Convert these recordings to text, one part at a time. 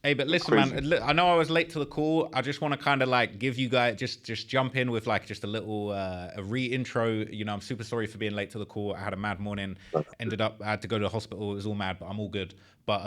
Hey, but It's listen, crazy. man. I know I was late to the call. I just want to kind of like give you guys just jump in with like just a little a re-intro. I'm super sorry for being late to the call. I had a mad morning. Ended up I had to go to the hospital. It was all mad, but I'm all good. But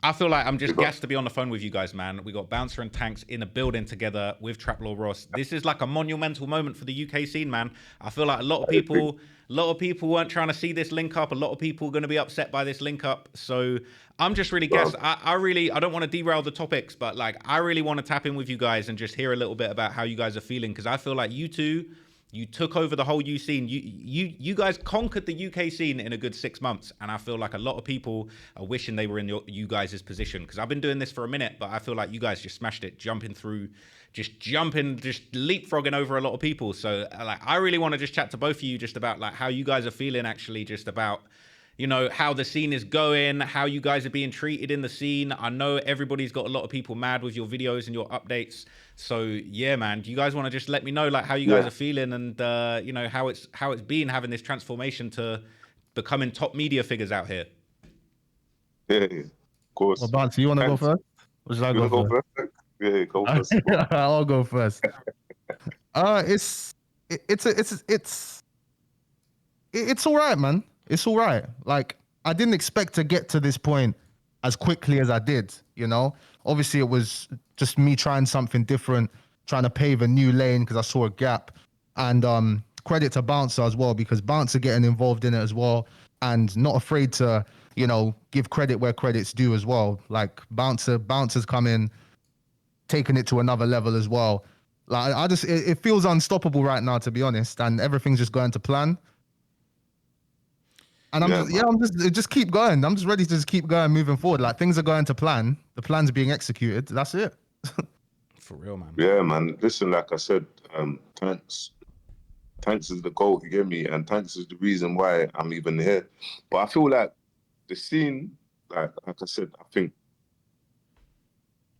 I feel like I'm just Big up. gassed to be on the phone with you guys, man. We got Bouncer and Tankz in a building together with Trap Law Ross. This is like a monumental moment for the UK scene, man. I feel like a lot of people weren't trying to see this link up. A lot of people are going to be upset by this link up. So I'm just really gassed. I don't want to derail the topics, but like I really want to tap in with you guys and just hear a little bit about how you guys are feeling, because I feel like you two, you took over the whole U scene. You guys conquered the UK scene in a good 6 months, and I feel like a lot of people are wishing they were in you guys' position, because I've been doing this for a minute, but I feel like you guys just smashed it, just leapfrogging over a lot of people. So like I really want to just chat to both of you just about like how you guys are feeling, actually, just about how the scene is going, how you guys are being treated in the scene. I know everybody's got a lot of people mad with your videos and your updates. So yeah, man, do you guys want to just let me know like how you guys are feeling, and how it's been having this transformation to becoming top media figures out here? Yeah, of course. Well, Bouncy, you want to go Thanks. first? Or should I You go wanna go first? first? Yeah, go first. I'll go first. It's all right, man. It's all right. Like, I didn't expect to get to this point as quickly as I did, Obviously, it was just me trying something different, trying to pave a new lane because I saw a gap. And credit to Bouncer as well, because Bouncer getting involved in it as well and not afraid to, give credit where credit's due as well. Like, Bouncer's come in, taking it to another level as well. Like, it feels unstoppable right now, to be honest, and everything's just going to plan. And just keep going. I'm just ready to just keep going, moving forward. Like, things are going to plan. The plan's being executed. That's it. For real, man. Yeah, man. Listen, like I said, Tankz is the GOAT, you get me? And Tankz is the reason why I'm even here. But I feel like the scene, like I said, I think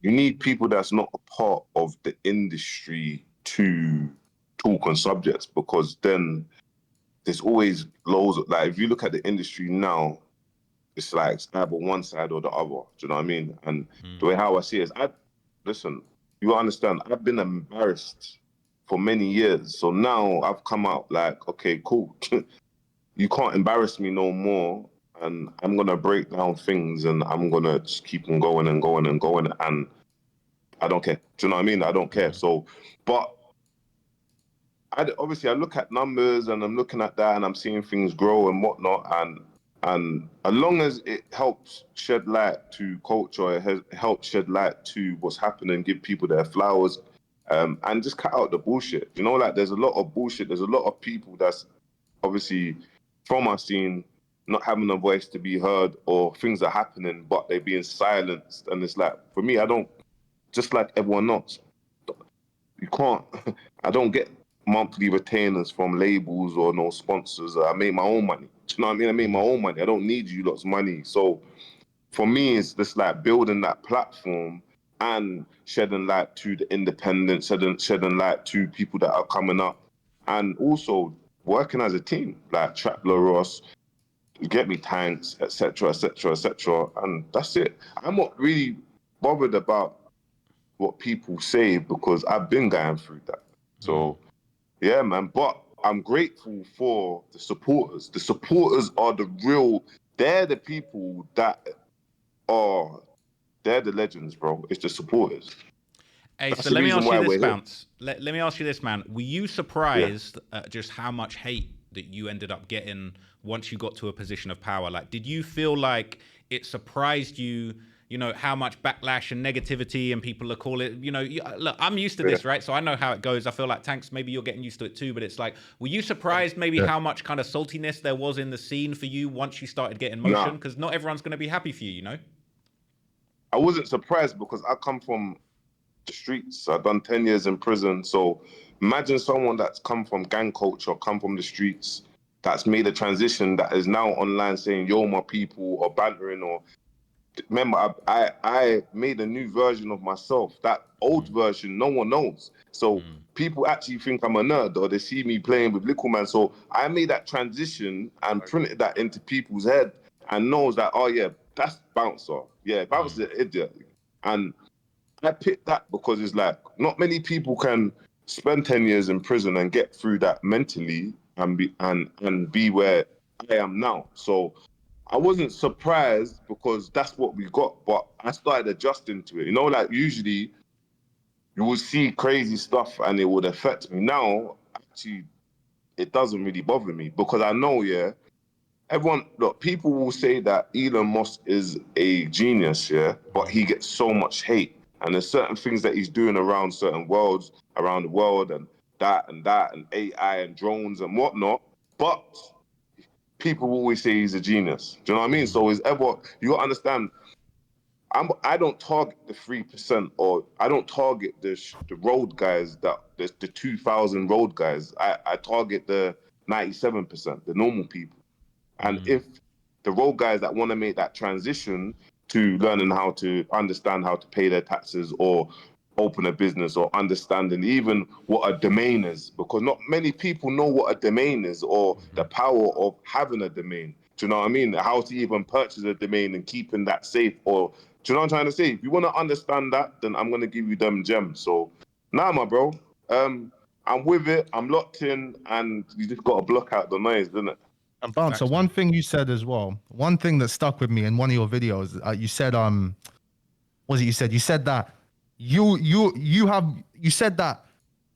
you need people that's not a part of the industry to talk on subjects, because then there's always loads of, like, if you look at the industry now, it's like it's either one side or the other. Do you know what I mean? And the way how I see it is, listen, you understand, I've been embarrassed for many years. So now I've come out like, okay, cool. You can't embarrass me no more. And I'm going to break down things, and I'm going to just keep on going and going and going. And I don't care. Do you know what I mean? I don't care. So, but obviously I look at numbers and I'm looking at that and I'm seeing things grow and whatnot. And as long as it helps shed light to culture, it has helped shed light to what's happening, give people their flowers, and just cut out the bullshit. Like, there's a lot of bullshit. There's a lot of people that's obviously from our scene not having a voice to be heard, or things are happening, but they're being silenced. And it's like, for me, I don't, just like everyone else, you can't, I don't get monthly retainers from labels or no sponsors. I make my own money. Do you know what I mean? I make my own money. I don't need you lot's money. So for me, it's just like building that platform and shedding light to the independents, shedding light to people that are coming up, and also working as a team, like Trap Law Ross, get me Tankz, etc., etc., etc., and that's it. I'm not really bothered about what people say, because I've been going through that. So yeah, man. But I'm grateful for the supporters. The supporters are they're the people that they're the legends, bro. It's the supporters. Hey, That's so the let me reason ask you why this, we're here. Bounce. Let me ask you this, man. Were you surprised at just how much hate that you ended up getting once you got to a position of power? Like, did you feel like it surprised you, how much backlash and negativity, and people are calling, look, I'm used to this, right? So I know how it goes. I feel like, Tankz, maybe you're getting used to it too, but it's like, were you surprised maybe how much kind of saltiness there was in the scene for you once you started getting motion? Because not everyone's going to be happy for you, I wasn't surprised, because I come from the streets. I've done 10 years in prison. So imagine someone that's come from gang culture, come from the streets, that's made a transition, that is now online saying, yo, my people, or bantering, or remember, I made a new version of myself. That old version, no one knows. So people actually think I'm a nerd, or they see me playing with Little Man. So I made that transition and printed that into people's head, and knows that, oh yeah, that's Bouncer. Yeah, Bouncer's an idiot. And I picked that because it's like not many people can spend 10 years in prison and get through that mentally and be where I am now. So I wasn't surprised because that's what we got, but I started adjusting to it. You know, like usually you will see crazy stuff and it would affect me. Now, actually, it doesn't really bother me because I know, yeah, everyone, look, people will say that Elon Musk is a genius, yeah, but he gets so much hate. And there's certain things that he's doing around certain worlds, around the world, and that, and AI and drones and whatnot. But people will always say he's a genius. Do you know what I mean? So is ever, you gotta understand, I don't target the 3% or I don't target the road guys that the 2,000 road guys. I target the 97%, the normal people. And if the road guys that want to make that transition to learning how to understand how to pay their taxes or open a business or understanding even what a domain is, because not many people know what a domain is or the power of having a domain. Do you know what I mean? How to even purchase a domain and keeping that safe, or do you know what I'm trying to say? If you want to understand that, then I'm going to give you them gems. So, nah, my bro, I'm with it. I'm locked in, and you just got to block out the noise, didn't it? And Bouncer, one thing you said as well, one thing that stuck with me in one of your videos, you said, what was it you said? You said that you said that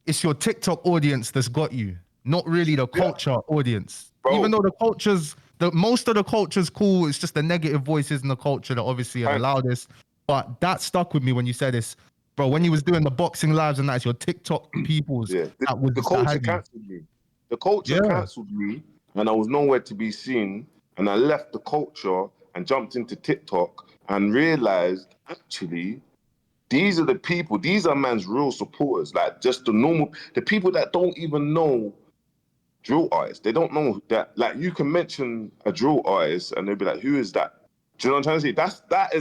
it's your TikTok audience that's got you, not really the culture audience. Bro. Even though most of the culture's cool, it's just the negative voices in the culture that obviously are the loudest. But that stuck with me when you said this, bro. When you was doing the boxing lives and that's your TikTok peoples. Yeah, the that culture had you. cancelled me. The culture Yeah. cancelled me, and I was nowhere to be seen. And I left the culture and jumped into TikTok and realized actually these are the people. These are man's real supporters. Like just the people that don't even know drill artists. They don't know that. Like you can mention a drill artist and they'll be like, "Who is that?" Do you know what I'm trying to say? That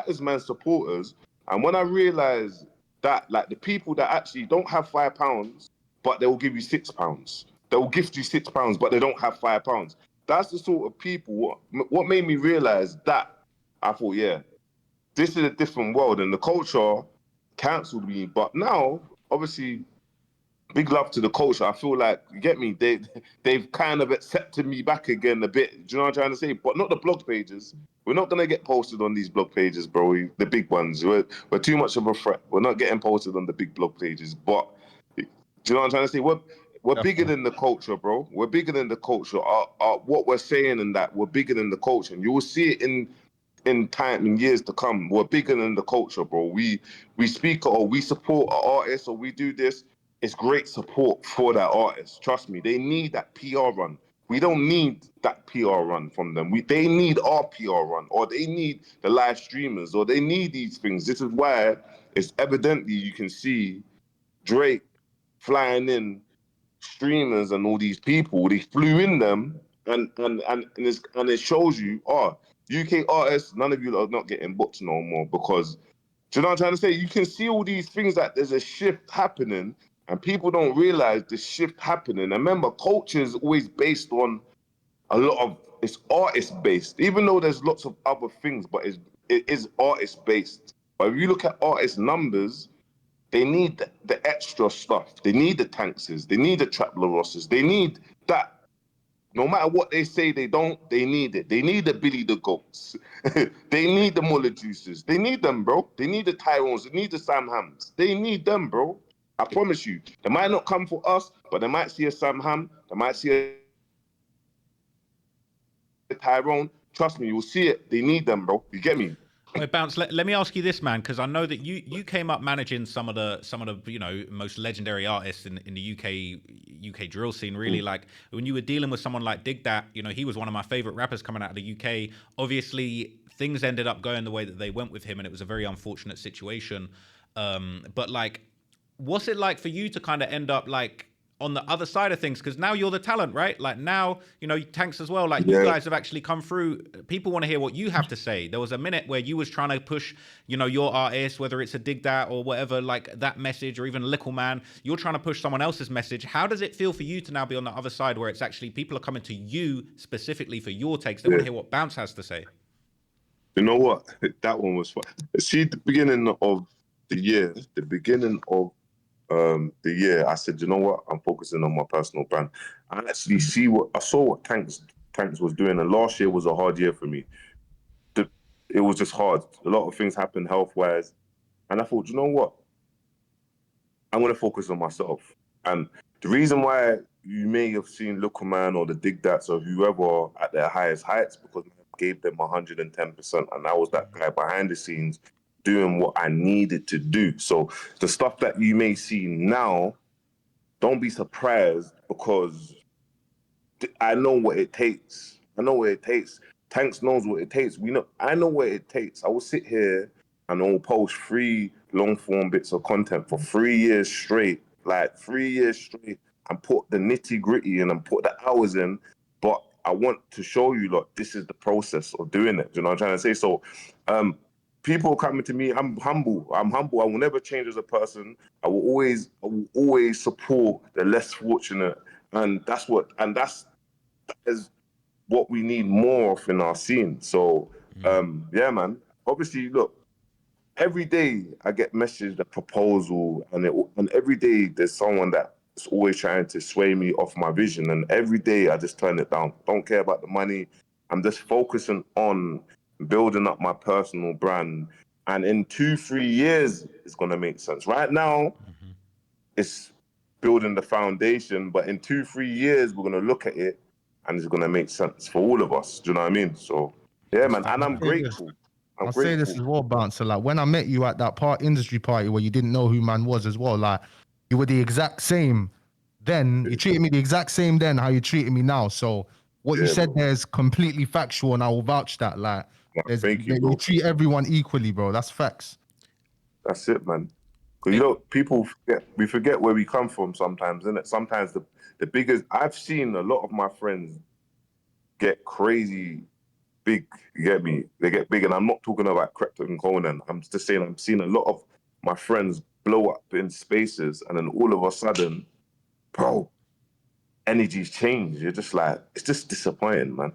is man's supporters. And when I realized that, like the people that actually don't have £5, but they will give you £6. They will gift you £6, but they don't have £5. That's the sort of people. What made me realize that I thought, yeah, this is a different world, and the culture cancelled me. But now, obviously, big love to the culture. I feel like, you get me, they've kind of accepted me back again a bit. Do you know what I'm trying to say? But not the blog pages. We're not gonna get posted on these blog pages, bro. The big ones. We're too much of a threat. We're not getting posted on the big blog pages. But do you know what I'm trying to say? We're bigger than the culture, bro. We're bigger than the culture. What we're saying and that we're bigger than the culture, and you will see it in time, in years to come. We're bigger than the culture, bro. We speak or we support an artist or we do this. It's great support for that artist. Trust me, they need that PR run. We don't need that PR run from them. They need our PR run, or they need the live streamers, or they need these things. This is why it's evidently you can see Drake flying in streamers and all these people. They flew in them, and it shows you, UK artists, none of you are not getting booked no more because, do you know what I'm trying to say? You can see all these things that there's a shift happening and people don't realize the shift happening. And remember, culture is always based on it's artist based, even though there's lots of other things, but it is artist based. But if you look at artist numbers, they need the extra stuff. They need the Tankz's, they need the Trapler Rosses, they need that. No matter what they say they don't, they need it. They need the Billy the Goats. They need the Muller Juices. They need them, bro. They need the Tyrones. They need the Sam Hams. They need them, bro. I promise you. They might not come for us, but they might see a Sam Ham. They might see a Tyrone. Trust me, you'll see it. They need them, bro. You get me? Wait, Bounce. Let me ask you this, man, because I know that you came up managing some of the most legendary artists in the UK drill scene. Really, like when you were dealing with someone like Dig Dat, he was one of my favorite rappers coming out of the UK. Obviously, things ended up going the way that they went with him, and it was a very unfortunate situation. But like, what's it like for you to kind of end up like on the other side of things, because now you're the talent, right? Like now, Tankz as well, like you guys have actually come through. People want to hear what you have to say. There was a minute where you was trying to push, your artist, whether it's a Dig Dat or whatever, like that message, or even a Little Man, you're trying to push someone else's message. How does it feel for you to now be on the other side where it's actually people are coming to you specifically for your takes? They want to hear what Bounce has to say. You know what? That one was fun. See, the beginning of the year, the year, I said, you know what? I'm focusing on my personal brand. I actually saw what Tankz was doing, and last year was a hard year for me. It was just hard. A lot of things happened health wise, and I thought, you know what? I'm gonna focus on myself. And the reason why you may have seen Little Man or the Dig Dats or whoever at their highest heights, because I gave them 110%, and I was that guy behind the scenes doing what I needed to do. So the stuff that you may see now, don't be surprised, because I know what it takes. I know what it takes. Tankz knows what it takes. I know what it takes. I will sit here and I'll post 3 long form bits of content for 3 years straight, like 3 years straight, and put the nitty gritty in and put the hours in. But I want to show you, look, this is the process of doing it. Do you know what I'm trying to say? So, people coming to me, I'm humble. I will never change as a person. I will always support the less fortunate, and that's is what we need more of in our scene. So, yeah, man. Obviously, look, every day I get messaged a proposal, and every day there's someone that's always trying to sway me off my vision, and every day I just turn it down. Don't care about the money. I'm just focusing on building up my personal brand, and in 2-3 years it's gonna make sense. Right now, it's building the foundation, but in 2-3 years we're gonna look at it and it's gonna make sense for all of us. Do you know what I mean? So yeah, Good man. stuff, And I'm man. Say this. grateful. I'm I'll say this grateful. as well, Bouncer. Like when I met you at that industry party where you didn't know who man was as well, like you were the exact same then. You treated me the exact same then how you treated me now. So what you Yeah, said bro. there is completely factual, and I will vouch that. Like Thank you, you bro. treat everyone equally, bro. That's facts. That's it, man. Because you know, we forget where we come from sometimes, innit? Sometimes the biggest I've seen a lot of my friends get crazy big, you get me? They get big, and I'm not talking about Crypto and Conan. I'm just saying I'm seeing a lot of my friends blow up in spaces, and then all of a sudden, bro, energies change. You're just like, it's just disappointing, man.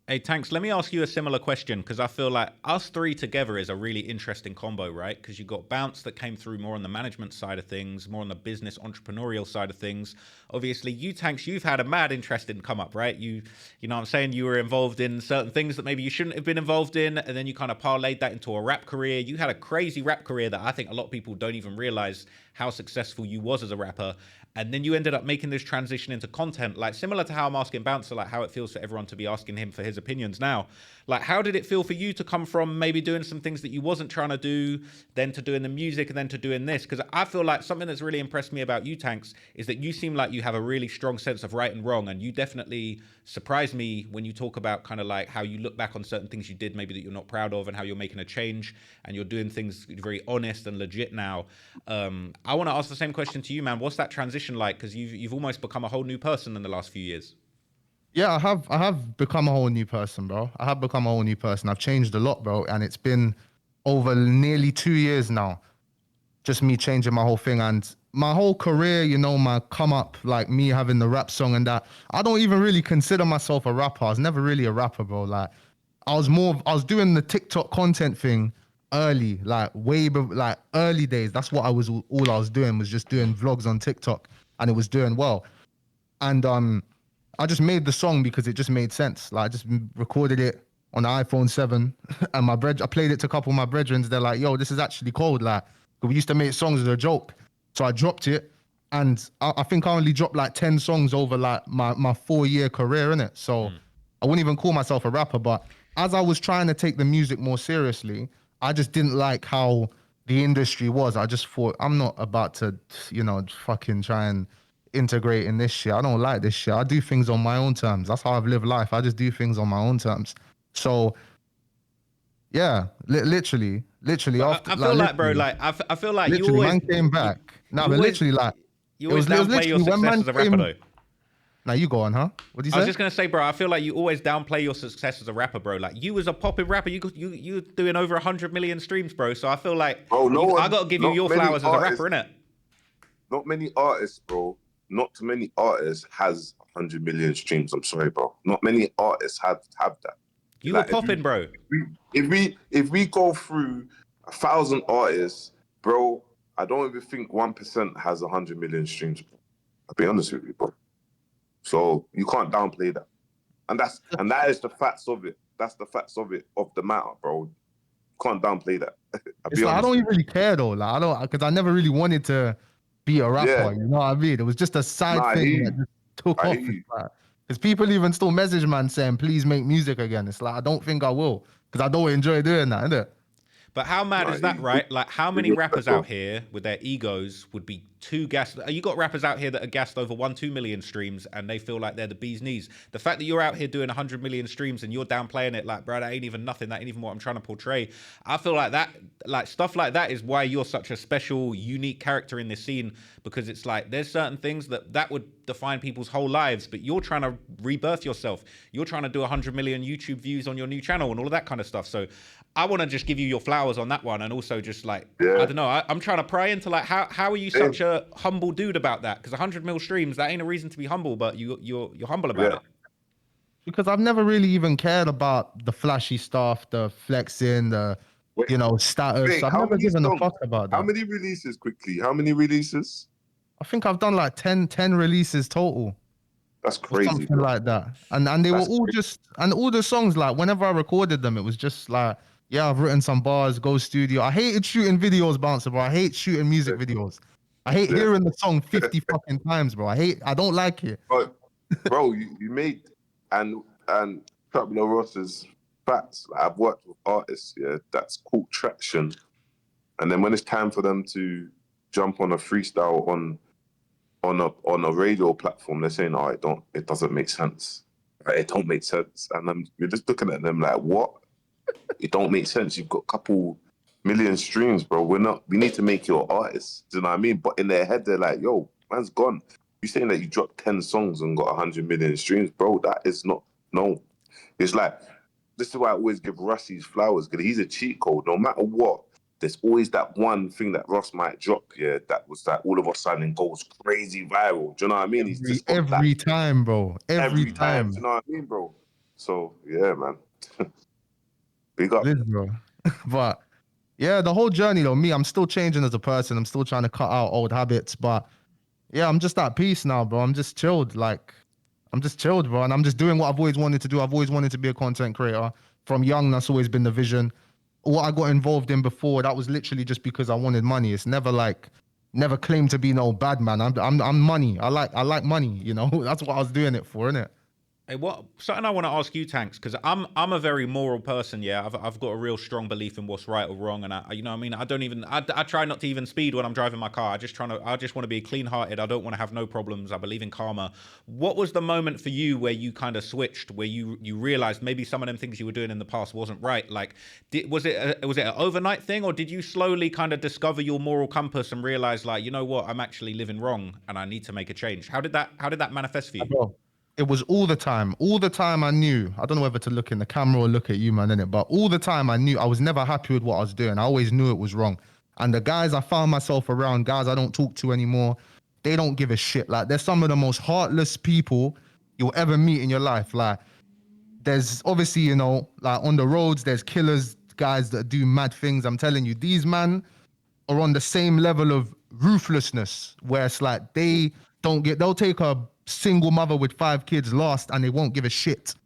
Hey, Tanks, let me ask you a similar question, because I feel like us three together is a really interesting combo, right? Because you got Bounce that came through more on the management side of things, more on the business entrepreneurial side of things. Obviously, you, Tanks, you've had a mad interest in come up, right? You know what I'm saying? You were involved in certain things that maybe you shouldn't have been involved in, and then you kind of parlayed that into a rap career. You had a crazy rap career that I think a lot of people don't even realize how successful you was as a rapper. And then you ended up making this transition into content, like similar to how I'm asking Bouncer, like how it feels for everyone to be asking him for his opinions now. Like, how did it feel for you to come from maybe doing some things that you wasn't trying to do, then to doing the music, and then to doing this? Because I feel like something that's really impressed me about you, Tanks, is that you seem like you have a really strong sense of right and wrong. And you definitely surprise me when you talk about kind of like how you look back on certain things you did maybe that you're not proud of, and how you're making a change and you're doing things very honest and legit now. I want to ask the same question to you, man. What's that transition like? Because you've almost become a whole new person in the last few years. Yeah, I have become a whole new person, bro. I have become a whole new person. I've changed a lot, bro, and it's been over nearly 2 years now. Just me changing my whole thing and my whole career, you know, my come up, like me having the rap song and that. I don't even really consider myself a rapper. I was never really a rapper, bro. Like I was doing the TikTok content thing early, like like early days. That's what all I was doing was just doing vlogs on TikTok, and it was doing well. And I just made the song because it just made sense. Like I just recorded it on the iPhone 7, and I played it to a couple of my brethren. They're like, "Yo, this is actually cold." Like we used to make songs as a joke, so I dropped it, and I think I only dropped like 10 songs over like my 4-year career in it. So I wouldn't even call myself a rapper. But as I was trying to take the music more seriously, I just didn't like how the industry was. I just thought I'm not about to, fucking try and integrate in this shit. I don't like this shit. I do things on my own terms. That's how I've lived life. I just do things on my own terms. So yeah, literally But after I feel like, bro, literally, like I feel like literally, man came back. No, you but always literally, like you it always was downplay your literally when success man as a rapper, came. though. Now you go on, huh? What do you I was say? just gonna say, bro. I feel like you always downplay your success as a rapper, bro. Like you was a popping rapper. You doing over 100 million streams, bro. So I feel like Bro, I gotta give you not your many flowers as a rapper, artists, innit? not many artists, bro. Not too many artists has 100 million streams. I'm sorry, bro. Not many artists have that. You were popping, bro. If we go through 1,000 artists, bro, I don't even think 1% has 100 million streams. I'll be honest with you, bro. So you can't downplay that. And that is the facts of it. That's the facts of the matter, bro. You can't downplay that. It's like, I don't even really care though. Like, because I never really wanted to be a rapper. Yeah. You know what I mean? It was just a side Nah, I thing hear that you. just took I off. hear you. Because people even still message man saying, please make music again. It's like, I don't think I will, because I don't enjoy doing that, innit? But how mad is that, right? Like, how many rappers out here with their egos would be too gassed? You got rappers out here that are gassed over 2 million streams and they feel like they're the bee's knees. The fact that you're out here doing 100 million streams and you're downplaying it like, bro, that ain't even nothing. That ain't even what I'm trying to portray. I feel like that, like stuff like that is why you're such a special, unique character in this scene, because it's like there's certain things that would define people's whole lives, but you're trying to rebirth yourself. You're trying to do 100 million YouTube views on your new channel and all of that kind of stuff. So I want to just give you your flowers on that one, and also just like, I don't know, I'm trying to pry into like how are you such a humble dude about that? Because 100 mil streams, that ain't a reason to be humble, but you're humble about it. Because I've never really even cared about the flashy stuff, the flexing, the status. I've never given a fuck about that. How many releases quickly? How many releases? I think I've done like 10 releases total. That's crazy. Or something like that. And they were all just, and all the songs, like whenever I recorded them, it was just like, yeah, I've written some bars, go studio. I hated shooting videos, Bouncer, bro. I hate shooting music videos. I hate hearing the song 50 fucking times, bro. I don't like it. Bro, you made, and Traplo Ross's facts. Like, I've worked with artists, that's caught traction. And then when it's time for them to jump on a freestyle on a radio platform, they're saying, "Oh, it doesn't make sense. Like, it don't make sense." And you're just looking at them like, "What? It don't make sense. You've got a couple million streams, bro. We need to make you an artist." Do you know what I mean? But in their head, they're like, "Yo, man's gone. You saying that you dropped 10 songs and got 100 million streams, bro? That is not no." It's like, this is why I always give Russ his flowers, because he's a cheat code. No matter what, there's always that one thing that Ross might drop, that was that all of a sudden goes crazy viral. Do you know what I mean? He's just every time, bro. Every time. Do you know what I mean, bro? So yeah, man. Big up. Bro. But yeah, the whole journey though, I'm still changing as a person. I'm still trying to cut out old habits, but yeah, I'm just at peace now, bro. I'm just chilled, bro. And I'm just doing what I've always wanted to do. I've always wanted to be a content creator. From young, that's always been the vision. What I got involved in before, that was literally just because I wanted money. It's never claimed to be no bad man. I'm money. I like money, That's what I was doing it for, innit? Hey, something I want to ask you, Tankz, because I'm a very moral person. Yeah, I've got a real strong belief in what's right or wrong, and I try not to even speed when I'm driving my car. I just want to be clean-hearted. I don't want to have no problems. I believe in karma. What was the moment for you where you kind of switched, where you realized maybe some of them things you were doing in the past wasn't right? Like, was it an overnight thing, or did you slowly kind of discover your moral compass and realize, like, you know what, I'm actually living wrong and I need to make a change? How did that manifest for you? It was all the time. All the time I knew. I don't know whether to look in the camera or look at you, man, innit? But all the time I knew I was never happy with what I was doing. I always knew it was wrong. And the guys I found myself around, guys I don't talk to anymore, they don't give a shit. Like, they're some of the most heartless people you'll ever meet in your life. Like, there's obviously, like on the roads, there's killers, guys that do mad things. I'm telling you, these men are on the same level of ruthlessness, where it's like they'll take a single mother with 5 kids lost and they won't give a shit.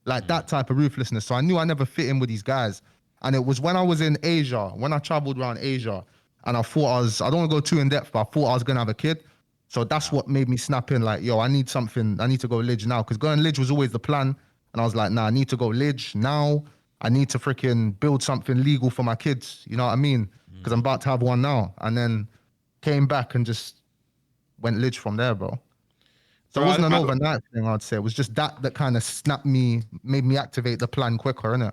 Like that type of ruthlessness. So I knew I never fit in with these guys. And it was when I was in Asia, when I traveled around Asia, and I thought I don't want to go too in depth, but I thought I was going to have a kid. So that's what made me snap in, like, yo, I need to go Lidge now. Because going Lidge was always the plan. And I was like, nah, I need to go Lidge now. I need to freaking build something legal for my kids. You know what I mean? Because I'm about to have one now. And then came back and just went Lidge from there, bro. So it wasn't an overnight thing, I'd say. It was just that kind of snapped me, made me activate the plan quicker, innit?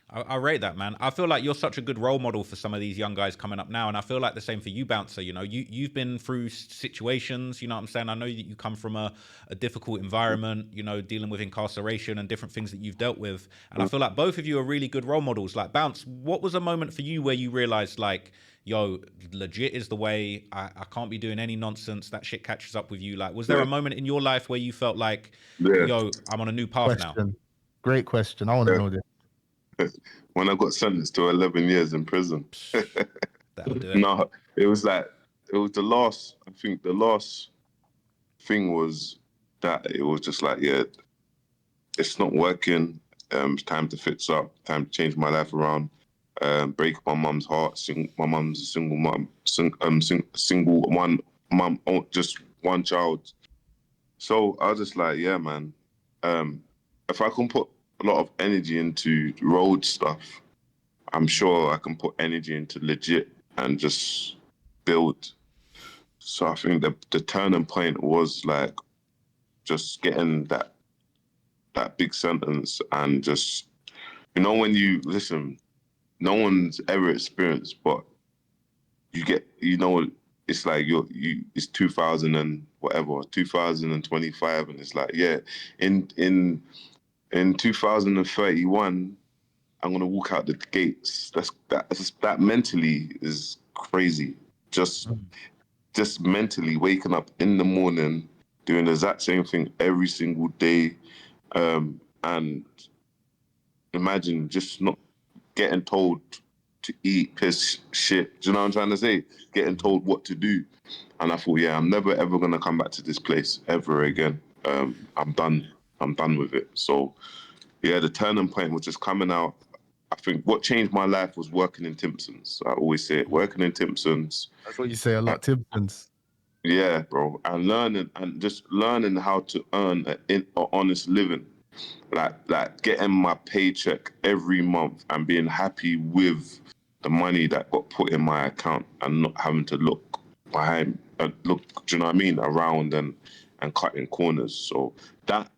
I rate that, man. I feel like you're such a good role model for some of these young guys coming up now, and I feel like the same for you, Bouncer. You've been through situations, you know what I'm saying? I know that you come from a difficult environment, dealing with incarceration and different things that you've dealt with, and I feel like both of you are really good role models. Like, Bounce, what was a moment for you where you realized, like, yo, legit is the way, I can't be doing any nonsense, that shit catches up with you? Like, was there a moment in your life where you felt like, yo, I'm on a new path now? Great question. I want to know this. When I got sentenced to 11 years in prison. That'll do it. No, it was the last, I think the last thing was that it was just like, yeah, it's not working. It's time to fix up, time to change my life around, break my mum's heart. My mum's a single mum, single one mum, just one child. So I was just like, yeah, man, if I can put a lot of energy into road stuff, I'm sure I can put energy into legit and just build. So I think the turning point was like just getting that big sentence and just, when you listen, no one's ever experienced, but you get, it's like it's 2000 and whatever, 2025, and it's like, yeah, in 2031, I'm gonna walk out the gates. That mentally is crazy. Just mentally waking up in the morning, doing the exact same thing every single day, and imagine just not getting told to eat, piss, shit. Do you know what I'm trying to say? Getting told what to do. And I thought, yeah, I'm never ever gonna come back to this place ever again. I'm done. I'm done with it. So yeah, the turning point was just coming out. I think what changed my life was working in Timpson's. I always say it, working in Timpson's. That's what you say a lot, Timpson's. Yeah, bro. And just learning how to earn an honest living. Like getting my paycheck every month and being happy with the money that got put in my account and not having to look behind, do you know what I mean, around and cutting corners. So that,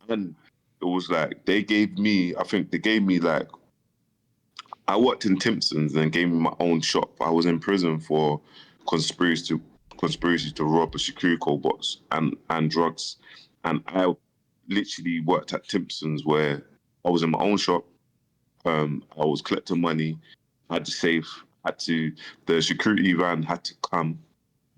and it was like, I think they gave me like, I worked in Timpson's and gave me my own shop. I was in prison for conspiracy to rob a security box and drugs. And I literally worked at Timpson's where I was in my own shop. I was collecting money. I had to save. The security van had to come.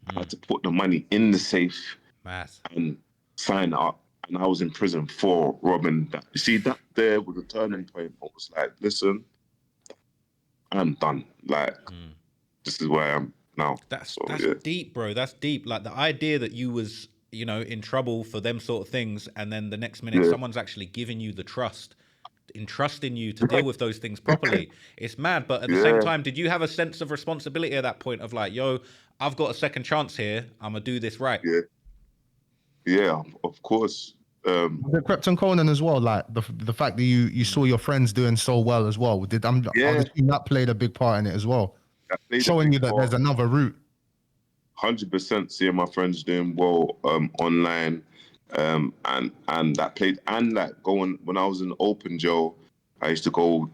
I had to put the money in the safe and sign up. And I was in prison for robbing that. You see, that there was a turning point. I was like, listen, I'm done. Like, this is where I am now. That's deep, bro. That's deep. Like the idea that you was, in trouble for them sort of things, and then the next minute someone's actually giving you the trust, entrusting you to deal with those things properly. It's mad. But at the same time, did you have a sense of responsibility at that point of like, yo, I've got a second chance here. I'm gonna do this right. Yeah, of course. The Krypton Conan as well, like the fact that you saw your friends doing so well as well. I would assume that played a big part in it as well, showing you that there's another route. 100% seeing my friends doing well online, and that played, and like going when I was in open jail, I used to go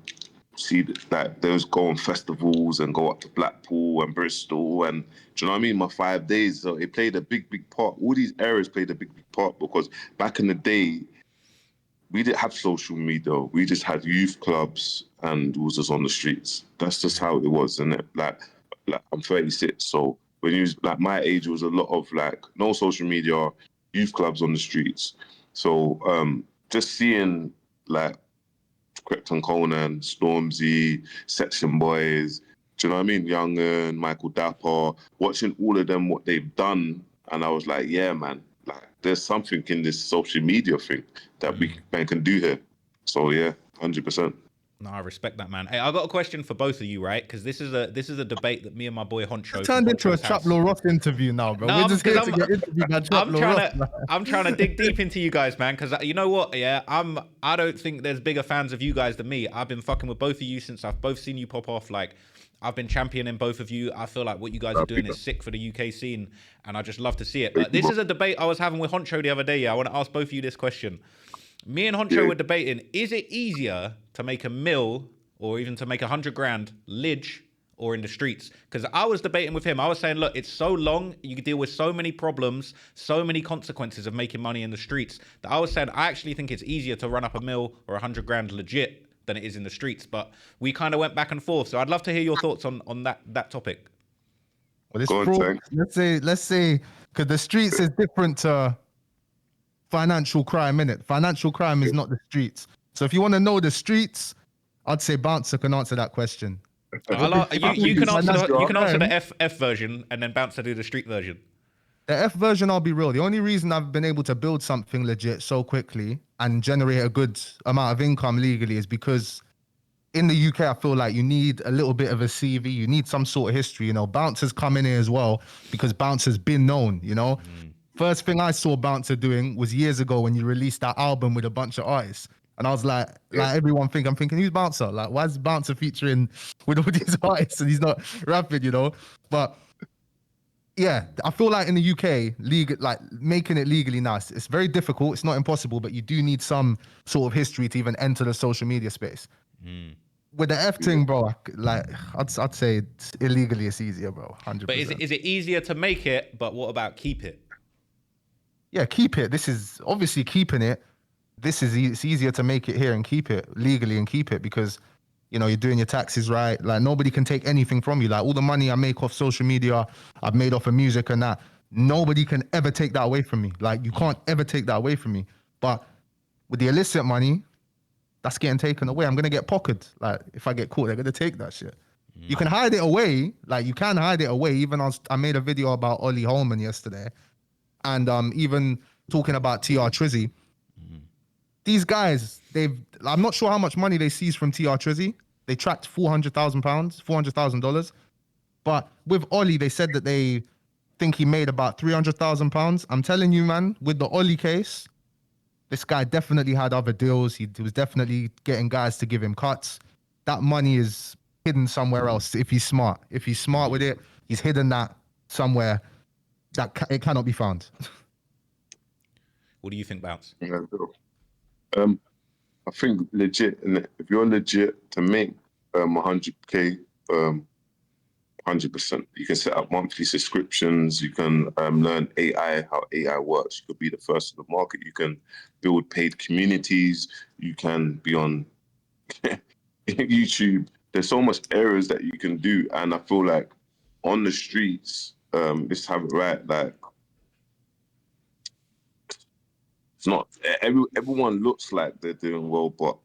see that they was go on festivals and go up to Blackpool and Bristol, and do you know what I mean? My 5 days, so it played a big part. All these areas played a big part because back in the day, we didn't have social media. We just had youth clubs and it was just on the streets. That's just how it was, and like I'm 36, so when you was like my age, it was a lot of like no social media, youth clubs on the streets. So just seeing like Krypton Conan, Stormzy, Section Boys, do you know what I mean? Young Michael Dapper, watching all of them, what they've done. And I was like, yeah, man, like there's something in this social media thing that we can do here. So yeah, 100%. No, I respect that, man. Hey, I got a question for both of you, right? Because this is a debate that me and my boy Honcho turned into a Traplo Ross interview now, bro. No, we're just here to get interviewed by Traplo Ross. I'm trying to dig deep into you guys, man. Because you know what? Yeah, I don't think there's bigger fans of you guys than me. I've been fucking with both of you since I've both seen you pop off. Like, I've been championing both of you. I feel like what you guys are doing is sick for the UK scene, and I just love to see it. But this is a debate I was having with Honcho the other day. Yeah, I want to ask both of you this question. Me and Honcho were debating: is it easier to make a mill or even to make 100 grand lidge or in the streets? Because I was debating with him. I was saying, look, it's so long. You can deal with so many problems, so many consequences of making money in the streets, that I was saying I actually think it's easier to run up a mill or 100 grand legit than it is in the streets. But we kind of went back and forth. So I'd love to hear your thoughts on that topic. Well, let's say, because the streets is different to financial crime, innit? Financial crime is not the streets. So if you want to know the streets, I'd say Bouncer can answer that question. You can answer That's the time. F version and then Bouncer do the street version. The F version, I'll be real. The only reason I've been able to build something legit so quickly and generate a good amount of income legally is because in the UK, I feel like you need a little bit of a CV. You need some sort of history. You know, Bouncer's come in here as well because Bouncer's been known, you know. First thing I saw Bouncer doing was years ago when you released that album with a bunch of artists. And I was like everyone I'm thinking, who's Bouncer? Like, why is Bouncer featuring with all these artists and he's not rapping, you know? But yeah, I feel like in the UK, like making it legally now, it's very difficult. It's not impossible, but you do need some sort of history to even enter the social media space. With the F thing, bro, like I'd say illegally it's easier, bro. 100%. But is it easier to make it? But what about keep it? Yeah, keep it. This is obviously keeping it. It's easier to make it here and keep it legally and keep it because, you know, you're doing your taxes right. Like nobody can take anything from you. Like all the money I make off social media, I've made off of music and that. Nobody can ever take that away from me. Like you can't ever take that away from me. But with the illicit money, that's getting taken away. I'm gonna get pocketed. Like if I get caught, they're gonna take that shit. You can hide it away. Like you can hide it away. Even I made a video about Ollie Holman yesterday, and even talking about TR Trizzy. These guys, I'm not sure how much money they seized from TR Trizzy. They tracked $400,000. But with Ollie, they said that they think he made about £300,000. I'm telling you, man, with the Ollie case, this guy definitely had other deals. He was definitely getting guys to give him cuts. That money is hidden somewhere else if he's smart. If he's smart with it, he's hidden that somewhere that it cannot be found. What do you think, Bounce? Yeah, I think legit, and if you're legit to make 100K, 100%. You can set up monthly subscriptions. You can learn AI, how AI works. You could be the first in the market. You can build paid communities. You can be on YouTube. There's so much areas that you can do, and I feel like on the streets, let's have it right. Like it's not everyone looks like they're doing well, but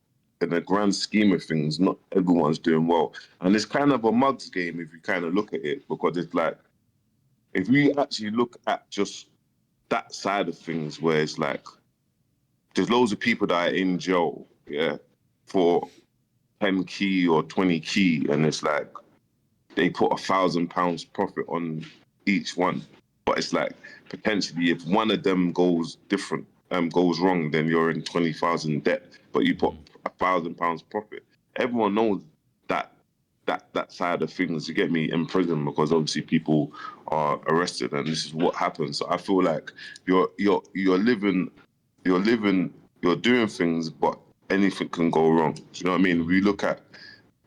in the grand scheme of things, not everyone's doing well. And it's kind of a mugs game if you kind of look at it, because it's like, if we actually look at just that side of things, where it's like, there's loads of people that are in jail, yeah, for 10 key or 20 key, and it's like, they put £1,000 profit on each one. But it's like, potentially, if one of them goes wrong, then you're in 20,000 debt. But you put £1,000 profit. Everyone knows that side of things. You get me, in prison, because obviously people are arrested, and this is what happens. So I feel like you're doing things, but anything can go wrong. Do you know what I mean? We look at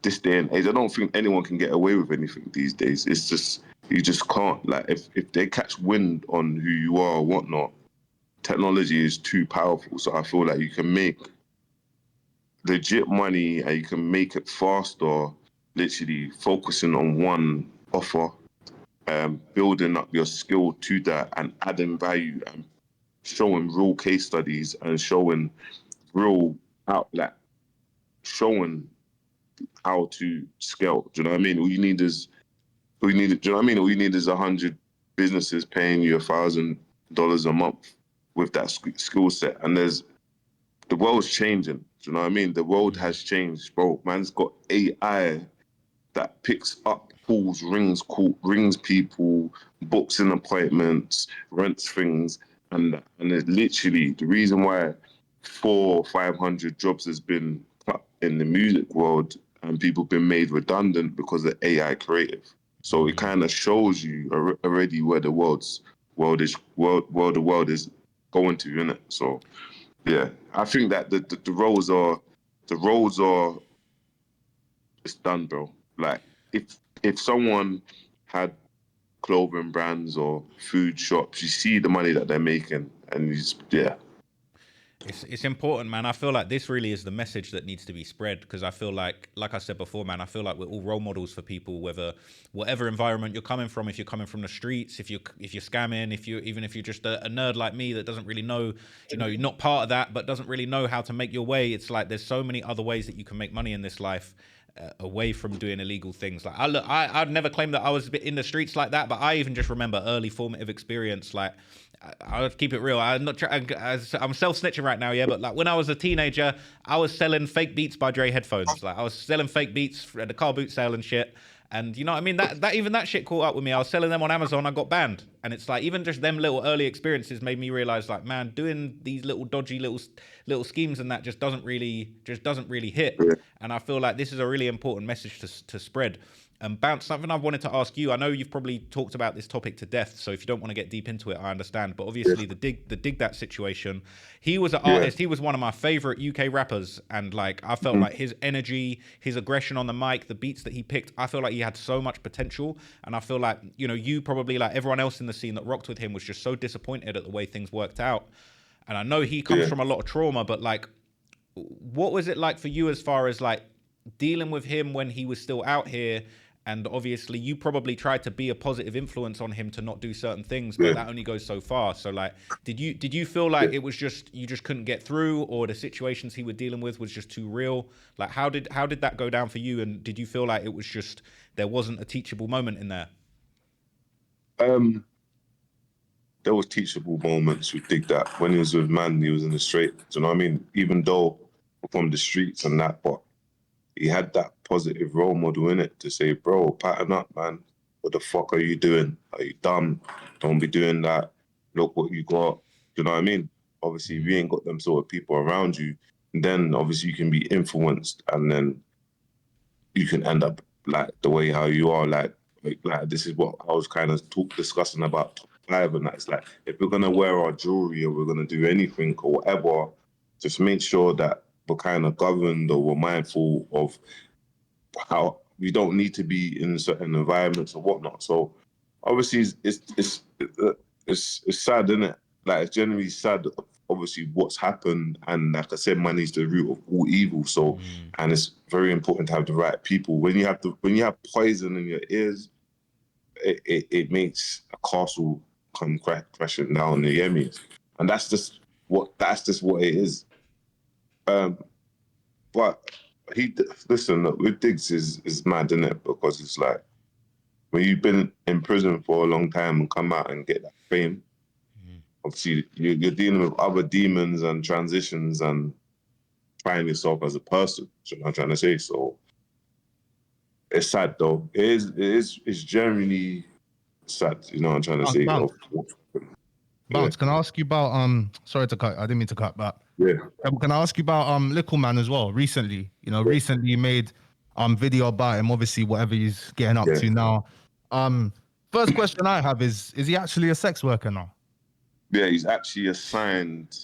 this day and age, I don't think anyone can get away with anything these days. It's just, you just can't. Like, if they catch wind on who you are or whatnot, technology is too powerful. So I feel like you can make legit money and you can make it faster, literally focusing on one offer, building up your skill to that and adding value and showing real case studies and showing real outlet, showing how to scale. Do you know what I mean? Do you know what I mean? All you need is 100 businesses paying you $1,000 a month with that skill set. And the world's changing. Do you know what I mean? The world has changed, bro. Man's got AI that picks up calls, rings people, books in appointments, rents things, and it's literally the reason why 400 or 500 jobs has been cut in the music world and people been made redundant because of AI creative. So it kind of shows you already where the world is going to, innit? So yeah, I think that the roles are it's done, bro. Like if someone had clothing brands or food shops, you see the money that they're making, and you just, yeah. It's important, man. I feel like this really is the message that needs to be spread, because I feel like I said before, man, I feel like we're all role models for people, whatever environment you're coming from. If you're coming from the streets, if you're scamming, even if you're just a nerd like me that doesn't really know, you're not part of that, but doesn't really know how to make your way. It's like there's so many other ways that you can make money in this life. Away from doing illegal things. Like I'd never claim that I was a bit in the streets like that, but I even just remember early formative experience. Like I'll keep it real. I'm not I'm self-snitching right now, yeah, but like when I was a teenager, I was selling fake Beats by Dre headphones. Like I was selling fake Beats at the car boot sale and shit. And you know what I mean? That even that shit caught up with me. I was selling them on Amazon. I got banned. And it's like, even just them little early experiences made me realize, like, man, doing these little dodgy little schemes and that just doesn't really hit. And I feel like this is a really important message to spread. Bounce, something I wanted to ask you. I know you've probably talked about this topic to death, so if you don't want to get deep into it, I understand. But obviously, the dig that situation. He was an artist. He was one of my favorite UK rappers, and like I felt like his energy, his aggression on the mic, the beats that he picked, I feel like he had so much potential. And I feel like you probably, like everyone else in the scene that rocked with him, was just so disappointed at the way things worked out. And I know he comes from a lot of trauma, but like, what was it like for you as far as like dealing with him when he was still out here? And obviously, you probably tried to be a positive influence on him to not do certain things, but that only goes so far. So, like, did you feel like it was just you just couldn't get through, or the situations he was dealing with was just too real? Like, how did that go down for you? And did you feel like it was just there wasn't a teachable moment in there? There was teachable moments with Dig That. When he was with Man, he was in the straight. Do you know what I mean? Even though from the streets and that, but he had that positive role model in it to say, bro, pattern up, man. What the fuck are you doing? Are you dumb? Don't be doing that. Look what you got. Do you know what I mean? Obviously, if you ain't got them sort of people around you, then obviously you can be influenced, and then you can end up like the way how you are. Like this is what I was kind of discussing about top 5, and that's like, if we're gonna wear our jewelry or we're gonna do anything or whatever, just make sure that we're kind of governed, or we're mindful of how we don't need to be in certain environments or whatnot. So obviously it's sad, isn't it? Like, it's generally sad, obviously, what's happened, and like I said, money is the root of all evil. So and it's very important to have the right people. When you have poison in your ears, it makes a castle come crashing down. You get me? And that's just what it is. But listen, with Diggs is mad, isn't it? Because it's like, when you've been in prison for a long time and come out and get that fame, obviously you're dealing with other demons and transitions and trying yourself as a person. You know what I'm trying to say? So it's sad, though. It's generally sad. You know what I'm trying to say? Bounce, can I ask you about sorry to cut, I didn't mean to cut, but Yeah. Can I ask you about Little Man as well? Recently, recently you made video about him, obviously whatever he's getting up to now. First question I have is he actually a sex worker now? Yeah, he's actually signed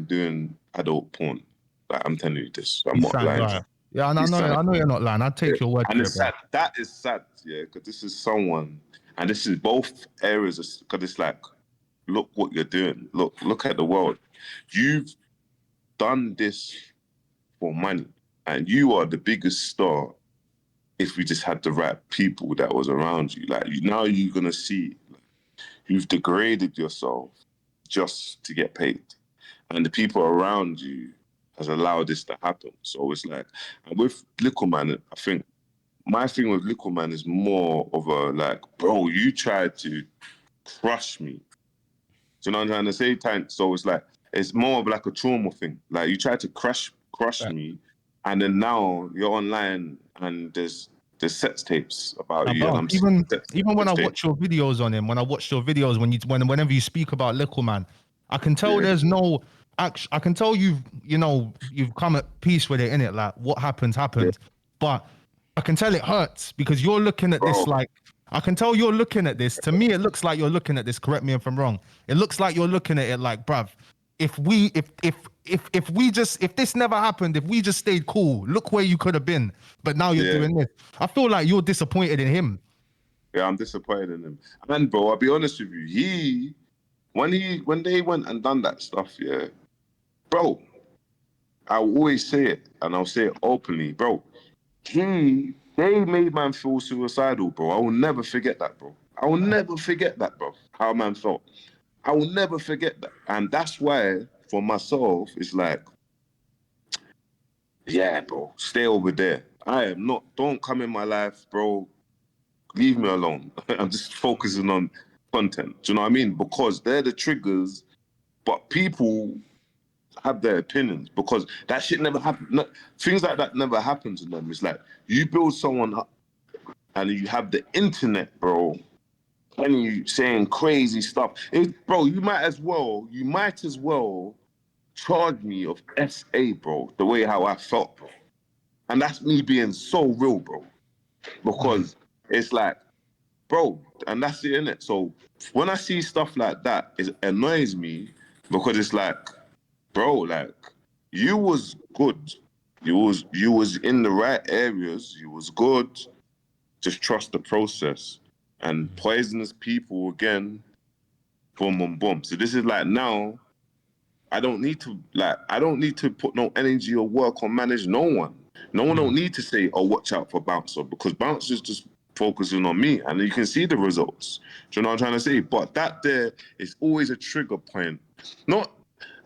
doing adult porn. Like, I'm telling you this. I'm not lying. Right. Yeah, I know you're not lying. I'll take your word for it. And it's sad. That is sad, yeah, because this is someone, and this is both areas, because it's like, look what you're doing. Look at the world. You've done this for money, and you are the biggest star if we just had the right people that was around you. Like, now you're going to see, you've degraded yourself just to get paid. And the people around you has allowed this to happen. So it's like, and with Little Man, I think my thing with Little Man is more of a like, bro, you tried to crush me. Do you know what I'm trying to say, Tankz? So it's like, it's more of like a trauma thing. Like, you tried to crush me, and then now you're online and there's sex tapes about you. And even when I watch your videos on him, whenever you speak about Little Man, I can tell there's no action. I can tell you've come at peace with it, innit? Like, what happens. But I can tell it hurts, because you're looking at this like, I can tell you're looking at this. To me, it looks like you're looking at this. Correct me if I'm wrong. It looks like you're looking at it like, bruv, if this never happened, if we just stayed cool, look where you could have been. But now you're doing this. I feel like you're disappointed in him. Yeah, I'm disappointed in him. And bro, I'll be honest with you, when they went and done that stuff, yeah, bro, I'll always say it, and I'll say it openly, bro. They made man feel suicidal, bro. I will never forget that, bro. I will never forget that, bro. How man felt. I will never forget that. And that's why, for myself, it's like, yeah, bro, stay over there. I am not, don't come in my life, bro. Leave me alone. I'm just focusing on content. Do you know what I mean? Because they're the triggers, but people have their opinions because that shit never happened. No, things like that never happen to them. It's like you build someone up and you have the internet, bro, and you saying crazy stuff. Bro, you might as well charge me of SA, bro, the way how I felt, bro. And that's me being so real, bro. Because it's like, bro, and that's it, innit? So when I see stuff like that, it annoys me because it's like, bro, like, you was good. You was in the right areas. You was good. Just trust the process. And poisonous people again, boom, boom, boom. So this is like now, I don't need to put no energy or work on manage no one. No one don't need to say, oh, watch out for Bouncer, because Bouncer's just focusing on me and you can see the results. Do you know what I'm trying to say? But that there is always a trigger point.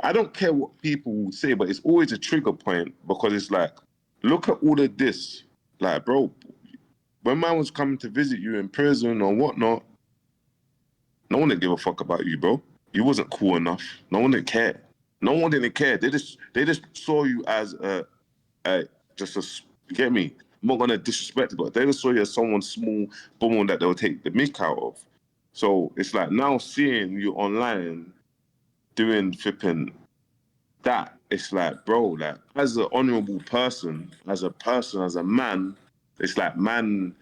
I don't care what people will say, but it's always a trigger point because it's like, look at all of this. Like, bro, when man was coming to visit you in prison or whatnot, no one didn't give a fuck about you, bro. You wasn't cool enough. No one didn't care. No one didn't care. They just saw you as you get me? I'm not gonna disrespect it, but they just saw you as someone small, boom, that they'll take the mick out of. So it's like now seeing you online doing flipping that, it's like, bro, like as an honorable person, as a man, it's like man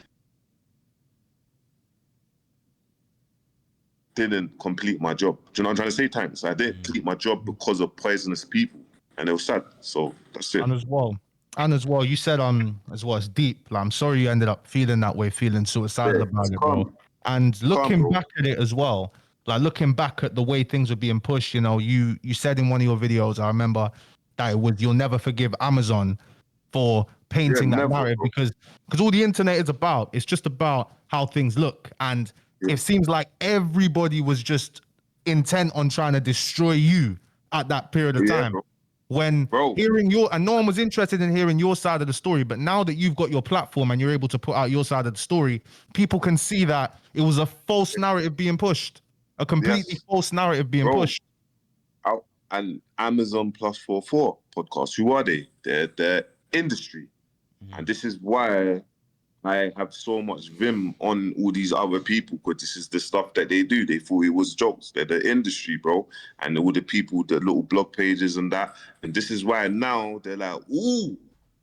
didn't complete my job. Do you know what I'm trying to say, Tankz? I didn't complete my job because of poisonous people, and it was sad. So that's it. And as well, you said as well, it's deep. Like, I'm sorry you ended up feeling that way, feeling suicidal about it, bro. And looking back at it as well, like looking back at the way things were being pushed, you know, you said in one of your videos, I remember that it was you'll never forgive Amazon for painting that narrative, bro. because all the internet is about, it's just about how things look. And it seems like everybody was just intent on trying to destroy you at that period of time. Bro. When hearing and no one was interested in hearing your side of the story, but now that you've got your platform and you're able to put out your side of the story, people can see that it was a false narrative being pushed, a completely false narrative being pushed. And Amazon Plus 44 podcast, who are they? They're industry. And this is why I have so much vim on all these other people, because this is the stuff that they do. They thought it was jokes. They're the industry, bro. And all the people, the little blog pages and that. And this is why now they're like, ooh,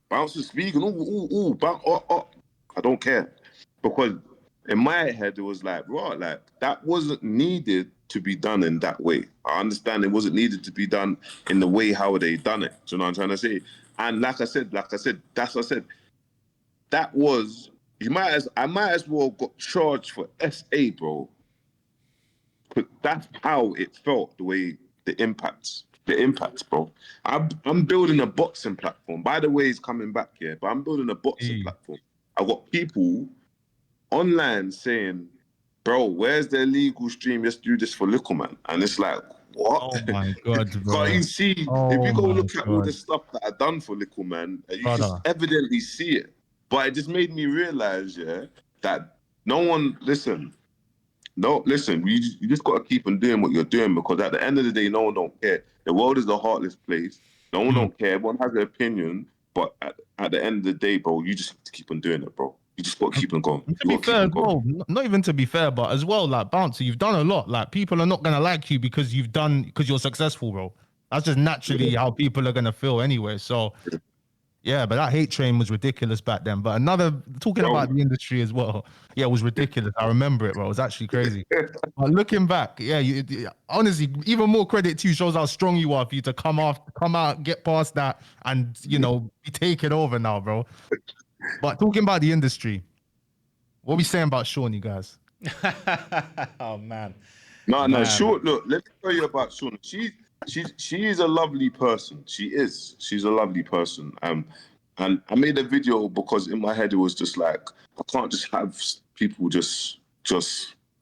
Bouncer speaking, I don't care. Because in my head, it was like, right, like that wasn't needed to be done in that way. I understand it wasn't needed to be done in the way how they done it. Do you know what I'm trying to say? And like I said, that's what I said. That was, I might as well got charged for SA, bro. But that's how it felt, the way the impacts, bro. I'm building a boxing platform. By the way, it's coming back here, but I'm building a boxing platform. I've got people online saying, bro, where's the illegal stream? Let's do this for Little Man. And it's like, what? Oh my God, bro. Can't you see? If you go look at all the stuff that I've done for Little Man, you just evidently see it. But it just made me realize, that you just got to keep on doing what you're doing, because at the end of the day, no one don't care. The world is a heartless place. No one don't care. Everyone has an opinion. But at the end of the day, bro, you just have to keep on doing it, bro. You just got to keep on going. To be fair as well, not even to be fair, but as well, like Bouncer, you've done a lot. Like people are not gonna like you because you're successful, bro. That's just naturally how people are gonna feel anyway. So yeah, but that hate train was ridiculous back then. But talking about the industry as well, it was ridiculous. I remember it, bro. It was actually crazy. But looking back, honestly, even more credit to you. Shows how strong you are for you to come out, get past that, and be taken over now, bro. But talking about the industry, what are we saying about Shawnee, guys? Oh man. No, Sean. Look, let me tell you about Shawnee. she is a lovely person. She's a lovely person. And I made a video because in my head it was just like I can't just have people just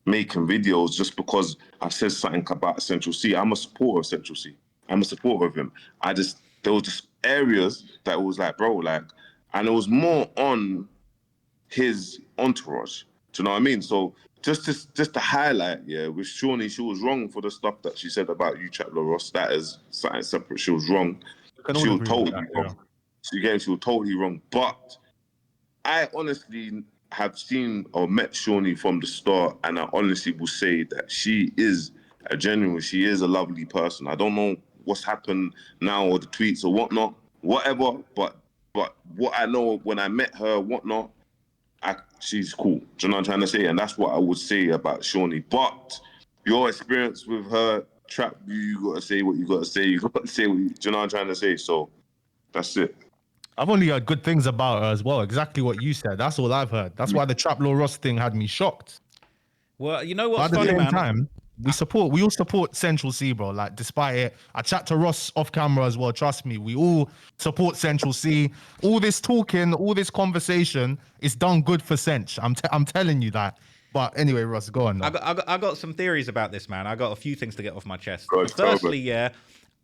making videos just because I said something about Central C. I'm a supporter of Central C. I'm a supporter of him. There was just areas that was like, bro, like, and it was more on his entourage. Do you know what I mean? So just to highlight, yeah, with Shawnee, she was wrong for the stuff that she said about you, Chapler Ross. That is something separate. She was wrong. We can She all was agree with totally that. wrong. She was totally wrong. But I honestly have seen or met Shawnee from the start, and I honestly will say that she is she is a lovely person. I don't know what's happened now or the tweets or whatnot, whatever, but what I know when I met her, whatnot, she's cool. Do you know what I'm trying to say? And that's what I would say about Shawnee. But your experience with her, Trap, you gotta say what you gotta say. You gotta say do you know what I'm trying to say? So that's it. I've only heard good things about her as well. Exactly what you said. That's all I've heard. That's why the Trap Law Ross thing had me shocked. Well, you know But what's at the funny, same man? time, we all support Central C, bro. Like, despite it, I chat to Ross off camera as well. Trust me, we all support Central C. All this talking, all this conversation is done good for Centr. I'm telling you that. But anyway, Ross, go on now. I got some theories about this, man. I got a few things to get off my chest. Go But on, tell me. firstly, yeah,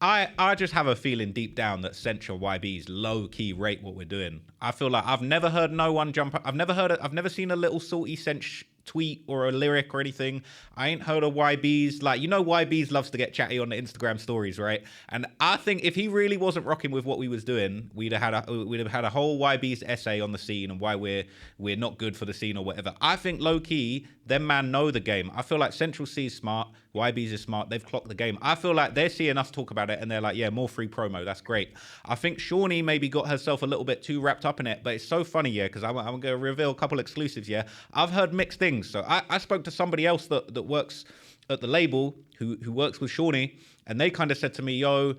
I just have a feeling deep down that Central YBs low key rate what we're doing. I feel like I've never heard no one jump up. I've never seen a little salty Centr tweet or a lyric or anything. I ain't heard of YBs. Like, you know, YBs loves to get chatty on the Instagram stories, right? And I think if he really wasn't rocking with what we was doing, we'd have had a whole YB's essay on the scene and why we're not good for the scene or whatever. I think low key, them man know the game. I feel like Central C is smart, YB's is smart. They've clocked the game. I feel like they're seeing us talk about it and they're like, yeah, more free promo. That's great. I think Shawnee maybe got herself a little bit too wrapped up in it, but it's so funny, yeah, because I'm going to reveal a couple exclusives, yeah. I've heard mixed things. So I spoke to somebody else that works at the label who works with Shawnee, and they kind of said to me, yo,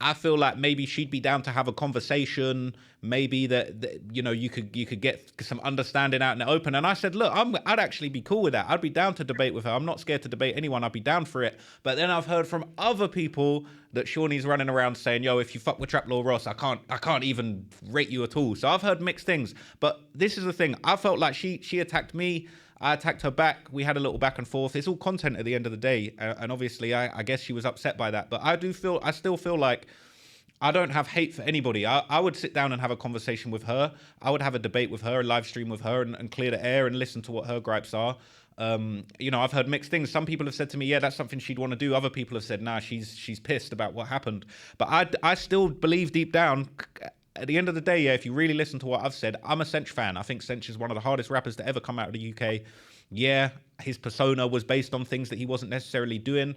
I feel like maybe she'd be down to have a conversation. Maybe that you know, you could get some understanding out in the open. And I said, look, I'd actually be cool with that. I'd be down to debate with her. I'm not scared to debate anyone. I'd be down for it. But then I've heard from other people that Shawnee's running around saying, yo, if you fuck with Trap Law Ross, I can't even rate you at all. So I've heard mixed things. But this is the thing. I felt like she attacked me. I attacked her back. We had a little back and forth. It's all content at the end of the day. And obviously, I guess she was upset by that. But I still feel like I don't have hate for anybody. I would sit down and have a conversation with her. I would have a debate with her, a live stream with her, and clear the air and listen to what her gripes are. You know, I've heard mixed things. Some people have said to me, yeah, that's something she'd want to do. Other people have said, nah, she's pissed about what happened. But I still believe deep down, at the end of the day, yeah, if you really listen to what I've said, I'm a Centr fan. I think Centr is one of the hardest rappers to ever come out of the UK. Yeah, his persona was based on things that he wasn't necessarily doing.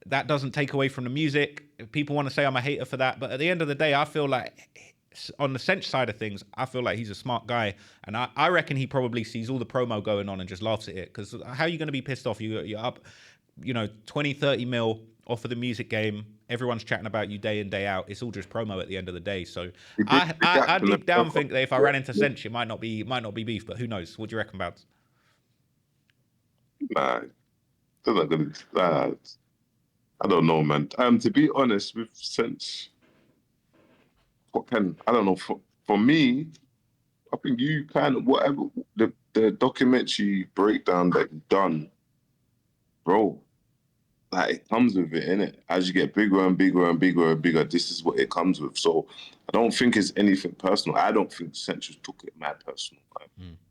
That doesn't take away from the music. People want to say I'm a hater for that, but at the end of the day, I feel like on the Centr side of things, I feel like he's a smart guy, and I reckon he probably sees all the promo going on and just laughs at it. Because how are you going to be pissed off? You're up, you know, 20, 30 mil off of the music game. Everyone's chatting about you day in, day out. It's all just promo at the end of the day. So I deep down think that if I ran into Centr, it might not be beef, but who knows? What do you reckon, Babs? Nah, they're not gonna. I don't know, man. To be honest, with Centr, I don't know. For me, I think you kind of whatever the documentary breakdown that you've done, bro. Like it comes with it, innit? As you get bigger and bigger and bigger and bigger, this is what it comes with. So I don't think it's anything personal. I don't think Central took it mad personal. I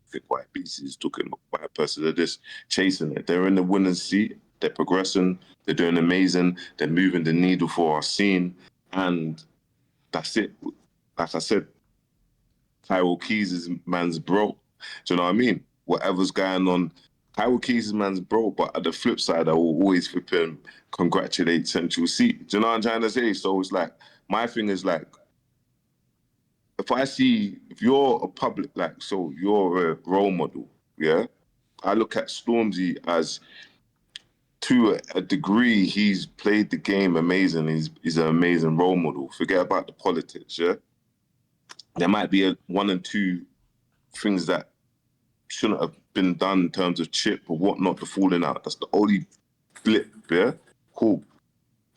think White Beasts took it mad personal. They're just chasing it. They're in the winner's seat. They're progressing. They're doing amazing. They're moving the needle for our scene. And that's it. Like I said, Tyrell Keys' man's bro. Do you know what I mean? Whatever's going on, Tyrell Keys' man's bro. But at the flip side, I will always flip him, congratulate Central C. Do you know what I'm trying to say? So it's like, my thing is like, if you're a public, like, so you're a role model, yeah? I look at Stormzy as, to a degree, he's played the game amazing. He's an amazing role model. Forget about the politics, yeah? There might be one and two things that shouldn't have been done in terms of chip or whatnot, the falling out. That's the only flip, yeah? Cool.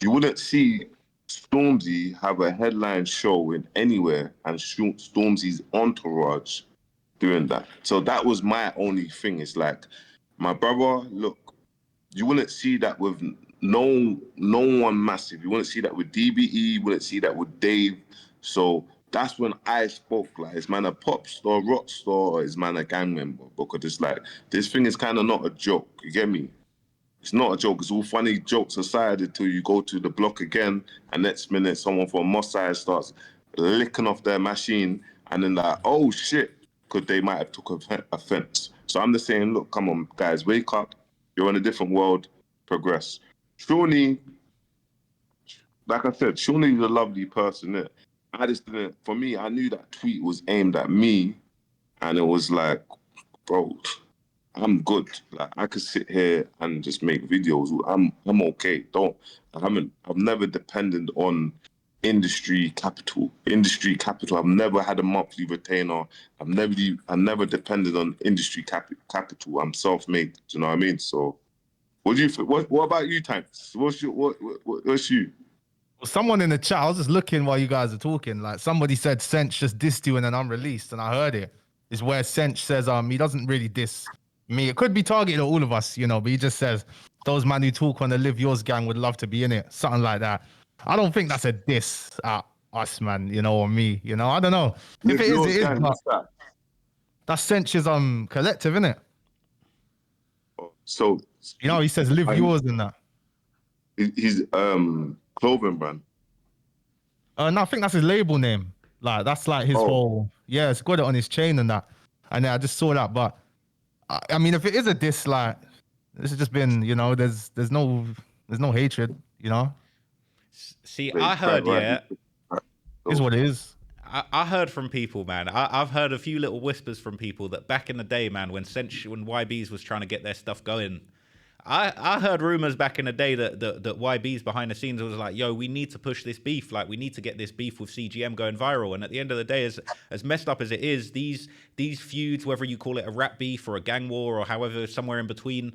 You wouldn't see Stormzy have a headline show in anywhere and Stormzy's entourage doing that. So that was my only thing. It's like, my brother, look, you wouldn't see that with no one massive. You wouldn't see that with DBE. You wouldn't see that with Dave. So that's when I spoke. Like, is man a pop star, rock star, or is man a gang member? Because it's like, this thing is kind of not a joke. You get me? It's not a joke. It's all funny jokes aside until you go to the block again, and next minute someone from Moss Side starts licking off their machine, and then like, oh shit, because they might have took offense. So I'm just saying, look, come on, guys, wake up. You're in a different world. Progress. Shawnee, like I said, Shawnee's a lovely person. Innit? I just didn't. For me, I knew that tweet was aimed at me, and it was like, bro, I'm good. Like, I could sit here and just make videos. I'm okay. I've never depended on industry capital. I've never had a monthly retainer. I've never depended on industry capital. I'm self-made. Do you know what I mean? So, what do you? What about you, Tankz? What's you? Well, someone in the chat, I was just looking while you guys are talking. Like, somebody said Sench just dissed you in an unreleased, and I heard it. Is where Sench says he doesn't really diss me. It could be targeted at all of us, but he just says those man who talk on the Live Yours gang would love to be in it, something like that. I don't think that's a diss at us, man, or me, I don't know. If it is, it is. But that's Sench's collective, innit? So he says Live Yours in that. He's clothing brand. No, I think that's his label name. Like, that's like his whole. Yeah, it's got it on his chain and that. And I just saw that, but I mean, if it is a diss, like, this has just been, there's no hatred, See, I heard, yeah. Is what it is. I heard from people, man. I've heard a few little whispers from people that back in the day, man, when YBs was trying to get their stuff going, I heard rumors back in the day that YB's behind the scenes was like, yo, we need to push this beef. Like, we need to get this beef with CGM going viral. And at the end of the day, as messed up as it is, these feuds, whether you call it a rap beef or a gang war or however, somewhere in between,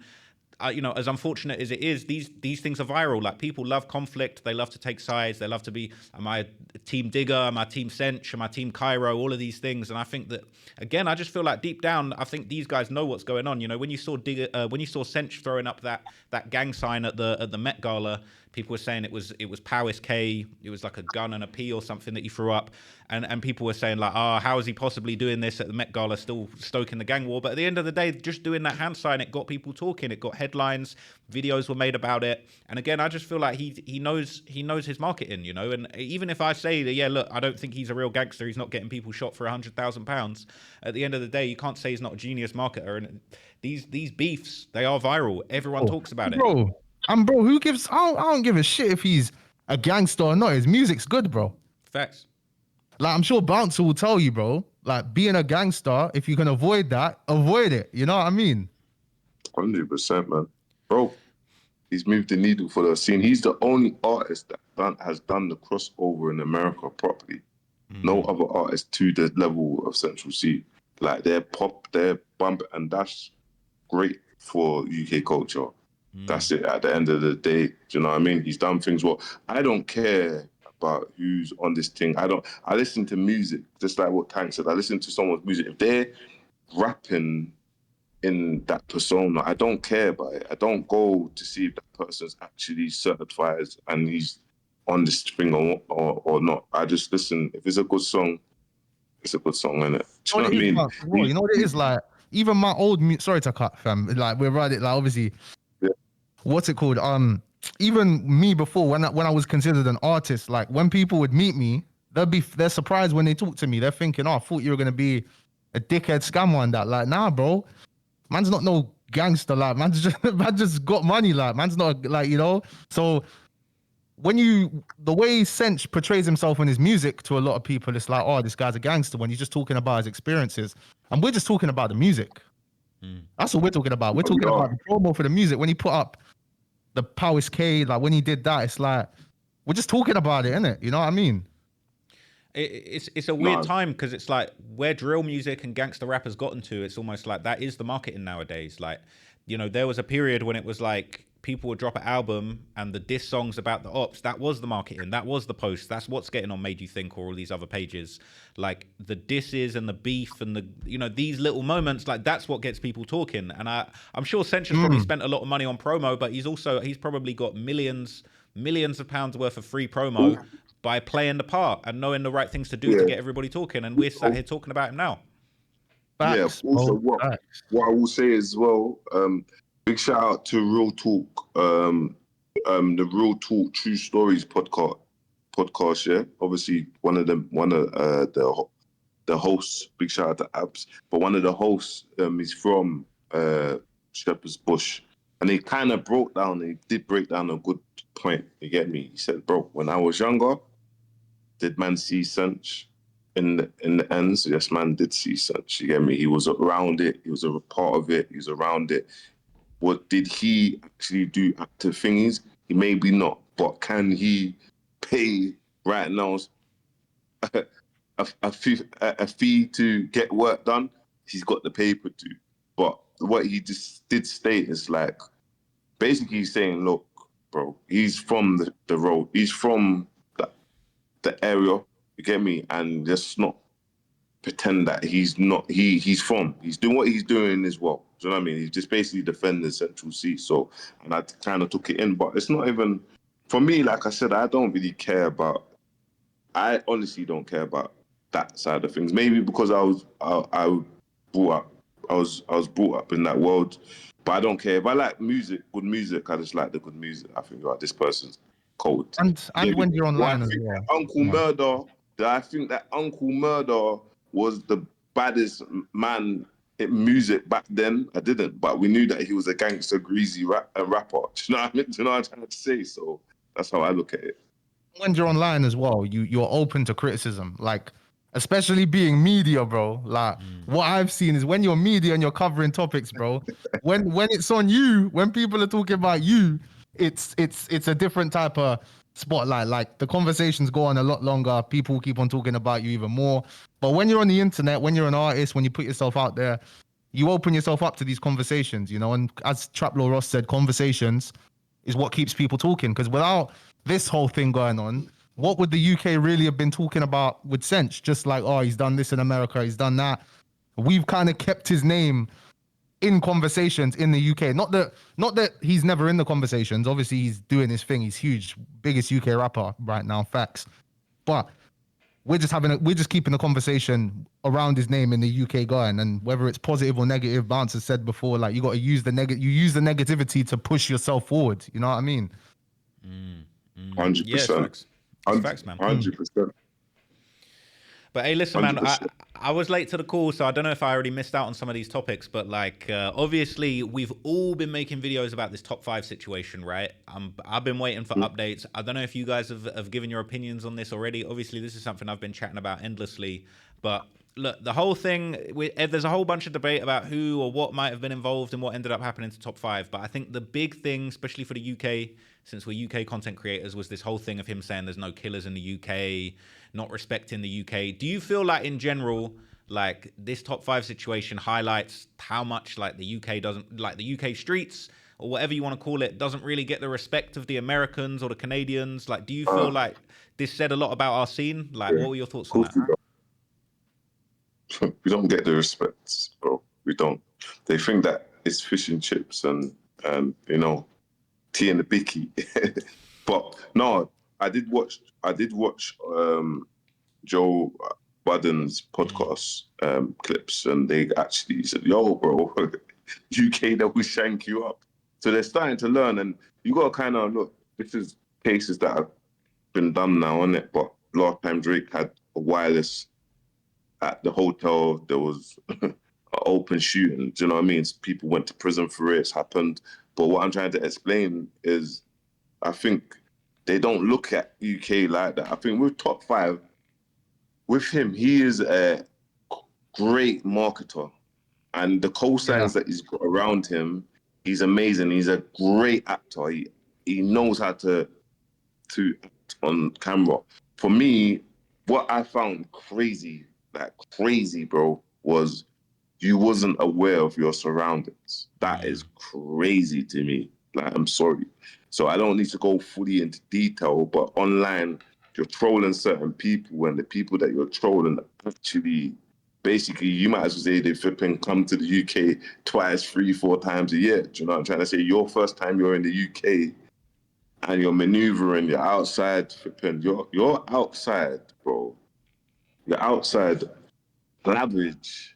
as unfortunate as it is, these things are viral. Like, people love conflict. They love to take sides. They love to be, am I team Digger? Am I team Sench? Am I team Cairo? All of these things. And I think that, again, I just feel like deep down, I think these guys know what's going on. When you saw Sench throwing up that gang sign at the Met Gala, people were saying it was Powis K. It was like a gun and a P or something that he threw up. And people were saying like, how is he possibly doing this at the Met Gala, still stoking the gang war? But at the end of the day, just doing that hand sign, it got people talking. It got headlines. Videos were made about it. And again, I just feel like he knows his marketing, And even if I say that, yeah, look, I don't think he's a real gangster. He's not getting people shot for £100,000. At the end of the day, you can't say he's not a genius marketer. And these beefs, they are viral. Everyone talks about it. Bro, who gives? I don't give a shit if he's a gangster or not. His music's good, bro. Facts. Like, I'm sure Bouncer will tell you, bro. Like, being a gangster, if you can avoid that, avoid it. You know what I mean? 100%, man. Bro, he's moved the needle for the scene. He's the only artist that has done the crossover in America properly. No other artist to the level of Central C. Like, their pop, their bump, and that's great for UK culture. That's it. At the end of the day, do you know what I mean? He's done things well. I don't care about who's on this thing. I listen to music, just like what Tankz said. I listen to someone's music. If they're rapping in that persona, I don't care about it. I don't go to see if that person's actually certified and he's on this thing or not. I just listen. If it's a good song, it's a good song, innit? Do you know what I mean? Well, you know what it is like? Even my old sorry to cut, fam. Like, we're right. Like, obviously, what's it called? Even me before, when I was considered an artist, like, when people would meet me, they're surprised when they talk to me. They're thinking, I thought you were gonna be a dickhead scammer and that. Like, nah, bro, man's not no gangster. Like, man just got money. Like, man's not like, So the way Sench portrays himself in his music to a lot of people, it's like, oh, this guy's a gangster, when he's just talking about his experiences, and we're just talking about the music. That's what we're talking about. We're talking about the promo for the music. When he put up the Powis K, like, when he did that, it's like, we're just talking about it, innit? You know what I mean? It's a weird time, because it's like where drill music and gangster rap has gotten to, it's almost like that is the marketing nowadays. Like, there was a period when it was like people would drop an album and the diss songs about the ops, that was the marketing, that was the post, that's what's getting on Made You Think or all these other pages. Like the disses and the beef and the, you know, these little moments, like that's what gets people talking. And I'm sure Sench probably spent a lot of money on promo, but he's probably got millions of pounds worth of free promo by playing the part and knowing the right things to do to get everybody talking. And we're sat here talking about him now. Facts, Also, bro. what I will say as well, big shout out to Real Talk, the Real Talk True Stories podcast. Yeah, obviously one of the hosts. Big shout out to Abs, but one of the hosts is from Shepherd's Bush, and he kind of did break down a good point. You get me? He said, "Bro, when I was younger, did man see Sench?" In the ends, yes, man did see Sench. You get me? He was around it. He was a part of it. He was around it. What did he actually do active thingies? He maybe not, but can he pay right now a fee to get work done? He's got the paper to. But what he just did state is like, basically he's saying, look, bro, he's from the road. He's from the area. You get me? And just not pretend that he's not. He's doing what he's doing as well. Do you know what I mean? He's just basically defending Central C. So, and I kind of took it in, but it's not even for me. Like I said, I don't really care about. I honestly don't care about that side of things. Maybe because I was brought up in that world, but I don't care. If I like music, good music, I just like the good music. I think this person's cold. And when you're online as well. I think that Uncle Murder was the baddest man in music back then. I didn't, but we knew that he was a gangster, greasy rapper. Do you know what I mean? Do you know what I'm trying to say? So that's how I look at it. When you're online as well, you're open to criticism. Like, especially being media, bro. Like, what I've seen is when you're media and you're covering topics, bro. when it's on you, when people are talking about you, it's a different type of spotlight. Like the conversations go on a lot longer. People keep on talking about you even more. But when you're on the internet, when you're an artist, when you put yourself out there, you open yourself up to these conversations, you know. And as Traplaw Ross said, conversations is what keeps people talking. Because without this whole thing going on, what would the UK really have been talking about with Sench? Just like, oh, he's done this in America, he's done that. We've kind of kept his name in conversations in the UK. Not that he's never in the conversations. Obviously, he's doing his thing. He's huge, biggest UK rapper right now. Facts. But we're just keeping the conversation around his name in the UK going. And whether it's positive or negative, Bounce has said before, like you got to use the negativity to push yourself forward. You know what I mean? 100%. Yeah, it's facts, man. 100%. But hey, listen, man, 100%. I was late to the call, so I don't know if I already missed out on some of these topics, but like, obviously, we've all been making videos about this top 5 situation, right? I've been waiting for updates. I don't know if you guys have given your opinions on this already. Obviously, this is something I've been chatting about endlessly, but look, the whole thing, there's a whole bunch of debate about who or what might have been involved and what ended up happening to top 5, but I think the big thing, especially for the UK, since we're UK content creators, was this whole thing of him saying there's no killers in the UK, not respecting the UK. Do you feel like in general, like this top 5 situation highlights how much like the UK doesn't, like the UK streets or whatever you want to call it, doesn't really get the respect of the Americans or the Canadians? Like, do you feel like this said a lot about our scene? Like, what were your thoughts on that? We don't get the respect, bro. We don't. They think that it's fish and chips and you know, tea and the bicky. But no, I did watch Joe Budden's podcast clips, and they actually said, "Yo, bro, UK, they will shank you up." So they're starting to learn, and you got to kind of look. This is cases that have been done now, isn't it? But last time Drake had a wireless at the hotel, there was an open shooting. Do you know what I mean? People went to prison for it. It's happened. But what I'm trying to explain is, I think they don't look at UK like that. I think with top 5, with him, he is a great marketer. And the co-signs that he's got around him, he's amazing. He's a great actor. He knows how to act on camera. For me, what I found crazy, bro, was you wasn't aware of your surroundings. That is crazy to me. Like, I'm sorry. So I don't need to go fully into detail, but online, you're trolling certain people, and the people that you're trolling actually, basically, you might as well say they flipping come to the UK twice, 3, 4 times a year. Do you know what I'm trying to say? Your first time you're in the UK and you're maneuvering, you're outside flipping, you're outside, bro. You're outside Average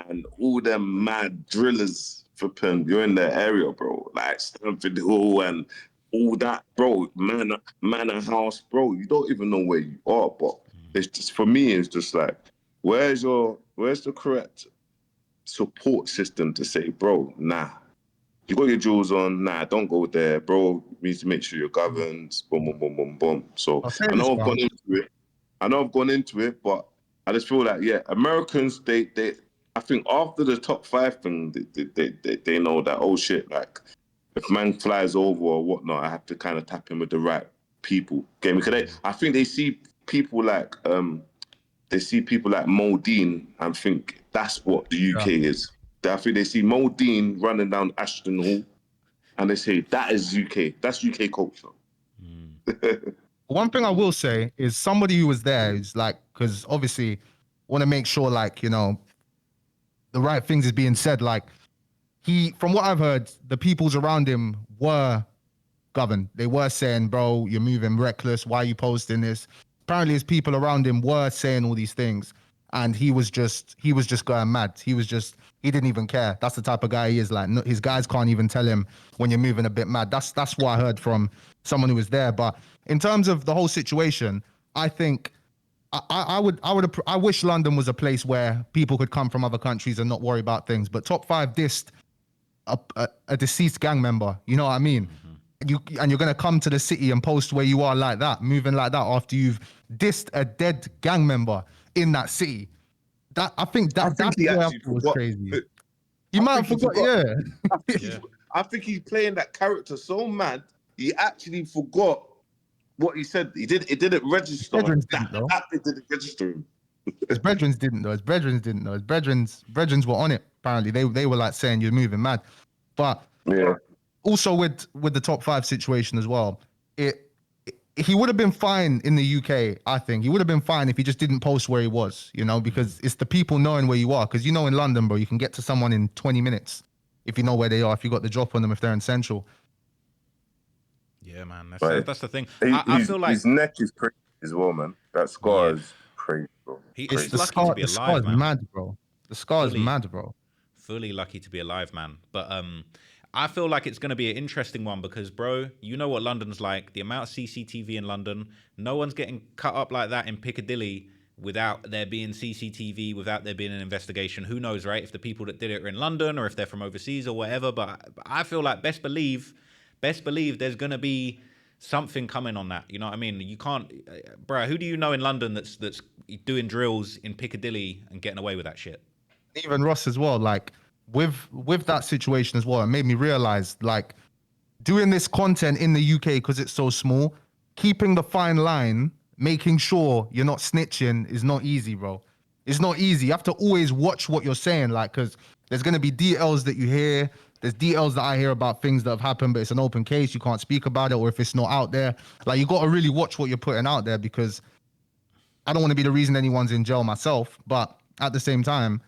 and all them mad drillers flipping, you're in the area, bro. Like Stamford Hill and all that, bro. Manor House, bro. You don't even know where you are, but it's just, for me, it's just like, where's the correct support system to say, bro, nah, you got your jewels on, nah, don't go there, bro. You need to make sure you're governed, boom, boom, boom, boom, boom. So I'll say I this, know I've bro. gone into it. But I just feel like, yeah, Americans, I think after the top 5 thing, they know that, oh shit, like, if man flies over or whatnot, I have to kind of tap in with the right people. Get me? Because I think they see people like Mo Dean and think that's what the Yeah. UK is. I think they see Mo Dean running down Ashton Hall and they say that is UK. That's UK culture. One thing I will say is somebody who was there is like, because obviously want to make sure, like, you know, the right things is being said. Like, from what I've heard, the peoples around him were governed. They were saying, bro, you're moving reckless. Why are you posting this? Apparently his people around him were saying all these things. And he was just going mad. He didn't even care. That's the type of guy he is. Like, no, his guys can't even tell him when you're moving a bit mad. That's what I heard from someone who was there. But in terms of the whole situation, I think I wish London was a place where people could come from other countries and not worry about things. But top 5 dissed a deceased gang member. You know what I mean? You're gonna come to the city and post where you are like that, moving like that after you've dissed a dead gang member in that city. I think he actually was forgot. crazy. You I might think have he forgot, forgot. yeah. I think he's playing that character so mad, he actually forgot what he said. It didn't register. Brethren didn't though. It didn't register him. His brethren didn't know. His brethren didn't know. His brethren were on it. Apparently, they were like saying you're moving mad. But Yeah. also with the top 5 situation as well, he would have been fine in the UK. I think he would have been fine if he just didn't post where he was, you know, because it's the people knowing where you are. Because you know, in London, bro, you can get to someone in 20 minutes if you know where they are. If you got the drop on them, if they're in Central. Yeah, man. Right. That's the thing. I feel like his neck is crazy as well, man. That scar is crazy, bro. He's The lucky to scar, be the scar alive, is man. mad, bro. The scar is Fully. mad, bro. Fully lucky to be alive, man. But I feel like it's going to be an interesting one because, bro, you know what London's like. The amount of CCTV in London, no one's getting cut up like that in Piccadilly without there being CCTV, without there being an investigation. Who knows, right? If the people that did it are in London or if they're from overseas or whatever. But I feel like best believe there's going to be something coming on that. You know what I mean? You can't, bro, who do you know in London that's doing drills in Piccadilly and getting away with that shit? Even Ross as well, like with that situation as well, it made me realize, like, doing this content in the UK because it's so small, keeping the fine line, making sure you're not snitching is not easy, bro. It's not easy. You have to always watch what you're saying, like, because there's gonna be DLs that you hear. There's DLs that I hear about things that have happened, but it's an open case. You can't speak about it, or if it's not out there, like, you got to really watch what you're putting out there, because I don't want to be the reason anyone's in jail myself, but at the same time,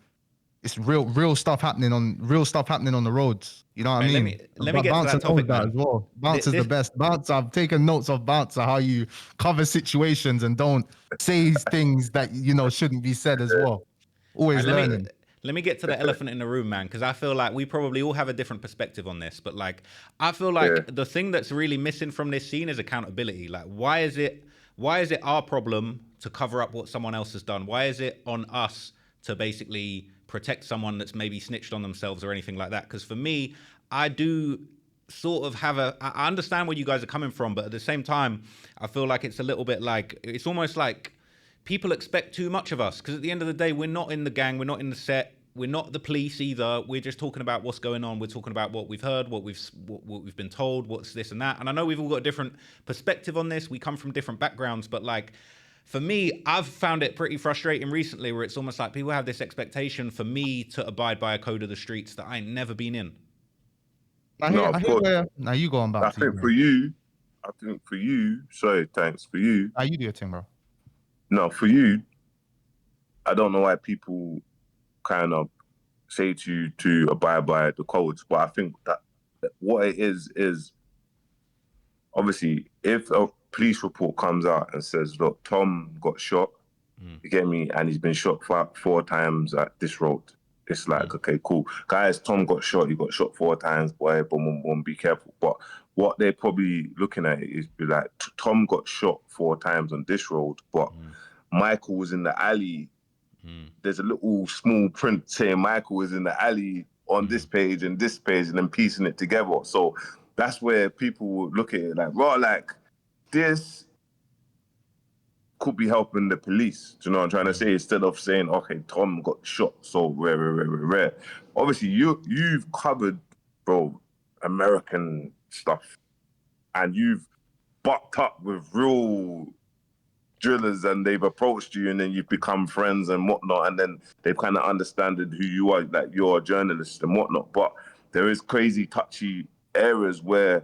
it's real stuff happening on the roads. You know what I Man, mean? let me get to Bouncer that topic, knows that man. as well. Bouncer's the best. Bouncer, I've taken notes of Bouncer, how you cover situations and don't say things that, you know, shouldn't be said as well. Always Let learning. me get to the elephant in the room, man, because I feel like we probably all have a different perspective on this. But like, I feel like the thing that's really missing from this scene is accountability. Like, why is it our problem to cover up what someone else has done? Why is it on us to basically protect someone that's maybe snitched on themselves or anything like that? Because for me, I do sort of I understand where you guys are coming from, but at the same time, I feel like it's a little bit like, it's almost like people expect too much of us, because at the end of the day, we're not in the gang, we're not in the set, we're not the police either. We're just talking about what's going on. We're talking about what we've heard, what we've been told, what's this and that. And I know we've all got a different perspective on this. We come from different backgrounds, but like, for me, I've found it pretty frustrating recently, where it's almost like people have this expectation for me to abide by a code of the streets that I ain't never been in. No, I of hear course. where. Now you go on, I Bounty. think for you, sorry, thanks for you. Now you do your thing, bro. No, for you, I don't know why people kind of say to you to abide by the codes, but I think that what it is obviously if a police report comes out and says, look, Tom got shot, you get me, and he's been shot four times at this road. It's like, okay, cool. Guys, Tom got shot, he got shot 4 times, boy, boom, boom, boom, be careful. But what they're probably looking at is be like, Tom got shot 4 times on this road, but Michael was in the alley. There's a little small print saying Michael was in the alley on this page and then piecing it together. So that's where people would look at it like, well, like this could be helping the police. Do you know what I'm trying to say? Instead of saying, okay, Tom got shot, so rare. Obviously, you've covered, bro, American stuff, and you've bucked up with real drillers, and they've approached you, and then you've become friends and whatnot, and then they've kind of understood who you are, like you're a journalist and whatnot. But there is crazy touchy areas where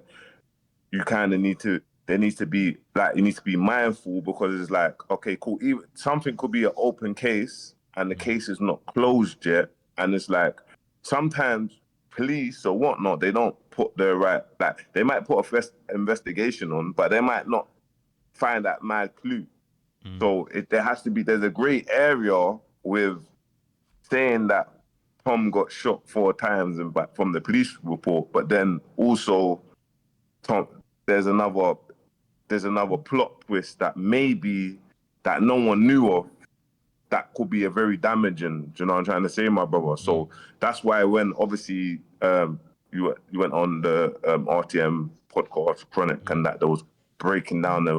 you kind of there needs to be like, you need to be mindful, because it's like, okay, cool, even something could be an open case and the case is not closed yet, and it's like sometimes police or whatnot, they don't put the right, like they might put a first investigation on, but they might not find that mad clue. So there's a gray area with saying that Tom got shot 4 times from the police report, but then also Tom, there's another plot twist that maybe that no one knew of, that could be a very damaging. Do you know what I'm trying to say, my brother? So that's why when obviously you went on the RTM podcast Chronic, and that there was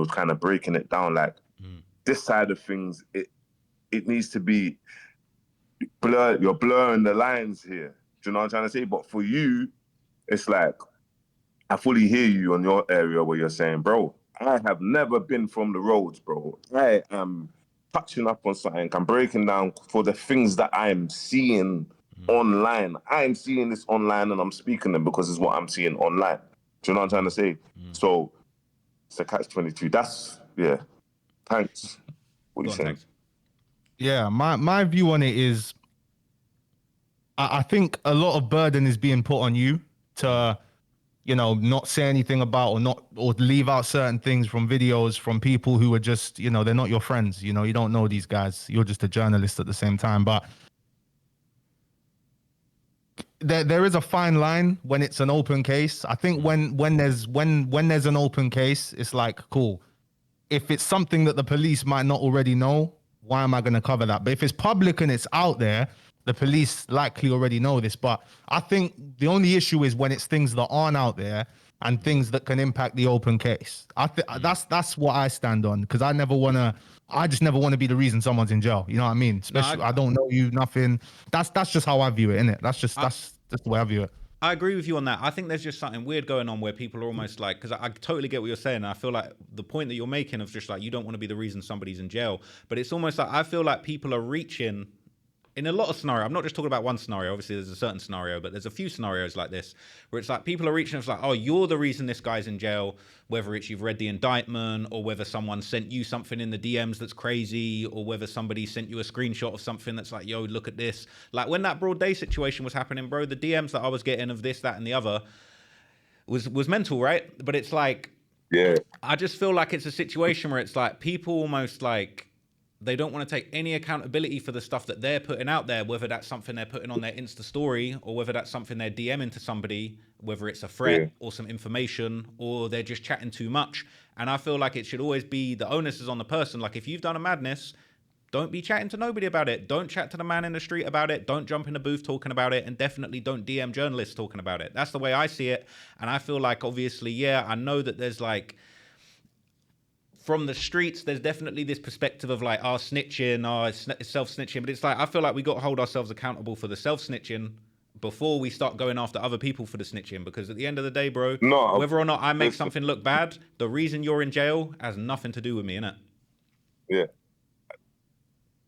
kind of breaking it down, like this side of things, it needs to be you're blurring the lines here. Do you know what I'm trying to say? But for you, it's like, I fully hear you on your area where you're saying, bro, I have never been from the roads, bro. I am touching up on something. I'm breaking down for the things that I'm seeing online. I'm seeing this online and I'm speaking them because it's what I'm seeing online. Do you know what I'm trying to say? So it's a catch-22. That's, yeah. Thanks. What are you saying? Thanks. Yeah, my view on it is, I think a lot of burden is being put on you to, not say anything about or leave out certain things from videos from people who are just, they're not your friends. You don't know these guys. You're just a journalist at the same time. But there is a fine line when it's an open case. I think when there's an open case, it's like, cool. If it's something that the police might not already know, why am I going to cover that? But if it's public and it's out there, the police likely already know this. But I think the only issue is when it's things that aren't out there and things that can impact the open case. That's what I stand on, because I just never want to be the reason someone's in jail. You know what I mean? Especially, I don't know you, nothing. That's just how I view it, innit? That's the way I view it. I agree with you on that. I think there's just something weird going on where people are almost like, because I totally get what you're saying. And I feel like the point that you're making of just like, you don't want to be the reason somebody's in jail. But it's almost like, I feel like people are reaching in a lot of scenarios. I'm not just talking about one scenario. Obviously, there's a certain scenario, but there's a few scenarios like this where it's like people are reaching. It's like, oh, you're the reason this guy's in jail, whether it's you've read the indictment or whether someone sent you something in the DMs that's crazy, or whether somebody sent you a screenshot of something that's like, yo, look at this. Like when that Broad Day situation was happening, bro, the DMs that I was getting of this, that, and the other was mental, right? But it's like, yeah, I just feel like it's a situation where it's like people almost like, they don't want to take any accountability for the stuff that they're putting out there, whether that's something they're putting on their Insta story or whether that's something they're DMing to somebody, whether it's a threat or some information, or they're just chatting too much. And I feel like it should always be the onus is on the person. Like if you've done a madness, don't be chatting to nobody about it. Don't chat to the man in the street about it. Don't jump in the booth talking about it. And definitely don't DM journalists talking about it. That's the way I see it. And I feel like obviously, yeah, I know that there's like, from the streets, there's definitely this perspective of like, snitching, self-snitching. But it's like, I feel like we got to hold ourselves accountable for the self-snitching before we start going after other people for the snitching. Because at the end of the day, bro, whether or not I make something look bad, the reason you're in jail has nothing to do with me, innit? Yeah.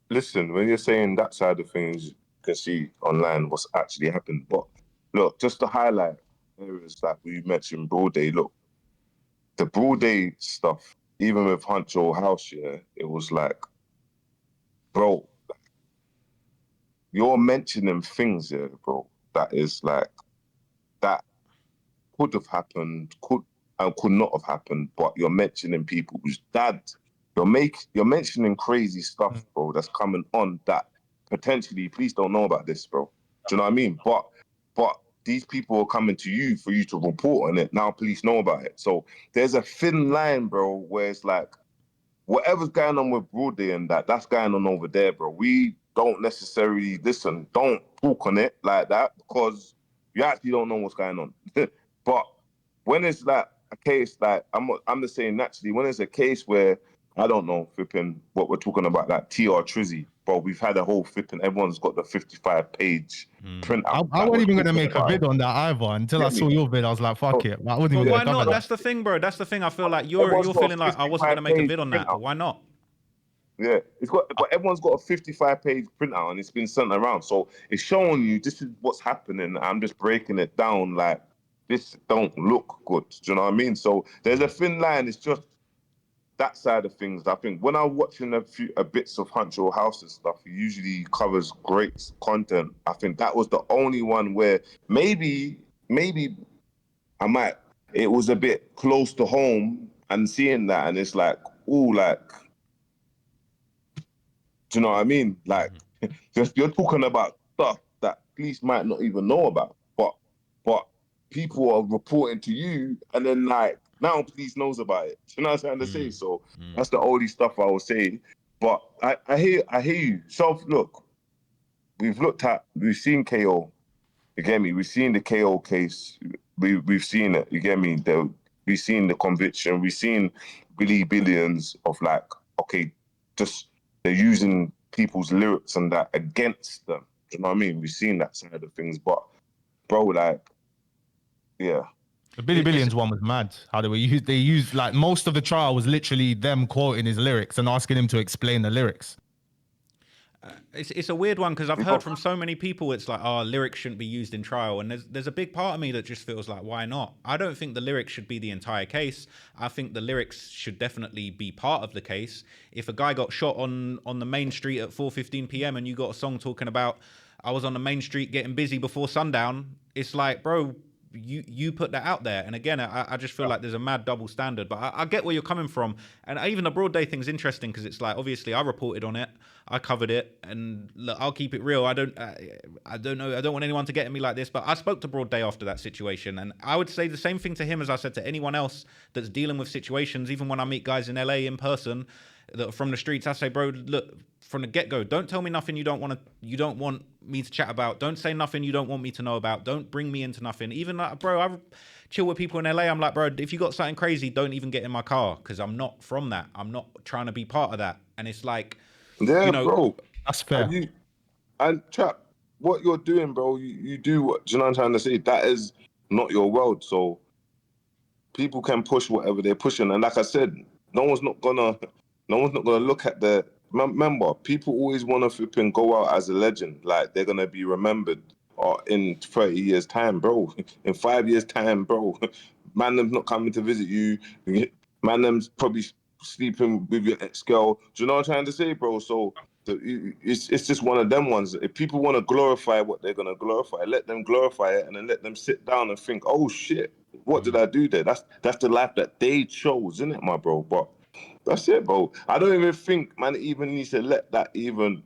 Listen, when you're saying that side of things, you can see online what's actually happened. But look, just to highlight, areas like we mentioned, broad day. Look, the broad day stuff, even with Huncho House, yeah, it was like, bro, you're mentioning things here, bro, that is like that could have happened, could and could not have happened, but you're mentioning people whose dad, you're mentioning crazy stuff, bro, that's coming on that potentially police don't know about this, bro. Do you know what I mean? But these people are coming to you for you to report on it. Now police know about it. So there's a thin line, bro, where it's like whatever's going on with Broadway and that's going on over there, bro. We don't necessarily listen, don't talk on it like that because you actually don't know what's going on. But when it's like a case, like I'm just saying naturally, when it's a case where I don't know, flipping what we're talking about, like TR Trizzy, bro, we've had a whole flipping, everyone's got the 55-page printout. I wasn't even gonna make a vid on that either until I saw your vid. I was like, fuck it. I wasn't But even why gonna cover not? that. That's the thing, bro. That's the thing. I feel like you're Everyone's got feeling like I wasn't gonna make a 55-page vid on that, printout. but why not? Yeah, but everyone's got a 55-page printout and it's been sent around. So it's showing you this is what's happening. I'm just breaking it down like this don't look good. Do you know what I mean? So there's a thin line. It's just that side of things. I think when I'm watching a bits of Huncho House and stuff, he usually covers great content. I think that was the only one where maybe it was a bit close to home and seeing that and it's like, ooh, like, do you know what I mean? Like, just you're talking about stuff that police might not even know about, but people are reporting to you, and then like now police knows about it. Do you know what I'm trying to say? So that's the only stuff I will say. But I hear you. So look, we've seen KO. You get me? We've seen the KO case. We've seen it. You get me? We've seen the conviction. We've seen billions of like, okay, just they're using people's lyrics and that against them. Do you know what I mean? We've seen that side of things, but bro, like, yeah. The Billions one was mad. How they used like most of the trial was literally them quoting his lyrics and asking him to explain the lyrics. It's a weird one because I've heard from so many people it's like, oh, lyrics shouldn't be used in trial, and there's a big part of me that just feels like, why not? I don't think the lyrics should be the entire case. I think the lyrics should definitely be part of the case. If a guy got shot on the main street at 4:15 p.m. and you got a song talking about I was on the main street getting busy before sundown, it's like, bro, you put that out there. And again, I just feel like there's a mad double standard, but I get where you're coming from. And even the broad day thing's interesting because it's like, obviously I reported on it, I covered it, and look, I'll keep it real. I don't know, I don't want anyone to get at me like this, but I spoke to Broad Day after that situation, and I would say the same thing to him as I said to anyone else that's dealing with situations. Even when I meet guys in LA in person that are from the streets, I say, bro, look, from the get-go, don't tell me nothing you don't want me to chat about. Don't say nothing you don't want me to know about. Don't bring me into nothing. Even like, bro, I chill with people in LA. I'm like, bro, if you got something crazy, don't even get in my car because I'm not from that. I'm not trying to be part of that. And it's like, yeah, you know, bro, that's fair. And chap, what you're doing, bro, you do what, do you know what I'm trying to say? That is not your world. So people can push whatever they're pushing. And like I said, no one's not gonna look at the, remember, people always want to flip and go out as a legend. Like they're gonna be remembered in 30 years time, bro. In 5 years time, bro. Man, them's not coming to visit you. Man, them's probably sleeping with your ex-girl. Do you know what I'm trying to say, bro? So it's just one of them ones. If people want to glorify what they're gonna glorify, let them glorify it, and then let them sit down and think, oh shit, what did I do there? That's the life that they chose, isn't it, my bro? But that's it, bro. I don't even think man even needs to let that even.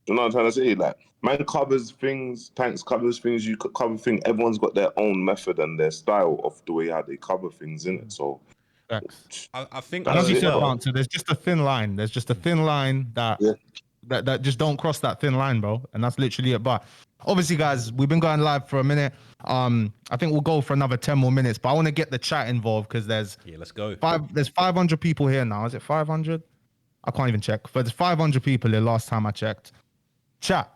You know what I'm trying to say? Like, man covers things, Tankz covers things, you could cover things. Everyone's got their own method and their style of the way how they cover things, innit? So, I think and as you as said, well, Bouncer, there's just a thin line. There's just a thin line that just don't cross that thin line, bro. And that's literally it. But obviously, guys, we've been going live for a minute. I think we'll go for another 10 more minutes. But I want to get the chat involved because let's go. There's 500 people here now. Is it 500? I can't even check. But there's 500 people here last time I checked. Chat,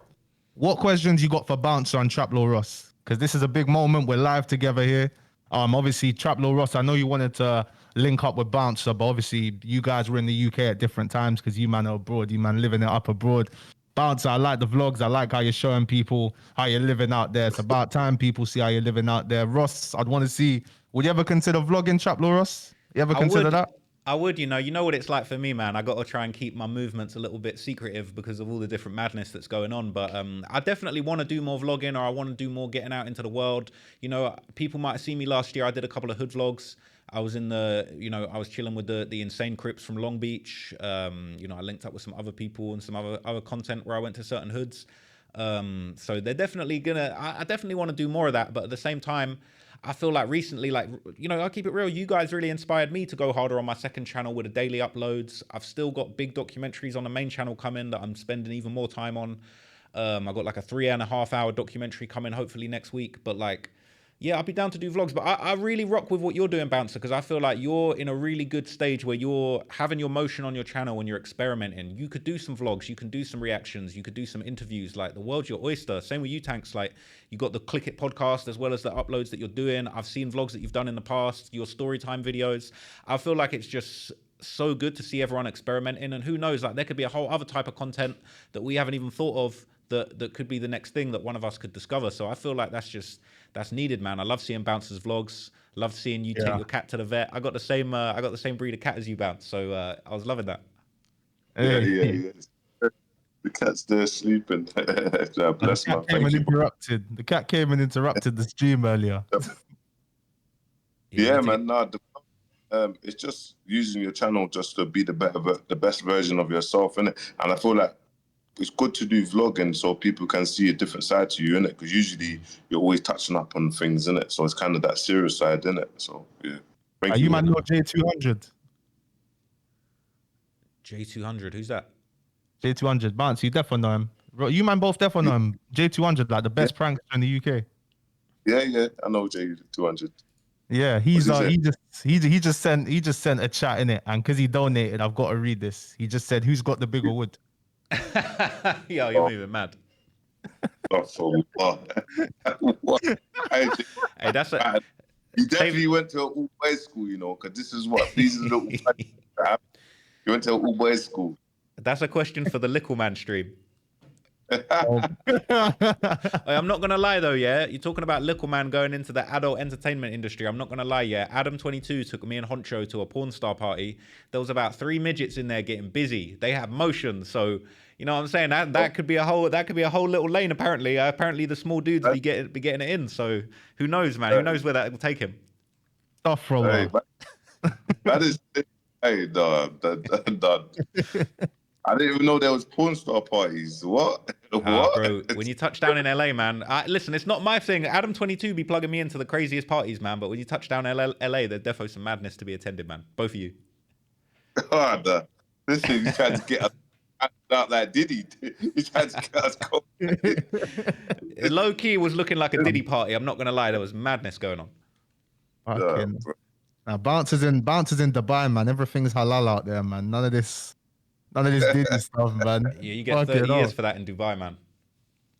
what questions you got for Bouncer and Traplo Ross? Because this is a big moment. We're live together here. Obviously, Traplo Ross, I know you wanted to link up with Bouncer, but obviously you guys were in the UK at different times because you man are abroad. You man living it up abroad. Bouncer, I like the vlogs. I like how you're showing people how you're living out there. It's about time people see how you're living out there. Ross, I'd want to see. Would you ever consider vlogging, Trap Law Ross? You ever I consider would. that? I would, you know what it's like for me, man. I got to try and keep my movements a little bit secretive because of all the different madness that's going on. But I definitely want to do more vlogging, or I want to do more getting out into the world. You know, people might have seen me last year. I did a couple of hood vlogs. I was in I was chilling with the Insane Crips from Long Beach. You know, I linked up with some other people and some other content where I went to certain hoods. So they're definitely gonna. I definitely want to do more of that. But at the same time, I feel like recently, like, you know, I'll keep it real. You guys really inspired me to go harder on my second channel with the daily uploads. I've still got big documentaries on the main channel coming that I'm spending even more time on. I got like a 3.5 hour documentary coming hopefully next week. But like, yeah, I'll be down to do vlogs. But I really rock with what you're doing, Bouncer, because I feel like you're in a really good stage where you're having your motion on your channel and you're experimenting. You could do some vlogs, you can do some reactions, you could do some interviews. Like, the world's your oyster. Same with you, Tankz. Like, you got the Click It podcast as well as the uploads that you're doing. I've seen vlogs that you've done in the past, your story time videos. I feel like it's just so good to see everyone experimenting. And who knows, like, there could be a whole other type of content that we haven't even thought of that could be the next thing that one of us could discover. So I feel like that's needed, man. I love seeing Bouncer's vlogs. Love seeing you take your cat to the vet. I got the same breed of cat as you, Bounce. So I was loving that. Yeah. The cat's there sleeping. Bless my. The cat came and interrupted the stream earlier. Yeah, man. No, it's just using your channel just to be the best version of yourself, innit? And I feel like it's good to do vlogging so people can see a different side to you, innit? Because usually you're always touching up on things, innit? So it's kind of that serious side, innit? So yeah. Are you man know J200? J200, who's that? J200, Bounce, you definitely know him. You man both definitely know him. J200, like the best prankster in the UK. Yeah, I know J200. Yeah, he just sent a chat in it, and because he donated, I've got to read this. He just said, "Who's got the bigger wood?" Yo, you're moving mad. What? Hey, that's a. You definitely went to an all-boys school, you know, because this is what these are little. You went to an all-boys school. That's a question for the Little Man stream. I'm not gonna lie though, yeah. You're talking about Little Man going into the adult entertainment industry. I'm not gonna lie, yeah. Adam22 took me and Honcho to a porn star party. There was about 3 midgets in there getting busy. They had motion, so you know what I'm saying. That could be a whole little lane. Apparently the small dudes be getting it in. So who knows, man? Who knows where that will take him? Stuff from that is. Hey, dog. I didn't even know there was porn star parties. What? What? Bro, when you touch down in LA, man, listen, it's not my thing. Adam22 be plugging me into the craziest parties, man. But when you touch down LA, there's defo some madness to be attended, man. Both of you. God, listen, you tried to get us out like Diddy. You tried to get us going. Low key was looking like a Diddy party. I'm not gonna lie, there was madness going on. Now Bouncers in Dubai, man. Everything's halal out there, man. None of this Diddy stuff, man. Yeah, you get 30 years for that in Dubai, man.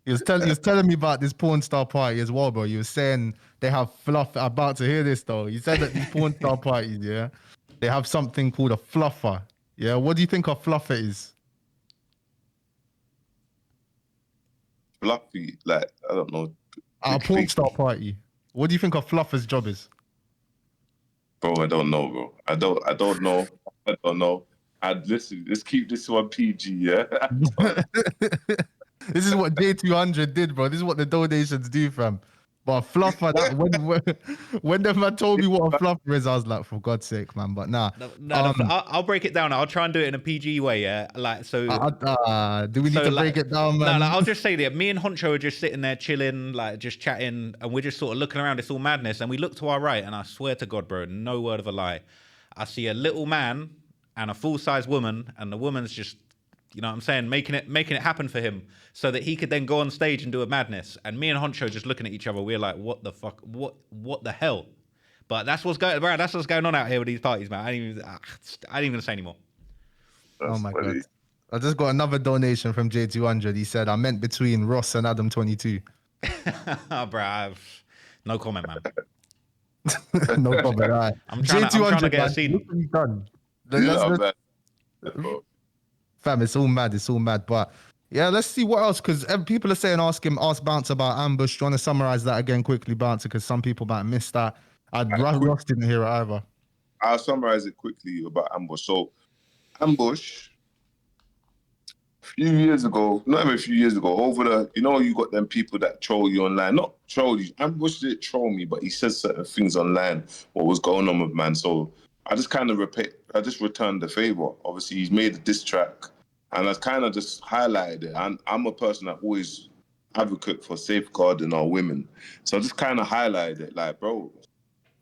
He was telling me about this porn star party as well, bro. You were saying they have fluff. I'm about to hear this though. You said that these porn star parties, yeah, they have something called a fluffer. Yeah, what do you think a fluffer is? Fluffy, like, I don't know. At a porn star party. What do you think a fluffer's job is? Bro, I don't know, bro. I don't know. Listen, let's keep this one PG, yeah? This is what J200 did, bro. This is what the donations do, fam. But a fluffer, when the man told me what a fluffer is, I was like, for God's sake, man. But nah. I'll break it down. I'll try and do it in a PG way, yeah? Like, so... do we need to break it down, man? No, I'll just say that me and Honcho are just sitting there chilling, like, just chatting, and we're just sort of looking around. It's all madness. And we look to our right, and I swear to God, bro, no word of a lie, I see a little man and a full-size woman, and the woman's just, you know what I'm saying, making it happen for him so that he could then go on stage and do a madness. And me and Honcho just looking at each other, we're like, what the fuck? What the hell? But that's what's going on out here with these parties, man. I ain't even gonna say anymore. Oh my God. I just got another donation from J200. He said, I meant between Ross and Adam22. Bruh, no comment, man. No comment, all right. I'm trying to get a seat. Look what he's done. Fam, it's all mad. But Yeah, let's see what else, because people are saying ask Bounce about Ambush. Do you want to summarize that again quickly, Bouncer? Because some people might miss that. Ross didn't hear it either. I'll summarize it quickly about Ambush. So Ambush, a few years ago, not even a few years ago, you got them people that troll you online. Not troll you. Ambush didn't troll me, but he said certain things online, what was going on with man. So I just kind of returned the favor. Obviously, he's made a diss track, and I kind of just highlighted it. And I'm a person that always advocate for safeguarding our women. So I just kind of highlighted it, like, bro,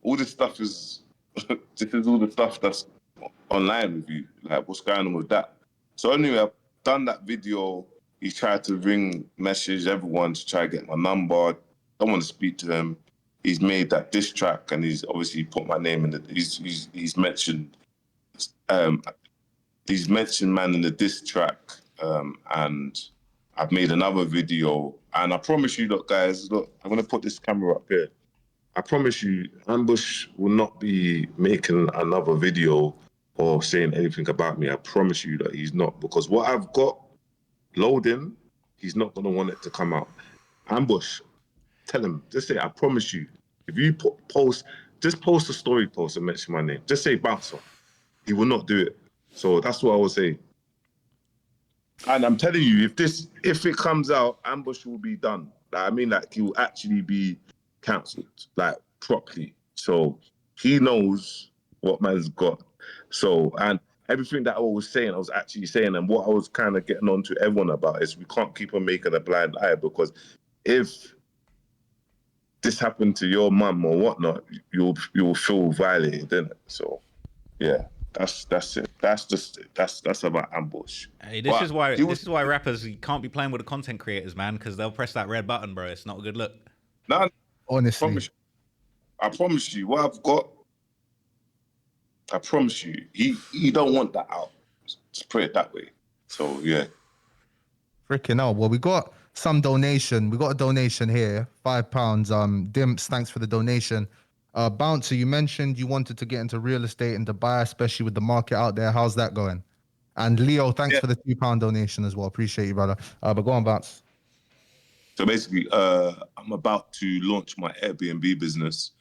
all this stuff is, this is all the stuff that's online with you. Like, what's going on with that? So anyway, I've done that video. He tried to message everyone to try to get my number. Don't want to speak to him. He's made that diss track, and he's obviously put my name in it. He's mentioned man in the diss track, and I've made another video. And I promise you, look, guys, look, I'm gonna put this camera up here. I promise you, Ambush will not be making another video or saying anything about me. I promise you that he's not, because what I've got loading, he's not gonna want it to come out. Ambush, tell him, just say, I promise you, if you just post a story post and mention my name. Just say Bouncer. He will not do it. So that's what I will say. And I'm telling you, if it comes out, Ambush will be done. Like he will actually be cancelled, like properly. So he knows what man's got. So, and everything that I was saying, I was actually saying, and what I was kind of getting on to everyone about is we can't keep on making a blind eye, because if this happened to your mum or whatnot, you'll feel violated, innit? So, yeah. That's it. That's about Ambush. Hey, this is why rappers can't be playing with the content creators, man, because they'll press that red button, bro. It's not a good look. No, honestly, I promise you, what I've got, I promise you, he don't want that out. Just put it that way. So yeah. Freaking hell. Well, we got some donation. We got a donation here, £5. Dimps, thanks for the donation. Bouncer, you mentioned you wanted to get into real estate in Dubai, especially with the market out there. How's that going? And Leo, thanks for the £2 donation as well. Appreciate you, brother. But go on, Bounce. So basically, I'm about to launch my Airbnb business.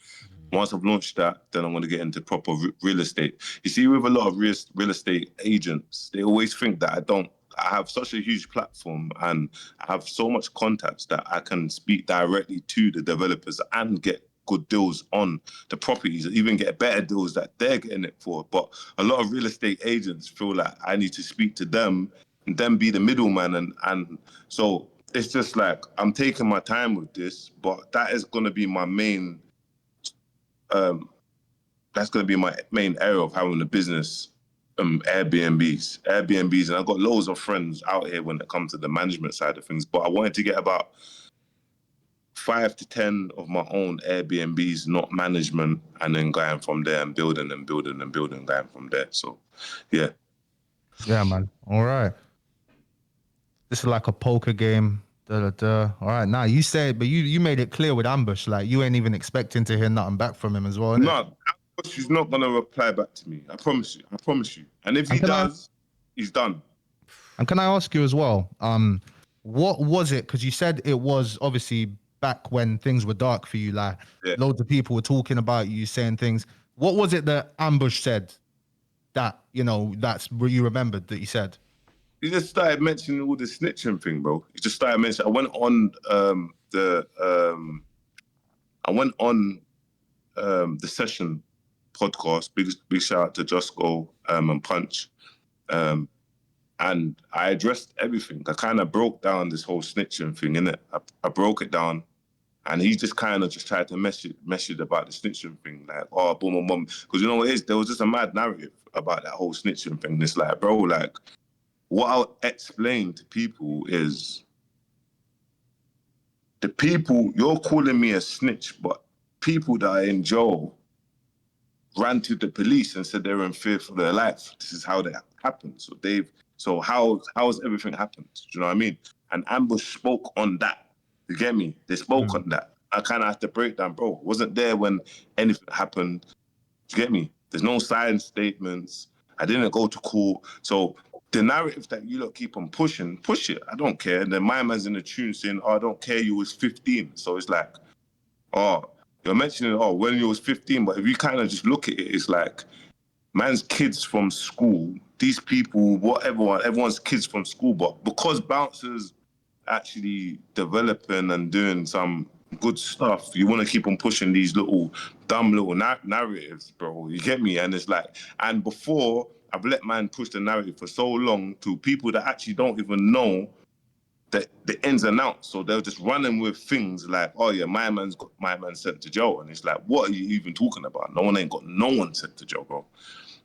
Once I've launched that, then I'm going to get into proper real estate. You see, with a lot of real estate agents, they always think that I have such a huge platform and I have so much contacts that I can speak directly to the developers and get good deals on the properties, even get better deals that they're getting it for. But a lot of real estate agents feel like I need to speak to them and then be the middleman. And so it's just like, I'm taking my time with this, but that is going to be my main, that's going to be my main area of having a business. Airbnbs, and I've got loads of friends out here when it comes to the management side of things, but I wanted to get about 5 to 10 of my own Airbnbs, not management, and then going from there and building, going from there. So, yeah. Yeah, man. All right. This is like a poker game. All right. Now you said, but you made it clear with Ambush, like you ain't even expecting to hear nothing back from him as well. No, he's not gonna reply back to me. I promise you. And if he does, he's done. And can I ask you as well? What was it? Because you said it was obviously back when things were dark for you. Like loads of people were talking about you, saying things. What was it that Ambush said that that's what you remembered that he said? He just started mentioning all the snitching thing, bro. He just started mentioning. I went on the Session podcast. Big shout out to Josco and Punch. And I addressed everything. I kind of broke down this whole snitching thing, innit? I broke it down, and he just kind of just tried to message about the snitching thing, like, oh, boom, boom, boom. Because you know what it is? There was just a mad narrative about that whole snitching thing. It's like, bro, like, what I'll explain to people is the people, you're calling me a snitch, but people that are in jail ran to the police and said they were in fear for their life. This is how that happened. So how's everything happened? Do you know what I mean? And Ambush spoke on that. You get me? They spoke on that. I kind of have to break down, bro. Wasn't there when anything happened. Do you get me? There's no signed statements. I didn't go to court. So the narrative that you lot keep on pushing, push it. I don't care. And then my man's in the tune saying, oh, I don't care, you was 15. So it's like, oh, you're mentioning, oh, when you was 15, but if you kind of just look at it, it's like, man's kids from school, these people, whatever, everyone's kids from school, but because bouncers actually developing and doing some good stuff, you want to keep on pushing these little dumb little narratives, bro. You get me? And it's like, and before, I've let man push the narrative for so long to people that actually don't even know the ins and outs. So they're just running with things like, oh yeah, my man's got my man sent to jail. And it's like, what are you even talking about? No one ain't got no one sent to jail, bro.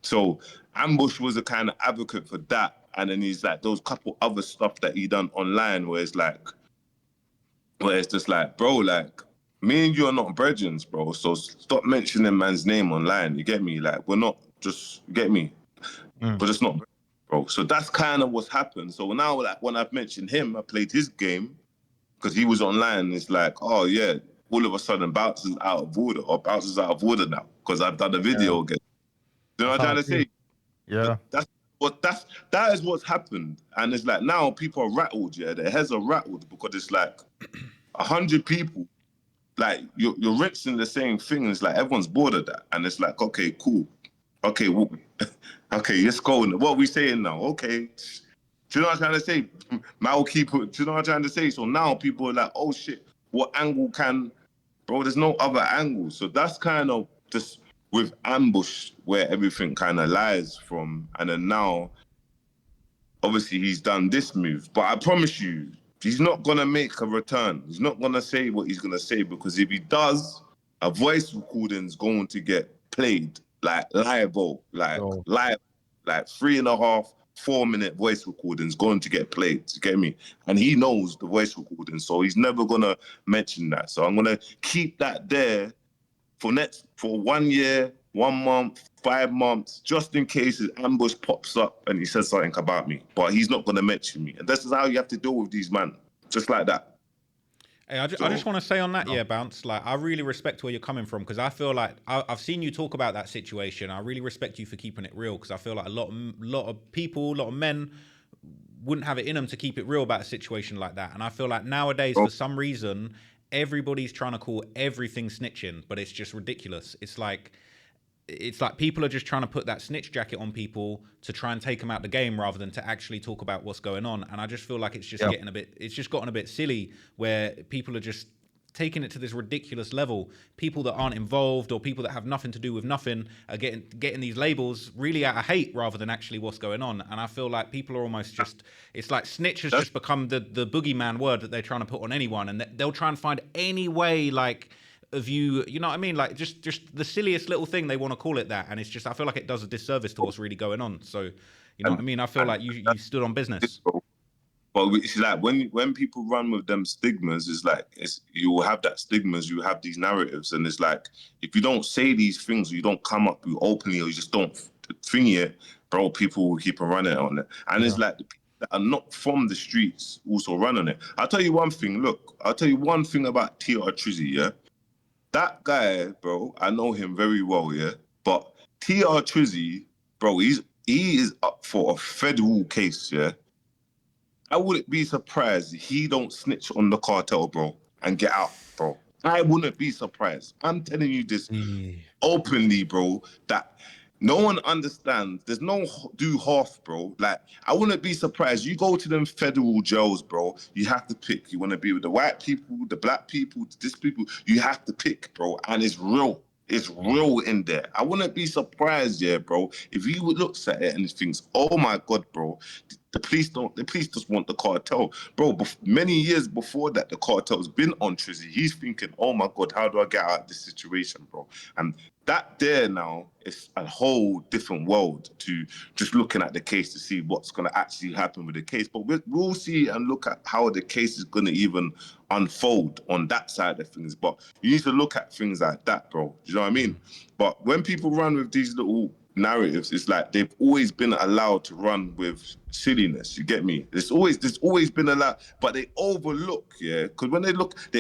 So Ambush was a kind of advocate for that. And then he's like, those couple other stuff that he done online where it's just like, bro, like, me and you are not brethren, bro. So stop mentioning man's name online. You get me? Like, we're not just, you get me? We're just not, bro. So that's kind of what's happened. So now, like, when I've mentioned him, I played his game because he was online. It's like, oh yeah, all of a sudden Bouncer's out of order or Bouncer's out of order now because I've done a video again. You know what I'm trying to say? Yeah. That is what's happened. And it's like now people are rattled, yeah. Their heads are rattled because it's like 100 people, like you're rinsing the same thing. It's like everyone's bored of that. And it's like, okay, cool. Okay, okay, let's go. What are we saying now? Okay. Do you know what I'm trying to say? Mal keep it. Do you know what I'm trying to say? So now people are like, oh shit, what angle can, bro? There's no other angle. So that's kind of just with Ambush where everything kind of lies from. And then now, obviously he's done this move, but I promise you, he's not gonna make a return. He's not gonna say what he's gonna say because if he does, a voice recording's going to get played like live, live, like 3.5, 4 minute voice recordings going to get played. You get me? And he knows the voice recording, so he's never gonna mention that. So I'm gonna keep that there for 1 year, 1 month, 5 months, just in case his Ambush pops up and he says something about me. But he's not going to mention me. And this is how you have to deal with these men, just like that. Hey, I just want to say on that, yeah, Bounce, like, I really respect where you're coming from because I feel like I've seen you talk about that situation. I really respect you for keeping it real because I feel like a lot of people, a lot of men wouldn't have it in them to keep it real about a situation like that. And I feel like nowadays, for some reason, everybody's trying to call everything snitching, but it's just ridiculous. It's like people are just trying to put that snitch jacket on people to try and take them out the game rather than to actually talk about what's going on. And I just feel like it's just gotten a bit silly where people are just taking it to this ridiculous level. People that aren't involved or people that have nothing to do with nothing are getting these labels really out of hate rather than actually what's going on. And I feel like people are almost just, it's like snitch has just become the boogeyman word that they're trying to put on anyone, and they'll try and find any way like of you know what I mean? Like just the silliest little thing they want to call it that, and it's just, I feel like it does a disservice to what's really going on. So you know what I mean? I feel like you stood on business. But it's like when people run with them stigmas, you will have that stigmas, you have these narratives, and it's like if you don't say these things, you don't come up you openly, or you just don't thingy it, bro, people will keep on running on it. And it's like the people that are not from the streets also run on it. I'll tell you one thing. Look, I'll tell you one thing about TLR Trizzy, yeah. That guy, bro, I know him very well, yeah. But TLR Trizzy, bro, he is up for a federal case, yeah. I wouldn't be surprised he don't snitch on the cartel, bro, and get out, bro. I wouldn't be surprised. I'm telling you this openly, bro, that no one understands. There's no do half, bro. Like, I wouldn't be surprised. You go to them federal jails, bro, you have to pick. You want to be with the white people, the black people, this people, you have to pick, bro. And it's real. It's real in there. I wouldn't be surprised, yeah, bro, if he looks at it and thinks, oh my God, bro, the police just want the cartel. Bro, many years before that, the cartel's been on Trizzy. He's thinking, oh my God, how do I get out of this situation, bro? And that there now is a whole different world to just looking at the case to see what's going to actually happen with the case. But we'll see and look at how the case is going to even unfold on that side of things. But you need to look at things like that, bro. Do you know what I mean? But when people run with these little narratives, it's like they've always been allowed to run with silliness. You get me? There's always been allowed, but they overlook, yeah. Because when they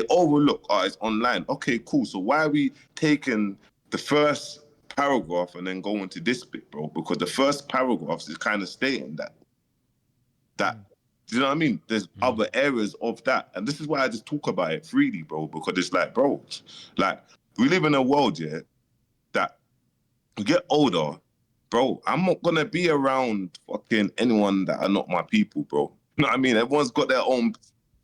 overlook, oh, it's online. Okay, cool. So why are we taking the first paragraph and then going to this bit, bro? Because the first paragraph is kind of stating that that, do you know what I mean? There's other areas of that. And this is why I just talk about it freely, bro, because it's like, bro, like, we live in a world, yeah, that you get older, bro, I'm not gonna be around fucking anyone that are not my people, bro. You know what I mean? Everyone's got their own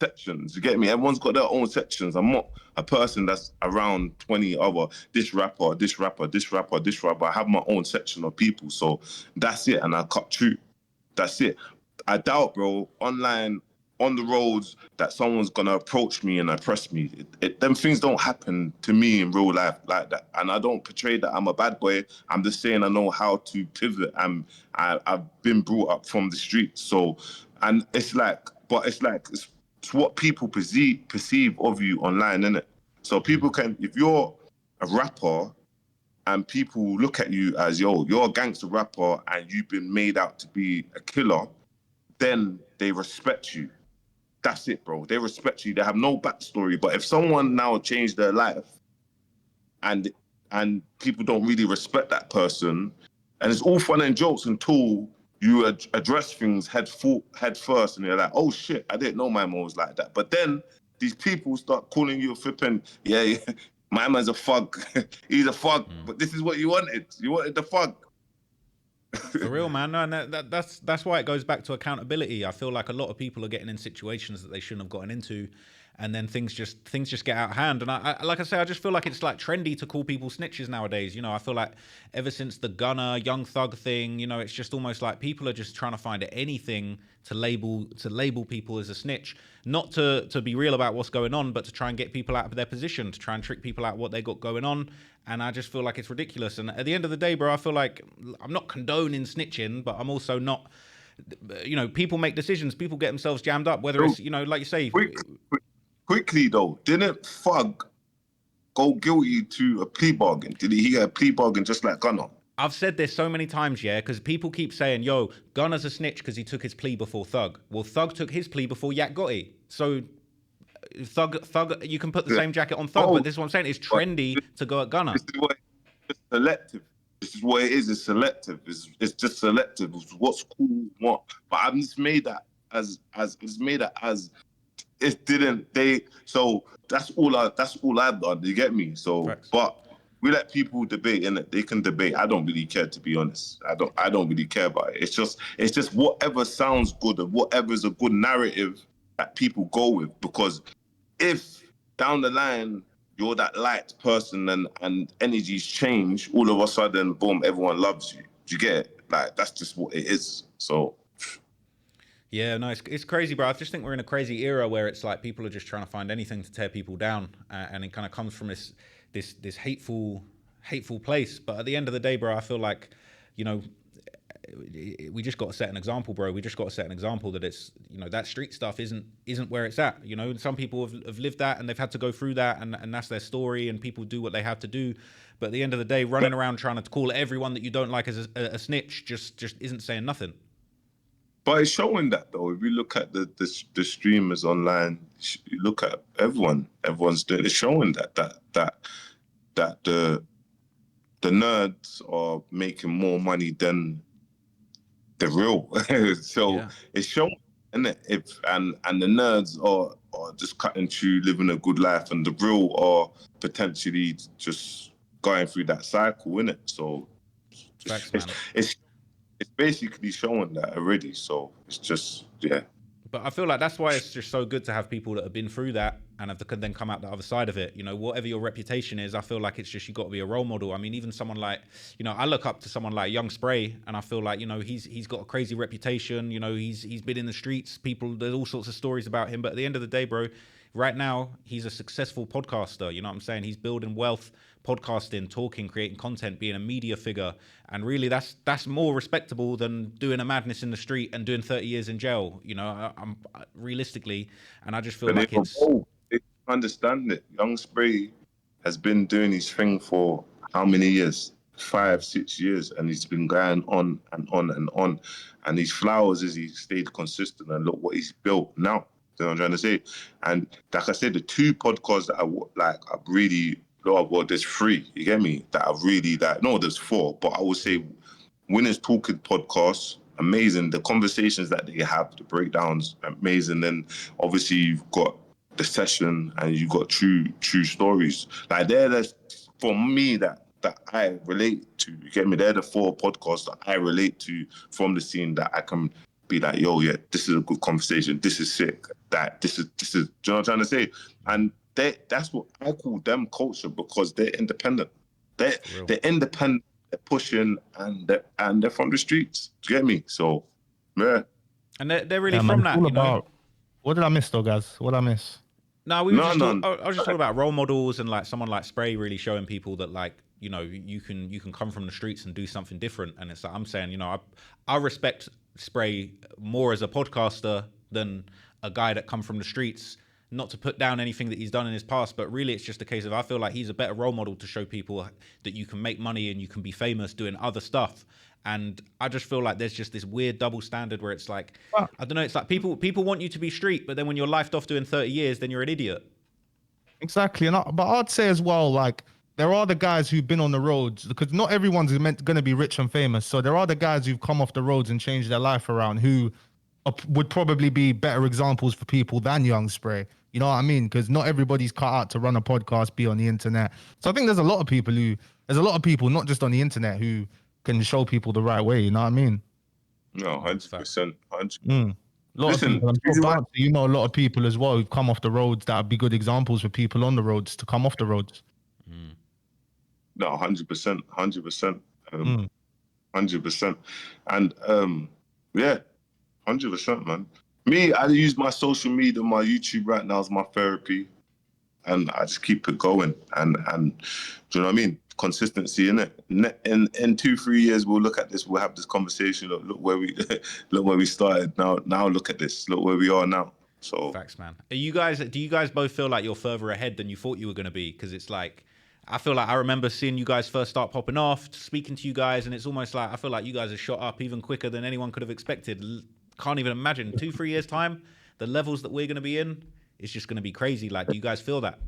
sections, you get me? Everyone's got their own sections. I'm not a person that's around 20 other, this rapper, this rapper, this rapper, this rapper. I have my own section of people. So that's it, and I cut through. That's it. I doubt, bro, online, on the roads, that someone's gonna approach me and oppress me. Them things don't happen to me in real life like that. And I don't portray that I'm a bad boy. I'm just saying I know how to pivot. I've been brought up from the streets. So, and it's like, but it's what people perceive of you online, innit? So people can, if you're a rapper and people look at you as, yo, you're a gangster rapper and you've been made out to be a killer, then they respect you. That's it, bro. They respect you. They have no backstory. But if someone now changed their life and people don't really respect that person, and it's all fun and jokes until you address things head first, and you're like, oh shit, I didn't know my mom was like that. But then these people start calling you a flipping, yeah, my man's a thug. He's a thug. But this is what you wanted. You wanted the thug. For real, man. No, and that's why it goes back to accountability. I feel like a lot of people are getting in situations that they shouldn't have gotten into, and then things just get out of hand. And I like I say, I just feel like it's like trendy to call people snitches nowadays. You know, I feel like ever since the Gunner Young Thug thing, you know, it's just almost like people are just trying to find anything to label people as a snitch, not to be real about what's going on, but to try and get people out of their position, to try and trick people out what they got going on. And I just feel like it's ridiculous. And at the end of the day, bro, I feel like I'm not condoning snitching, but I'm also not, you know, people make decisions, people get themselves jammed up, whether it's, you know, like you say. Quickly though, didn't Thug go guilty to a plea bargain? Did he get a plea bargain just like Gunner? I've said this so many times, yeah, because people keep saying, yo, Gunner's a snitch because he took his plea before Thug. Well, Thug took his plea before Yak Gotti. So Thug, you can put the same jacket on Thug, but this is what I'm saying. It's trendy to go at Gunner. This is what it's selective. This is what it is. It's selective. It's just selective. It's what's cool, what. But I've just made that as it didn't. So that's all I've done. You get me? So, Facts. But we let people debate, and they can debate. I don't really care, to be honest. I don't really care about it. It's just whatever sounds good and whatever is a good narrative that people go with. Because if down the line you're that light person and energies change, all of a sudden, boom, everyone loves you. Do you get it? Like, that's just what it is. So. Yeah, no, it's crazy, bro. I just think we're in a crazy era where it's like people are just trying to find anything to tear people down, and it kind of comes from this hateful place. But at the end of the day, bro, I feel like, you know, we just got to set an example, bro. We just got to set an example that it's, you know, that street stuff isn't where it's at. You know, some people have lived that and they've had to go through that, and that's their story, and people do what they have to do. But at the end of the day, running around trying to call everyone that you don't like as a snitch just isn't saying nothing. But it's showing that, though. If you look at the streamers online, you look at everyone's doing. It's showing that the nerds are making more money than the real. So yeah. It's showing, and the nerds are just cutting through, living a good life, and the real are potentially just going through that cycle, innit? So Facts, it's basically showing that already. So it's just, yeah. But I feel like that's why it's just so good to have people that have been through that and have then come out the other side of it. You know, whatever your reputation is, I feel like it's just, you got to be a role model. I mean, even someone like, you know, I look up to someone like Young Spray, and I feel like, you know, he's got a crazy reputation. You know, he's been in the streets. There's all sorts of stories about him. But at the end of the day, bro, right now he's a successful podcaster. You know what I'm saying? He's building wealth, podcasting, talking, creating content, being a media figure. And really that's more respectable than doing a madness in the street and doing 30 years in jail, you know, I'm realistically. And I just feel like they understand it. Young Spray has been doing his thing for how many years? 5-6 years, and he's been going on and on and on. And his flowers is he stayed consistent, and look what he's built now. You know what I'm trying to say? And like I said, the two podcasts that I really love, well, there's 3, you get me? That I really like. No, there's 4, but I would say Winners Talking podcast, amazing. The conversations that they have, the breakdowns, amazing. Then obviously you've got the session and you've got true stories. Like that's for me that I relate to. You get me? They're the 4 podcasts that I relate to from the scene that I can be like, yo, yeah, this is a good conversation. This is sick. That this is. Do you know what I'm trying to say? And that's what I call them culture, because they're independent. They're independent. They're pushing and they're from the streets. Do you get me? So, yeah. And they're really from that, you know. What did I miss, though, guys? What did I miss? No, I was just talking about role models and like someone like Spray really showing people that, like, you know, you can come from the streets and do something different. And it's like, I'm saying, you know, I respect Spray more as a podcaster than a guy that come from the streets. Not to put down anything that he's done in his past, but really it's just a case of, I feel like he's a better role model to show people that you can make money and you can be famous doing other stuff. And I just feel like there's just this weird double standard where it's like, I don't know, it's like people want you to be street, but then when you're lifed off doing 30 years, then you're an idiot. Exactly. But I'd say as well, like, there are the guys who've been on the roads, because not everyone's going to be rich and famous. So there are the guys who've come off the roads and changed their life around, who would probably be better examples for people than Young Spray. You know what I mean? Because not everybody's cut out to run a podcast, be on the internet. So I think there's a lot of people, not just on the internet, who can show people the right way. You know what I mean? No, 100%. A lot of people. You know, a lot of people as well who've come off the roads that would be good examples for people on the roads to come off the roads. No, 100%, 100%, 100%, and yeah, 100%, man. Me, I use my social media, my YouTube right now as my therapy, and I just keep it going. And do you know what I mean? Consistency in it. In 2-3 years, we'll look at this. We'll have this conversation. Look where we started. Now look at this. Look where we are now. So facts, man. Do you guys both feel like you're further ahead than you thought you were going to be? Because it's like, I feel like I remember seeing you guys first start popping off, speaking to you guys, and it's almost like I feel like you guys have shot up even quicker than anyone could have expected. Can't even imagine 2-3 years time, the levels that we're going to be in, it's just going to be crazy. Like, do you guys feel that?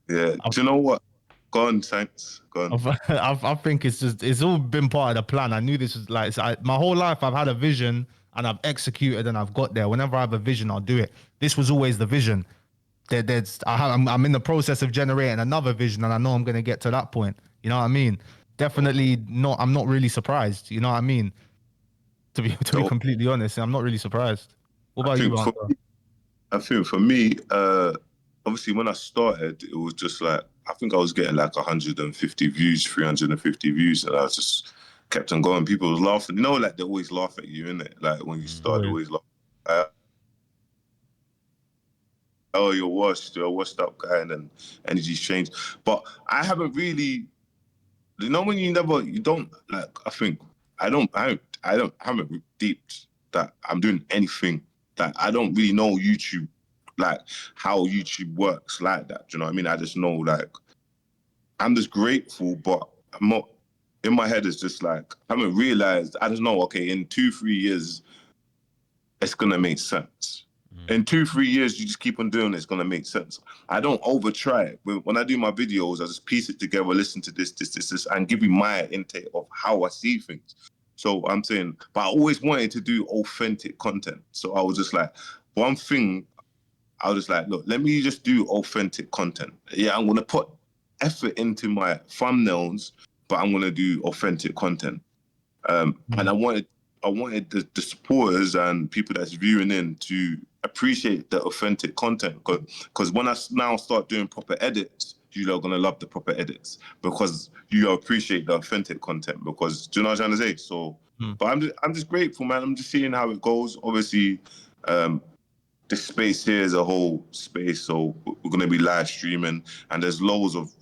Yeah. Do you know what? Go on, Tankz. Go on. I think it's all been part of the plan. I knew this was like, my whole life I've had a vision and I've executed and I've got there. Whenever I have a vision, I'll do it. This was always the vision. I'm in the process of generating another vision, and I know I'm going to get to that point. You know what I mean? Definitely not. I'm not really surprised. You know what I mean? To be completely honest, I'm not really surprised. What about you, I think for me, obviously when I started, it was just like, I think I was getting like 150 views, 350 views, and I just kept on going. People was laughing. You know, like they always laugh at you, innit? Like when you start, they always laugh. Oh, you're a washed up guy, and then energy's changed. But I haven't really, you know, when you don't like, I haven't deeped that I'm doing anything that I don't really know YouTube, like how YouTube works like that. Do you know what I mean? I just know, like, I'm just grateful, but I'm not, in my head it's just like, I haven't realized, I just know, okay, in 2-3 years, it's gonna make sense. In 2-3 years, you just keep on doing it, it's gonna make sense. I don't over try it. When I do my videos, I just piece it together, listen to this, and give you my intake of how I see things. So I'm saying, but I always wanted to do authentic content. So I was just like, one thing, I was just like, look, let me just do authentic content. Yeah, I'm gonna put effort into my thumbnails, but I'm gonna do authentic content. And I wanted the supporters and people that's viewing in to appreciate the authentic content, because when I now start doing proper edits, you are gonna love the proper edits because you appreciate the authentic content. Because do you know what I'm trying to say? So, but I'm just grateful, man. I'm just seeing how it goes. Obviously, the space here is a whole space, so we're gonna be live streaming, and there's loads of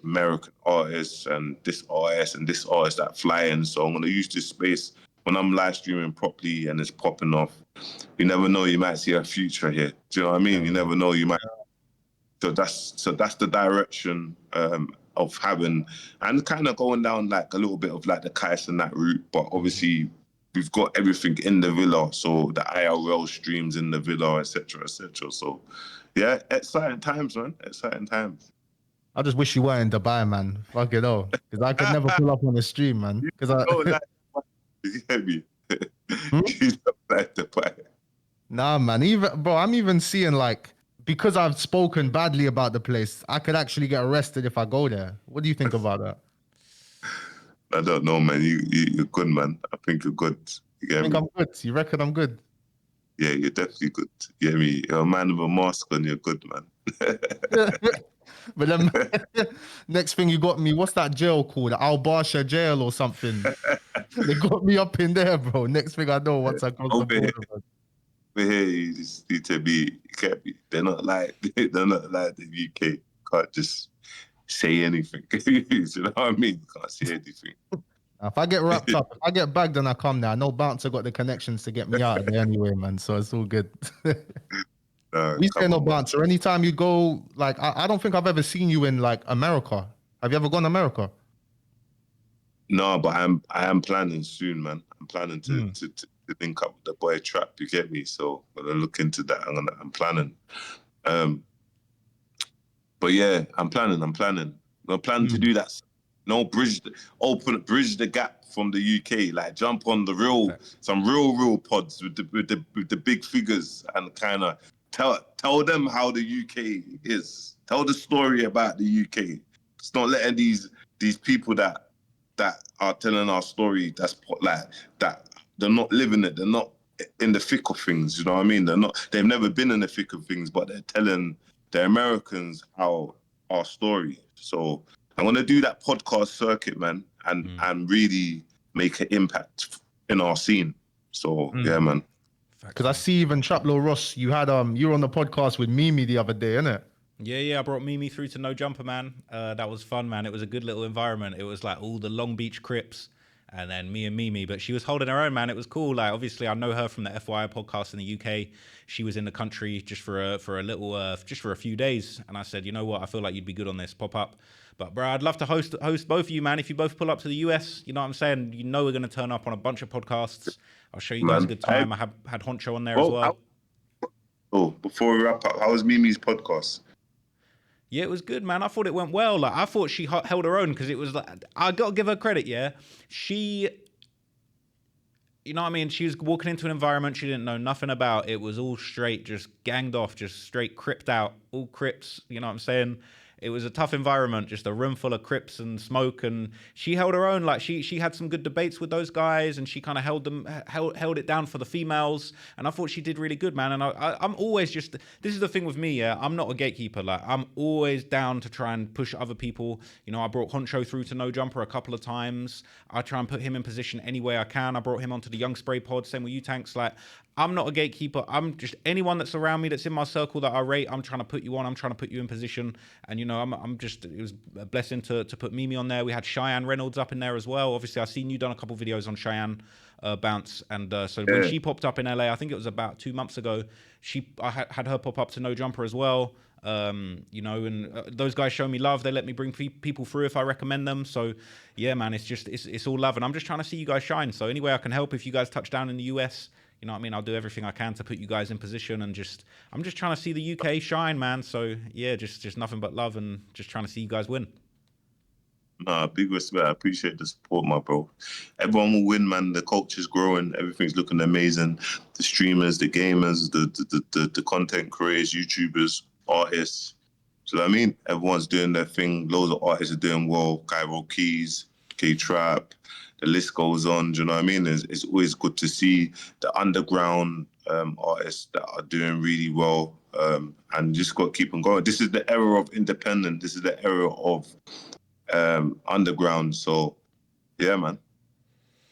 American artists and this artist and this artist that fly in. So I'm gonna use this space when I'm live streaming properly and it's popping off. You never know, you might see a future here. Do you know what I mean? You never know, you might. So that's the direction of having, and kind of going down like a little bit of like the Kais and that route. But obviously we've got everything in the villa, so the IRL streams in the villa, etc., etc. So yeah, exciting times, man. Exciting times. I just wish you weren't in Dubai, man. Fuck it all, because I could never pull up on the stream, man. Because you get me. Hmm? You don't like the pie. Nah, man. Even bro, I'm even seeing like because I've spoken badly about the place, I could actually get arrested if I go there. What do you think about that? I don't know, man. You're good, man. I think you're good. You I get think me? I'm good. You reckon I'm good? Yeah, you're definitely good. You get me? You're a man with a mask on. You're good, man. But then next thing you got me, what's that jail called? Al Barsha jail or something. They got me up in there, bro. Next thing I know, once I cross the Over here, border, man. over here, you just need to be. You can't be. They're not like the UK. Can't just say anything. You know what I mean? You can't say anything. If I get wrapped up, if I get bagged and I come there, I know Bouncer got the connections to get me out of there anyway, man. So it's all good. We say Come no on, man. Bouncer. Anytime you go, like, I don't think I've ever seen you in like America. Have you ever gone to America? No, but I am planning soon, man. I'm planning to Mm. to link up with the boy Trap. You get me? So I'm gonna look into that. I'm planning. Um, but yeah, I'm planning. I'm planning to Mm. do that. No bridge the gap from the UK. Like jump on the Facts. some real pods with the big figures and kind of tell them how the UK is. Tell the story about the UK. Just not letting these people that are telling our story. Like that. They're not living it. They're not in the thick of things. You know what I mean? They've never been in the thick of things, but they're telling the Americans our story. So I'm gonna do that podcast circuit, man, and really make an impact in our scene. So yeah, Mm. man. Because I see even Traplo Ross, you were on the podcast with Mimi the other day, innit? Yeah, I brought Mimi through to No Jumper, man. That was fun, man. It was a good little environment. It was like all the Long Beach Crips and then me and Mimi, but she was holding her own, man. It was cool. Like, obviously, I know her from the FYI podcast in the UK. She was in the country just for a little, just for a few days. And I said, you know what? I feel like you'd be good on this pop up. But bro, I'd love to host both of you, man. If you both pull up to the US, you know what I'm saying? You know we're gonna turn up on a bunch of podcasts. I'll show you guys a Man, good time. I had Honcho on there as well, well. before we wrap up, how was Mimi's podcast? Yeah, it was good, man. I thought it went well. Like, I thought she held her own because it was like, I got to give her credit, yeah. She, you know what I mean? She was walking into an environment she didn't know nothing about. It was all straight, just ganged off, just straight cripped out, all Crips, you know what I'm saying? It was a tough environment, just a room full of Crips and smoke, and she held her own. Like she had some good debates with those guys, and she kind of held it down for the females. And I thought she did really good, man. And I'm always just, this is the thing with me, yeah. I'm not a gatekeeper. Like, I'm always down to try and push other people. You know, I brought Honcho through to No Jumper a couple of times. I try and put him in position any way I can. I brought him onto the Young Spray pod. Same with you, Tankz. Like, I'm not a gatekeeper. I'm just anyone that's around me, that's in my circle that I rate. I'm trying to put you on. I'm trying to put you in position. And you know, I'm just. It was a blessing to put Mimi on there. We had Cheyenne Reynolds up in there as well. Obviously, I've seen you done a couple videos on Cheyenne Bounce, and so when she popped up in LA, I think it was about 2 months ago. I had her pop up to No Jumper as well. You know, and those guys show me love. They let me bring people through if I recommend them. So yeah, man, it's all love, and I'm just trying to see you guys shine. So any way I can help, if you guys touch down in the US, you know what I mean, I'll do everything I can to put you guys in position, and I'm just trying to see the UK shine, man. So yeah, just nothing but love, and just trying to see you guys win. Nah, big respect. I appreciate the support, my bro. Everyone will win, man. The culture's growing. Everything's looking amazing. The streamers, the gamers, the content creators, YouTubers, artists. So I mean, everyone's doing their thing. Loads of artists are doing well. Cairo Keys, K Trap. The list goes on. Do you know what I mean? It's always good to see the underground artists that are doing really well. And just got to keep on going. This is the era of independent. This is the era of underground. So yeah, man.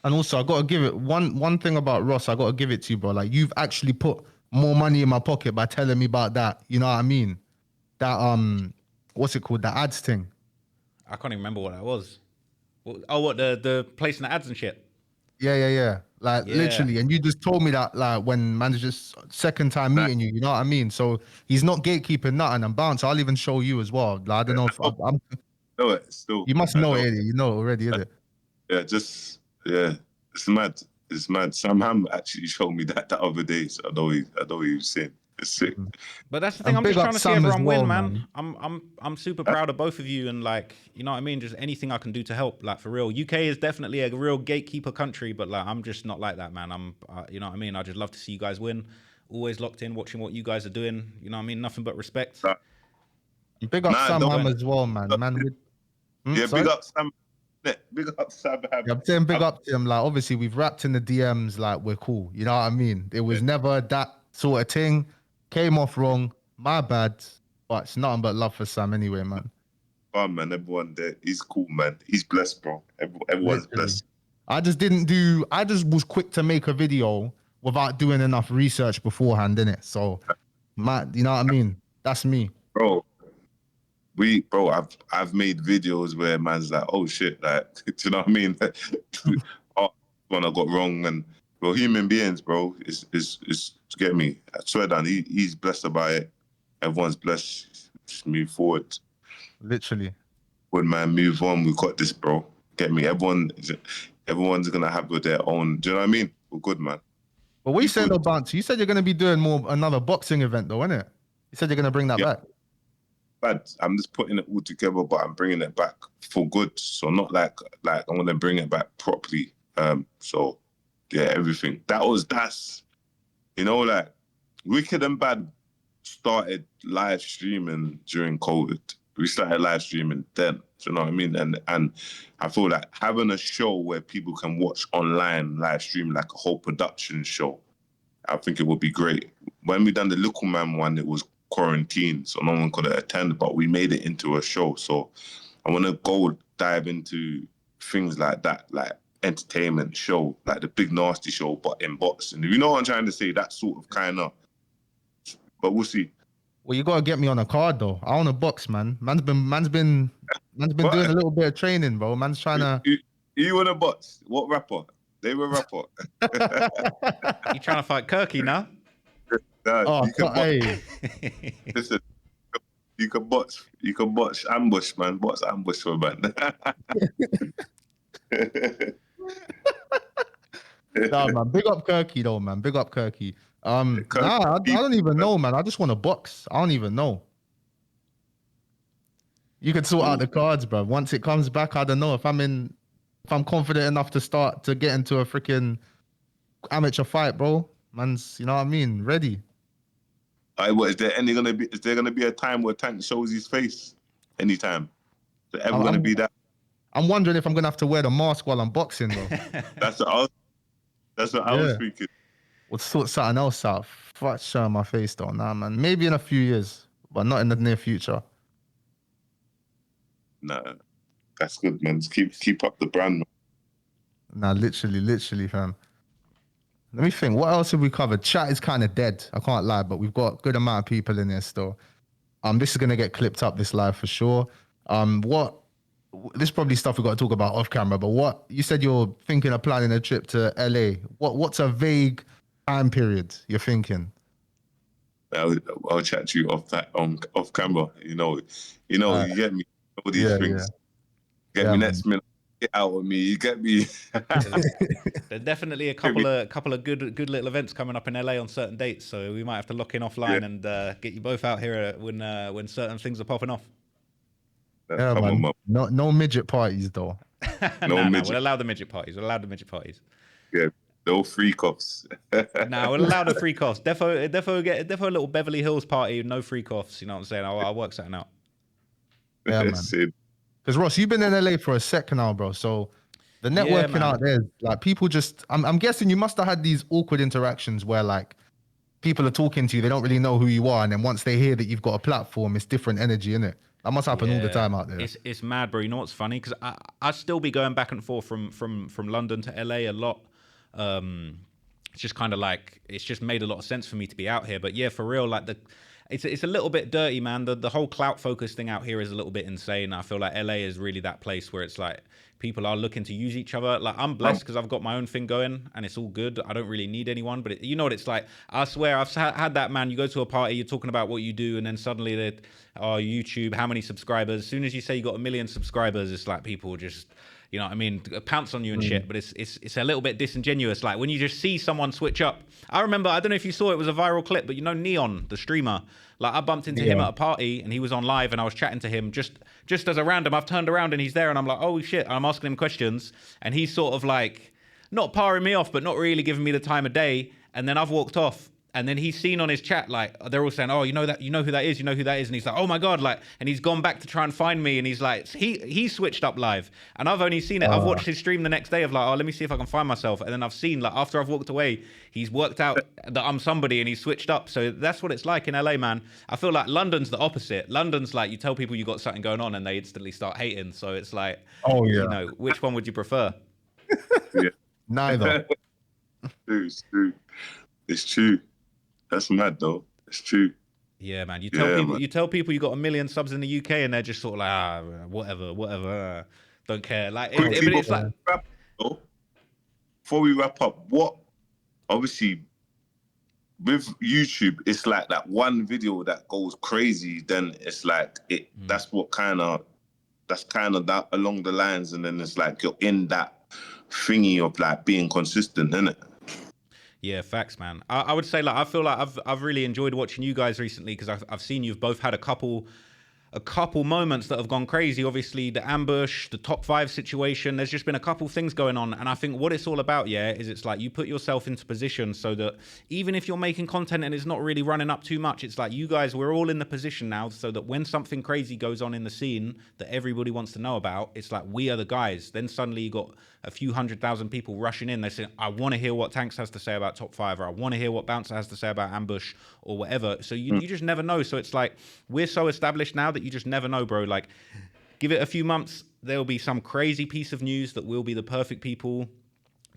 And also, I gotta give it one thing about Ross. I gotta give it to you, bro. Like, you've actually put more money in my pocket by telling me about that. You know what I mean? That what's it called? The ads thing. I can't even remember what that was. Oh, what the placing the ads and shit. Yeah. Like, Yeah. literally, and you just told me that like when man's just second time meeting you. You know what I mean? So he's not gatekeeping nothing. And Bounce, I'll even show you as well. Like, I don't know if I'm. No, it still. You must know it. You know already, is it? Yeah, yeah. It's mad. It's mad. Sam Ham actually showed me that the other day. So I know what he was saying. Sick. But that's the thing. And I'm big just up trying to see Sam as everyone well, win, man. man. I'm super proud of both of you, and like, you know what I mean. Just anything I can do to help, like for real. UK is definitely a real gatekeeper country, but like, I'm just not like that, man. You know what I mean. I just love to see you guys win. Always locked in, watching what you guys are doing. You know what I mean. Nothing but respect. Big up Sam don't. Ham as well, man. Yeah, Sorry? big up Sam. Big up Sam. Yeah, I'm saying big up to him. Like, obviously, we've rapped in the DMs. Like, we're cool. You know what I mean? It was never that sort of thing. Came off wrong. My bad. But it's nothing but love for Sam anyway, man. Oh man, everyone there. He's cool, man. He's blessed, bro. Everyone's Literally. blessed. I just was quick to make a video without doing enough research beforehand, innit? So, you know what I mean? That's me. Bro, I've made videos where man's like, oh shit, like, do you know what I mean? Oh, one I got wrong, and we're human beings, bro. Is to get me. I swear down, he's blessed about it. Everyone's blessed. Just move forward. Literally. Good man, move on. We got this, bro. Get me. Everyone's gonna have their own. Do you know what I mean? We're good, man. But what you saying about? You said you're gonna be doing another boxing event, though, innit? You said you're gonna bring that back. But I'm just putting it all together, but I'm bringing it back for good. So not like I want to bring it back properly. So yeah, everything. That's you know, like Wicked and Bad started live streaming during COVID. We started live streaming then. Do you know what I mean? And I feel like having a show where people can watch online live stream, like a whole production show, I think it would be great. When we done the Little Man one, it was quarantine, so no one could attend, but we made it into a show. So I want to go dive into things like that, like entertainment show, like the Big Nasty show, but in boxing. You know what I'm trying to say? That sort of kind of. But we'll see. Well, you gotta get me on a card though. I want to box, man. Man's been doing a little bit of training, bro. Man's trying to. You want to box? What rapper? They were rapper. You trying to fight Kirky now? No, you can box. Hey. Listen, you can box ambush, man. Box ambush for man. Nah, man. Big up Kirky though, man. Big up Kirky. I don't even know, man. I just want to box. I don't even know. You could sort out the cards, bro. Once it comes back, I don't know if I'm confident enough to start to get into a freaking amateur fight, bro. Man's, you know what I mean? Ready. Is there gonna be a time where Tankz shows his face? Anytime? Is there ever gonna be that? I'm wondering if I'm gonna have to wear the mask while I'm boxing, bro. That's what I was thinking. We'll sort something else out. Fuck showing my face though. Nah, man. Maybe in a few years, but not in the near future. Nah, that's good, man. Just keep up the brand, man. Nah, literally, fam. Let me think. What else have we covered? Chat is kind of dead. I can't lie, but we've got a good amount of people in there still. This is gonna get clipped up, this live for sure. This is probably stuff we got to talk about off camera. But what you said you're thinking of planning a trip to LA. What's a vague time period you're thinking? I'll chat to you off camera. You get me. All these things. Get me next minute. Get out of me. You get me. There's definitely a couple of good little events coming up in LA on certain dates, so we might have to lock in offline and get you both out here when certain things are popping off. Yeah, man. No midget parties though. No, we'll allow the midget parties. Yeah, no freak offs. We'll allow the freak offs. Defo get a little Beverly Hills party, no freak offs. You know what I'm saying? I'll work something out. Yeah, man. Because Ross, you've been in LA for a second now, bro. So the networking out there, like people just, I'm guessing you must have had these awkward interactions where like people are talking to you, they don't really know who you are, and then once they hear that you've got a platform, it's different energy, innit? That must happen all the time out there. It's mad, bro. You know what's funny? Because I still be going back and forth from London to LA a lot. It's just kind of like, it's just made a lot of sense for me to be out here. But yeah, for real, like it's a little bit dirty, man. The whole clout focus thing out here is a little bit insane. I feel like LA is really that place where it's like people are looking to use each other. Like I'm blessed because I've got my own thing going and it's all good. I don't really need anyone, but you know what it's like. I swear I've had that, man. You go to a party, you're talking about what you do, and then suddenly YouTube, how many subscribers? As soon as you say you got 1 million subscribers, it's like people just, you know what I mean, pounce on you and shit. But it's a little bit disingenuous. Like when you just see someone switch up. I remember, I don't know if you saw, it was a viral clip, but you know Neon, the streamer. Like I bumped into him at a party and he was on live and I was chatting to him just as a random. I've turned around and he's there and I'm like, oh shit. And I'm asking him questions and he's sort of like not parring me off, but not really giving me the time of day. And then I've walked off. And then he's seen on his chat, like, they're all saying, oh, you know who that is? You know who that is? And he's like, oh my God, like, and he's gone back to try and find me. And he's like, he switched up live. And I've only seen it. I've watched his stream the next day of like, oh, let me see if I can find myself. And then I've seen, like, after I've walked away, he's worked out that I'm somebody and he's switched up. So that's what it's like in LA, man. I feel like London's the opposite. London's like, you tell people you got something going on and they instantly start hating. So it's like, you know, which one would you prefer? Yeah. Neither. Dude, it's true. That's mad though. It's true. Yeah, man. You tell people you got 1 million subs in the UK, and they're just sort of like, whatever, don't care. Like, but it's like, before we wrap up, what obviously with YouTube, it's like that one video that goes crazy. Then it's like that's kind of that along the lines, and then it's like you're in that thingy of like being consistent, isn't it? Yeah, facts, man. I would say, like, I feel like I've really enjoyed watching you guys recently because I've seen you've both had a couple moments that have gone crazy. Obviously, the ambush, the top 5 situation. There's just been a couple things going on, and I think what it's all about, is it's like you put yourself into position so that even if you're making content and it's not really running up too much, it's like you guys, we're all in the position now so that when something crazy goes on in the scene that everybody wants to know about, it's like we are the guys. Then suddenly you got a few 100,000 people rushing in. They say, I want to hear what Tankz has to say about top 5, or I want to hear what Bouncer has to say about ambush, or whatever. So you just never know. So it's like we're so established now that you just never know, bro. Like, give it a few months, there'll be some crazy piece of news that will be the perfect people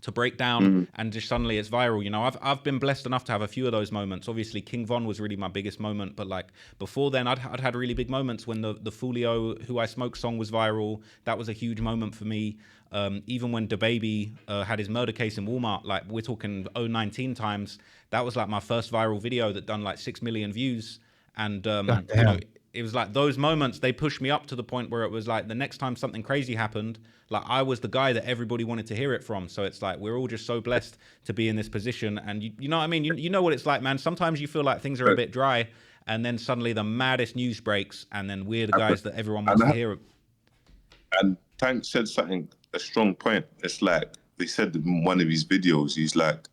to break down, and just suddenly it's viral. You know, I've been blessed enough to have a few of those moments. Obviously, King Von was really my biggest moment, but like before then, I'd had really big moments when the Fulio Who I Smoke song was viral. That was a huge moment for me. Even when DaBaby had his murder case in Walmart, like we're talking 019 times, that was like my first viral video that done like 6 million views. And you know, it was like those moments, they pushed me up to the point where it was like the next time something crazy happened, like I was the guy that everybody wanted to hear it from. So it's like we're all just so blessed to be in this position. And you know what I mean? You know what it's like, man. Sometimes you feel like things are a bit dry, and then suddenly the maddest news breaks, and then we're the guys that everyone wants to hear. And Tank said something, a strong point. It's like he said in one of his videos, he's like,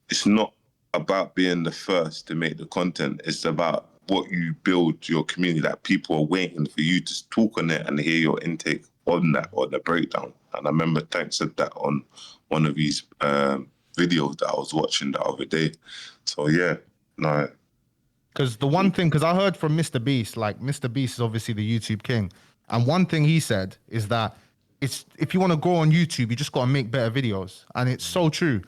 it's not about being the first to make the content. It's about what you build your community, that people are waiting for you to talk on it and hear your intake on that, or the breakdown. And I remember Tank said that on one of his videos that I was watching the other day. So yeah, no. Because the one thing, because I heard from Mr. Beast, like Mr. Beast is obviously the YouTube king. And one thing he said is that it's if you want to grow on YouTube, you just got to make better videos. And it's so true.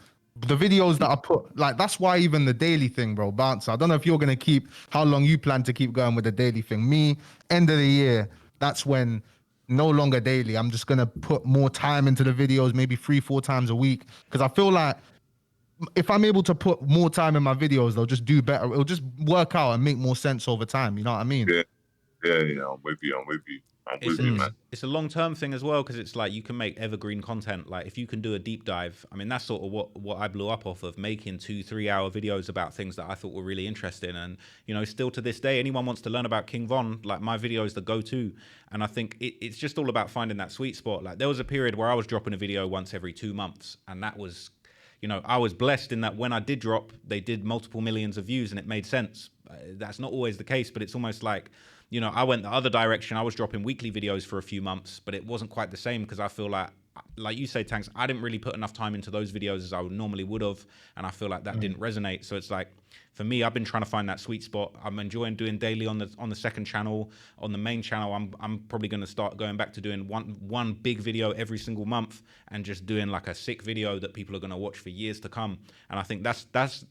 The videos that I put, like, that's why even the daily thing, bro, Bouncer. I don't know if you're going to keep, how long you plan to keep going with the daily thing. Me, end of the year, that's when no longer daily. I'm just going to put more time into the videos, maybe 3-4 times a week. Because I feel like if I'm able to put more time in my videos, they'll just do better. It'll just work out and make more sense over time. You know what I mean? Yeah, I'm with you, man. It's a long-term thing as well, because it's like you can make evergreen content. Like if you can do a deep dive, I mean, that's sort of what I blew up off of, making 2-3 hour videos about things that I thought were really interesting. And, you know, still to this day, anyone wants to learn about King Von, like my video is the go-to. And I think it's just all about finding that sweet spot. Like there was a period where I was dropping a video once every 2 months, and that was, you know, I was blessed in that when I did drop, they did multiple millions of views and it made sense. That's not always the case, but it's almost like, you know, I went the other direction. I was dropping weekly videos for a few months, but it wasn't quite the same because I feel like you say, Tankz, I didn't really put enough time into those videos as I normally would have, and I feel like that didn't resonate. So it's like, for me, I've been trying to find that sweet spot. I'm enjoying doing daily on the second channel. On the main channel, I'm probably going to start going back to doing one big video every single month and just doing like a sick video that people are going to watch for years to come. And I think that's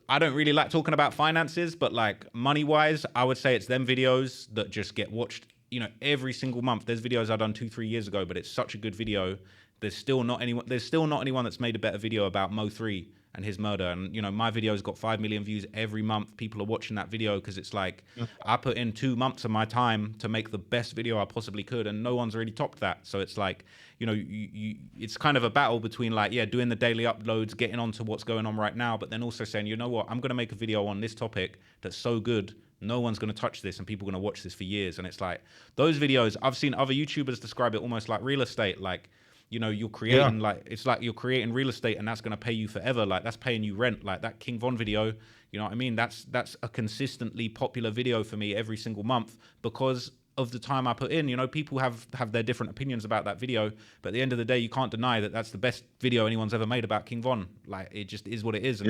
I don't really like talking about finances, but like money-wise, I would say it's them videos that just get watched, you know, every single month. There's videos I've done 2-3 years ago, but it's such a good video. There's still not anyone that's made a better video about Mo3 and his murder. And, you know, my video's got 5 million views every month. People are watching that video because it's like, I put in 2 months of my time to make the best video I possibly could, and no one's really topped that. So it's like, you know, it's kind of a battle between like, yeah, doing the daily uploads, getting onto what's going on right now, but then also saying, you know what, I'm going to make a video on this topic that's so good, no one's going to touch this, and people are going to watch this for years. And it's like, those videos, I've seen other YouTubers describe it almost like real estate. Like, you know, you're creating like, it's like you're creating real estate and that's going to pay you forever. Like, that's paying you rent. Like that King Von video, you know what I mean? That's a consistently popular video for me every single month because of the time I put in. You know, people have their different opinions about that video, but at the end of the day, you can't deny that that's the best video anyone's ever made about King Von. Like, it just is what it is, and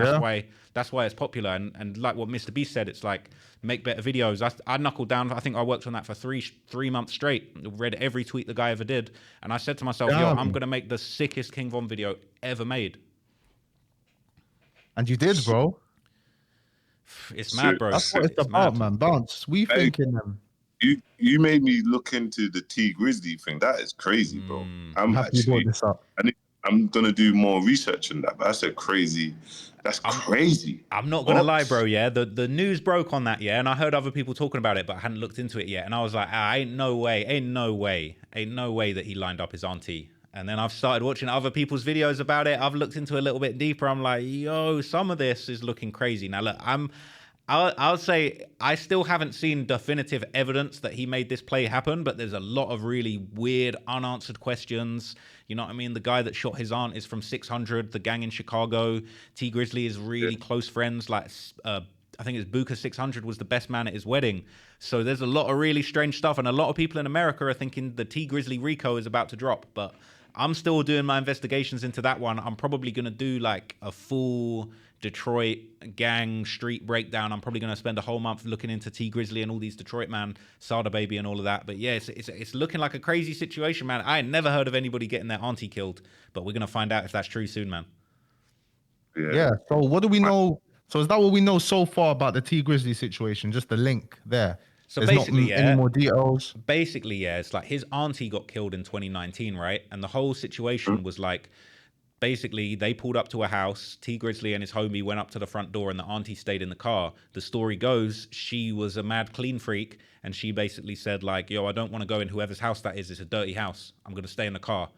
that's why it's popular. And like what Mr. Beast said, it's like, make better videos. I knuckled down. I think I worked on that for three months straight. Read every tweet the guy ever did, and I said to myself, yo, I'm gonna make the sickest King Von video ever made. And you did, bro. It's mad, bro. That's what it's about, mad. man. Bounce. We thinking them. You made me look into the T Grizzly thing. That is crazy, bro. I'm happy you brought this up. I'm gonna do more research on that. But that's crazy. Crazy. I'm not gonna lie, bro. Yeah, the news broke on that. Yeah, and I heard other people talking about it, but I hadn't looked into it yet. And I was like, ain't no way that he lined up his auntie. And then I've started watching other people's videos about it. I've looked into it a little bit deeper. I'm like, yo, some of this is looking crazy. Now look, I'll say I still haven't seen definitive evidence that he made this play happen, but there's a lot of really weird unanswered questions. You know what I mean? The guy that shot his aunt is from 600, the gang in Chicago. T Grizzly is really close friends. Like, I think it's Booker 600 was the best man at his wedding. So there's a lot of really strange stuff, and a lot of people in America are thinking the T Grizzly Rico is about to drop, but I'm still doing my investigations into that one. I'm probably going to do like a full Detroit gang street breakdown. I'm probably going to spend a whole month looking into T Grizzly and all these Detroit man, Sada Baby and all of that. But yeah, it's looking like a crazy situation, man. I had never heard of anybody getting their auntie killed, but we're going to find out if that's true soon, man. Yeah. So what do we know? So is that what we know so far about the T Grizzly situation? Just the link there. So there's basically, not any more details. Basically, yeah, it's like his auntie got killed in 2019, right? And the whole situation was like, basically, they pulled up to a house. T Grizzly and his homie went up to the front door, and the auntie stayed in the car. The story goes, she was a mad clean freak, and she basically said like, yo, I don't want to go in whoever's house that is. It's a dirty house. I'm going to stay in the car.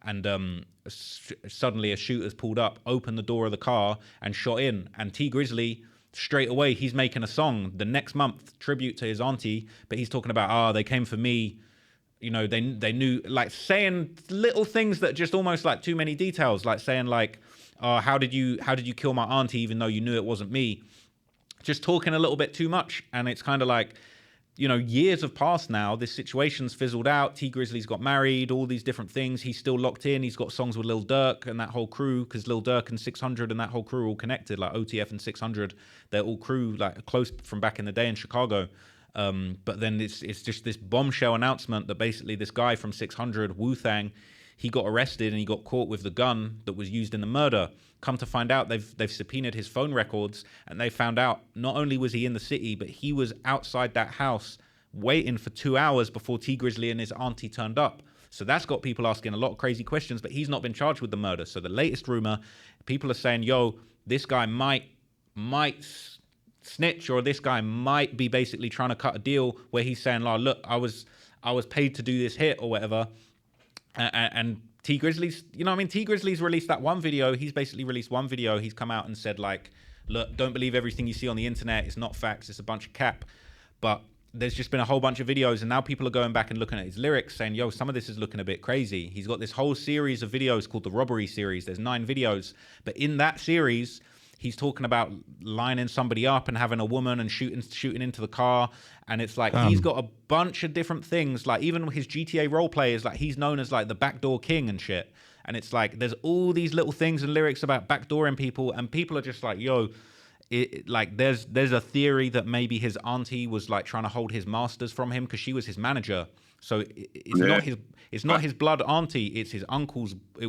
And suddenly a shooter's pulled up, opened the door of the car, and shot in. And T Grizzly, straight away, he's making a song the next month, tribute to his auntie, but he's talking about, they came for me. You know, they knew, like, saying little things that just almost like too many details, like saying like, how did you kill my auntie even though you knew it wasn't me? Just talking a little bit too much. And it's kind of like, you know, years have passed now. This situation's fizzled out. T Grizzly's got married, all these different things. He's still locked in. He's got songs with Lil Durk and that whole crew, because Lil Durk and 600 and that whole crew are all connected, like OTF and 600. They're all crew, like close from back in the day in Chicago. But then it's just this bombshell announcement that basically this guy from 600, Wu-Tang, he got arrested and he got caught with the gun that was used in the murder. Come to find out, they've subpoenaed his phone records, and they found out not only was he in the city, but he was outside that house waiting for 2 hours before T Grizzly and his auntie turned up. So that's got people asking a lot of crazy questions, but he's not been charged with the murder. So the latest rumor, people are saying, yo, this guy might snitch, or this guy might be basically trying to cut a deal where he's saying, like, look, I was paid to do this hit or whatever. And T Grizzly's, you know what I mean? T Grizzly's released that one video. He's basically released one video. He's come out and said, like, look, don't believe everything you see on the internet. It's not facts. It's a bunch of cap. But there's just been a whole bunch of videos, and now people are going back and looking at his lyrics saying, yo, some of this is looking a bit crazy. He's got this whole series of videos called the Robbery Series. There's 9 videos. But in that series, he's talking about lining somebody up and having a woman and shooting into the car. And it's like, he's got a bunch of different things. Like, even his GTA roleplay is like, he's known as like the backdoor king and shit. And it's like, there's all these little things and lyrics about backdooring people. And people are just like, yo, there's a theory that maybe his auntie was like trying to hold his masters from him because she was his manager. So it's not his blood auntie. It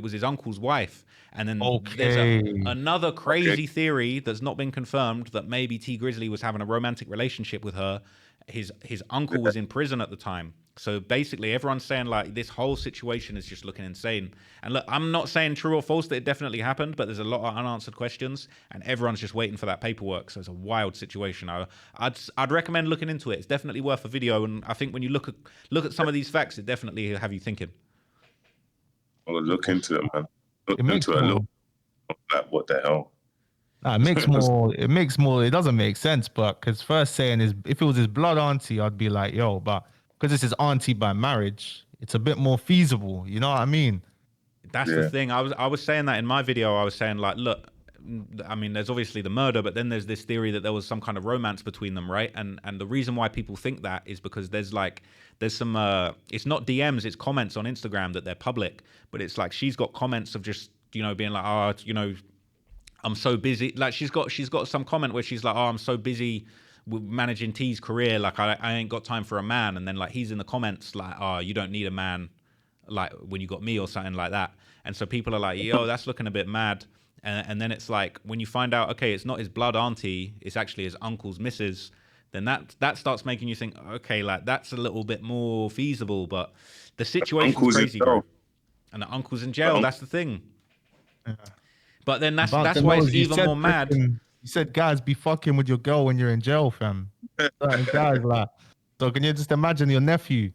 was his uncle's wife. And then there's another crazy theory that's not been confirmed that maybe T Grizzly was having a romantic relationship with her, his uncle was in prison at the time. So basically, everyone's saying like this whole situation is just looking insane. And look, I'm not saying true or false that it definitely happened, but there's a lot of unanswered questions, and everyone's just waiting for that paperwork. So it's a wild situation. I'd recommend looking into it. It's definitely worth a video. And I think when you look at some of these facts, it definitely have you thinking. I'll look into it, man. Look It makes into it a more. little. Like, what the hell? Nah, it makes more. It makes more. It doesn't make sense, but because first saying is, if it was his blood auntie, I'd be like, yo, but because it's his auntie by marriage, it's a bit more feasible. You know what I mean? That's the thing. I was saying that in my video. I was saying like, look, I mean, there's obviously the murder, but then there's this theory that there was some kind of romance between them, right? And the reason why people think that is because there's some it's not DMs, it's comments on Instagram that they're public, but it's like she's got comments of just, you know, being like, oh, you know, I'm so busy. Like she's got some comment where she's like, oh, I'm so busy with managing T's career, like I ain't got time for a man. And then like he's in the comments like, oh, you don't need a man like when you got me or something like that. And so people are like, yo, that's looking a bit mad. And then it's like when you find out, okay, it's not his blood auntie, it's actually his uncle's missus, then that starts making you think, okay, like that's a little bit more feasible. But the situation's crazy, bro. And the uncle's in jail. That's the thing. Yeah. But then that's why it's even more mad. You said guys be fucking with your girl when you're in jail, fam. Guys, like, so can you just imagine your nephew?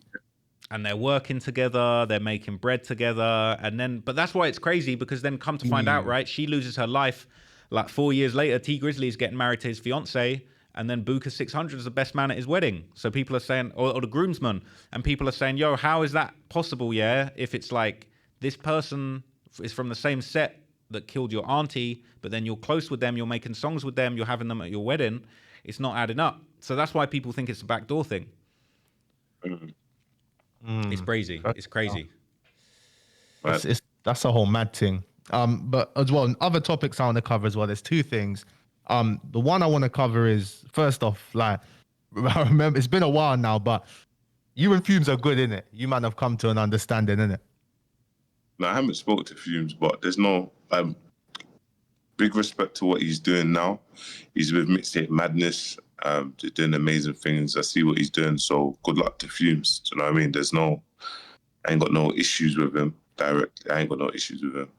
And they're working together, they're making bread together, and then, but that's why it's crazy, because then come to find out, right, she loses her life, like 4 years later, T Grizzly is getting married to his fiance, and then Booker 600 is the best man at his wedding. So people are saying, or the groomsman, and people are saying, yo, how is that possible, yeah, if it's like, this person is from the same set that killed your auntie, but then you're close with them, you're making songs with them, you're having them at your wedding, it's not adding up. So that's why people think it's a backdoor thing. It's crazy. It's crazy. That's a whole mad thing. But as well, other topics I want to cover as well. There's two things. The one I want to cover is, first off, like, I remember it's been a while now, but you and Fumes are good, innit? You might have come to an understanding, innit? No, I haven't spoken to Fumes, but there's no big respect to what he's doing now. He's with Mixtape Madness. Doing amazing things. I see what he's doing, so good luck to Fumes. Do you know what I mean? I ain't got no issues with him directly. I ain't got no issues with him.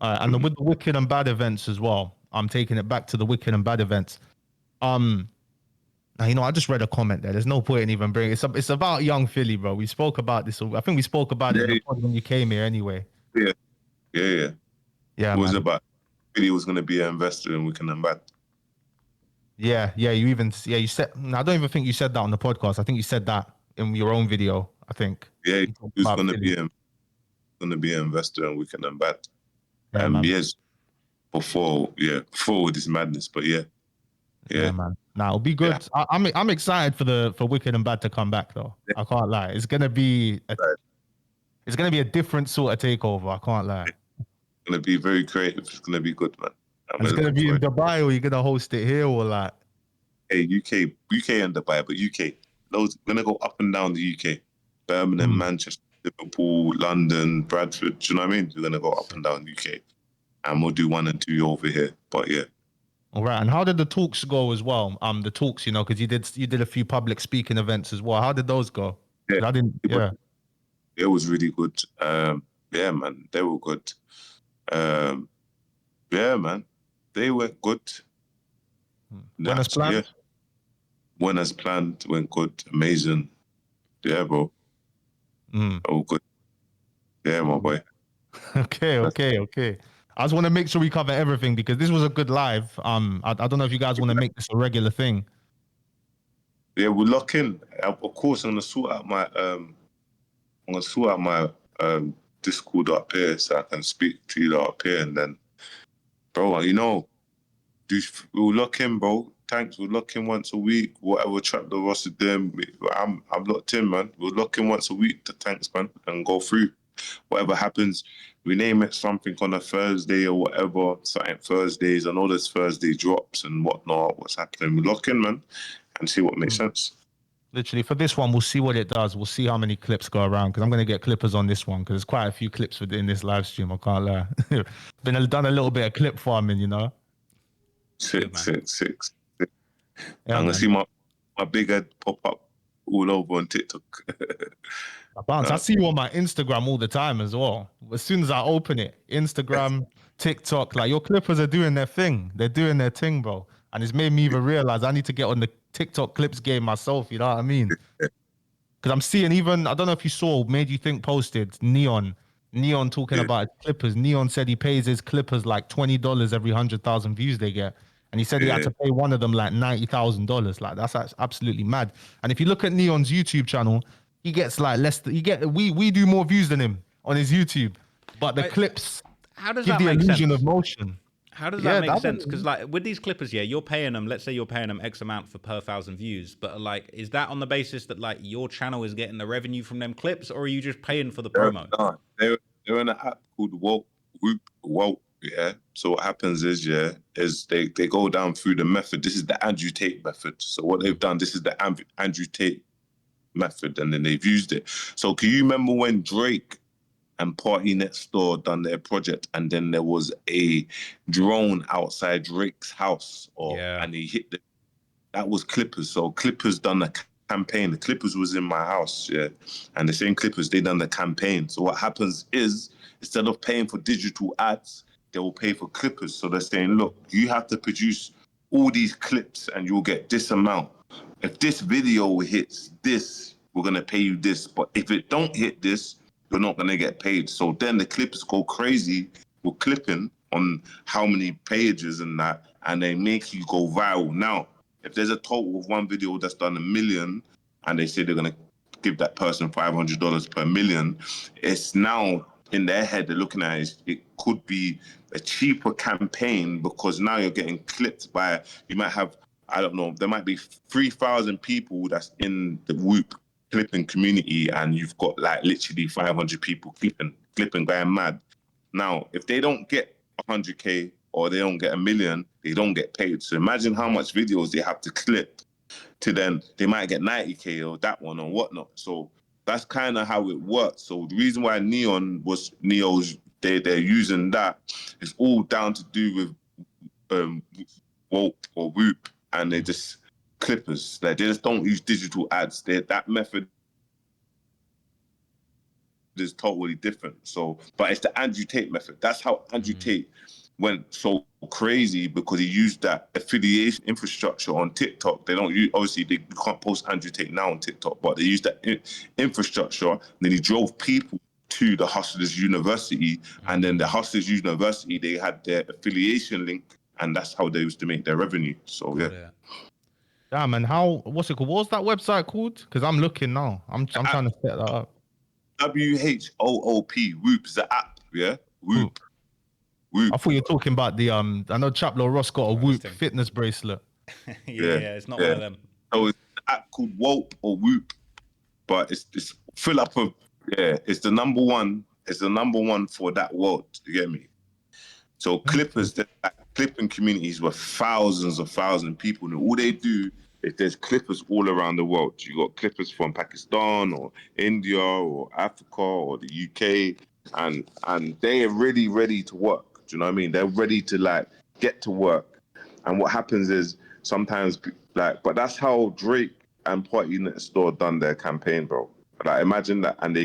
All right, and with the Wicked and Bad events as well, I'm taking it back to the Wicked and Bad events. Now, you know, I just read a comment there. There's no point in even bringing it. It's about Young Philly, bro. We spoke about this. I think we spoke about it in the pod when you came here anyway. Yeah. Yeah, it was about Philly was going to be an investor in Wicked and Bad. Yeah. You said. I don't even think you said that on the podcast. I think you said that in your own video. I think. Yeah, he was going to be an investor in Wicked and Bad. Years before this madness, but yeah, man. Now it'll be good. Yeah. I'm excited for Wicked and Bad to come back though. Yeah. I can't lie. It's gonna be a different sort of takeover. I can't lie. It's gonna be very creative. It's gonna be good, man. It's gonna be in Dubai, or you're gonna host it here, or like? Hey, UK and Dubai, but UK. Those gonna go up and down the UK. Birmingham, Manchester, Liverpool, London, Bradford. Do you know what I mean? We're gonna go up and down the UK, and we'll do 1 and 2 over here. But yeah. All right. And how did the talks go as well? The talks, you know, because you did a few public speaking events as well. How did those go? Yeah, it was really good. Yeah, man, they were good. Yeah, man, they went good. When as planned? Yeah. When as planned, went good. Amazing. Yeah, bro. Oh, good. Yeah, my boy. Okay. I just want to make sure we cover everything because this was a good live. I don't know if you guys want to make this a regular thing. Yeah, we'll lock in. Of course, I'm gonna sort out my Discord up here so I can speak to you up here, and then, bro, you know, we'll lock in, bro. Tankz, we'll lock in once a week. Whatever track the Ross is doing, I'm locked in, man. We'll lock in once a week to Tankz, man, and go through. Whatever happens, we name it something on a Thursday or whatever, something Thursdays. I know there's Thursday drops and whatnot, what's happening. We lock in, man, and see what makes sense. Literally, for this one, we'll see what it does. We'll see how many clips go around because I'm going to get clippers on this one because there's quite a few clips within this live stream. I can't lie. Done a little bit of clip farming, you know? Six. Yeah, I'm going to see my my big head pop up all over on TikTok. Bounce. I see you on my Instagram all the time as well. As soon as I open it, Instagram, TikTok, like your Clippers are doing their thing. They're doing their thing, bro. And it's made me even realize I need to get on the TikTok clips game myself. You know what I mean? Because I'm seeing even, I don't know if you saw, Made You Think posted Neon talking Yeah, about Clippers. Neon said he pays his Clippers like $20 every 100,000 views they get. And he said he had yeah. to pay one of them like $90,000. Like that's absolutely mad. And if you look at Neon's YouTube channel, he gets like less. We do more views than him on his YouTube, but the I, clips how does give that the make illusion of sense? motion. How does that Yeah, make that sense? Because was, like with these clippers, yeah, you're paying them. Let's say you're paying them X amount for per 1,000 views, but like, is that on the basis that like your channel is getting the revenue from them clips, or are you just paying for the promo? They're in an app called Woke. Yeah. So what happens is, they go down through the method. This is the Andrew Tate method. So what they've done, this is the Andrew Tate method, and then they've used it. So can you remember when Drake and Party Next Door done their project, and then there was a drone outside Drake's house, Yeah. and he hit that was Clippers. So Clippers done a campaign. The Clippers was in my house, and the same Clippers, they done the campaign. So what happens is, instead of paying for digital ads, they will pay for Clippers. So they're saying, look, you have to produce all these clips and you'll get this amount. If this video hits this, we're gonna pay you this. But if it don't hit this, you're not gonna get paid. So then the Clippers go crazy with clipping on how many pages and that, and they make you go viral. Now, if there's a total of one video that's done 1 million and they say they're going to give that person $500 per million, it's now in their head, they're looking at it could be a cheaper campaign because now you're getting clipped by, you might have, I don't know, there might be 3,000 people that's in the Whoop clipping community and you've got like literally 500 people clipping going mad. Now, if they don't get 100K or they don't get 1 million, they don't get paid. So imagine how much videos they have to clip to then they might get 90K or that one or whatnot. So that's kind of how it works. So the reason why Neo's they're using that, it's all down to do with Woke or Whoop, and they just clippers. Like they just don't use digital ads. That method is totally different. So, but it's the Andrew Tate method. That's how Andrew Tate went so crazy because he used that affiliation infrastructure on TikTok. They don't use, obviously they can't post Andrew Tate now on TikTok, but they used that infrastructure. And then he drove people to the Hustlers University, and then the Hustlers University, they had their affiliation link, and that's how they used to make their revenue. So yeah. damn, and what's it called? What's that website called? Because I'm looking now. I'm trying to set that up. WHOOP, Whoop is the app, yeah? Whoop. I thought you were talking about the I know Chaplow Ross got a Whoop thing. fitness bracelet. yeah, it's not one of them. So it's an app called Wope or Whoop, but it's full up of it's the number one. It's the number one for that world. You get me? So Clippers, like, clipping communities were thousands of people, and all they do is there's Clippers all around the world. You got Clippers from Pakistan or India or Africa or the UK, and they are really ready to work. Do you know what I mean? They're ready to like get to work. And what happens is sometimes like, but that's how Drake and Party Next Door done their campaign, bro. Like imagine that, and they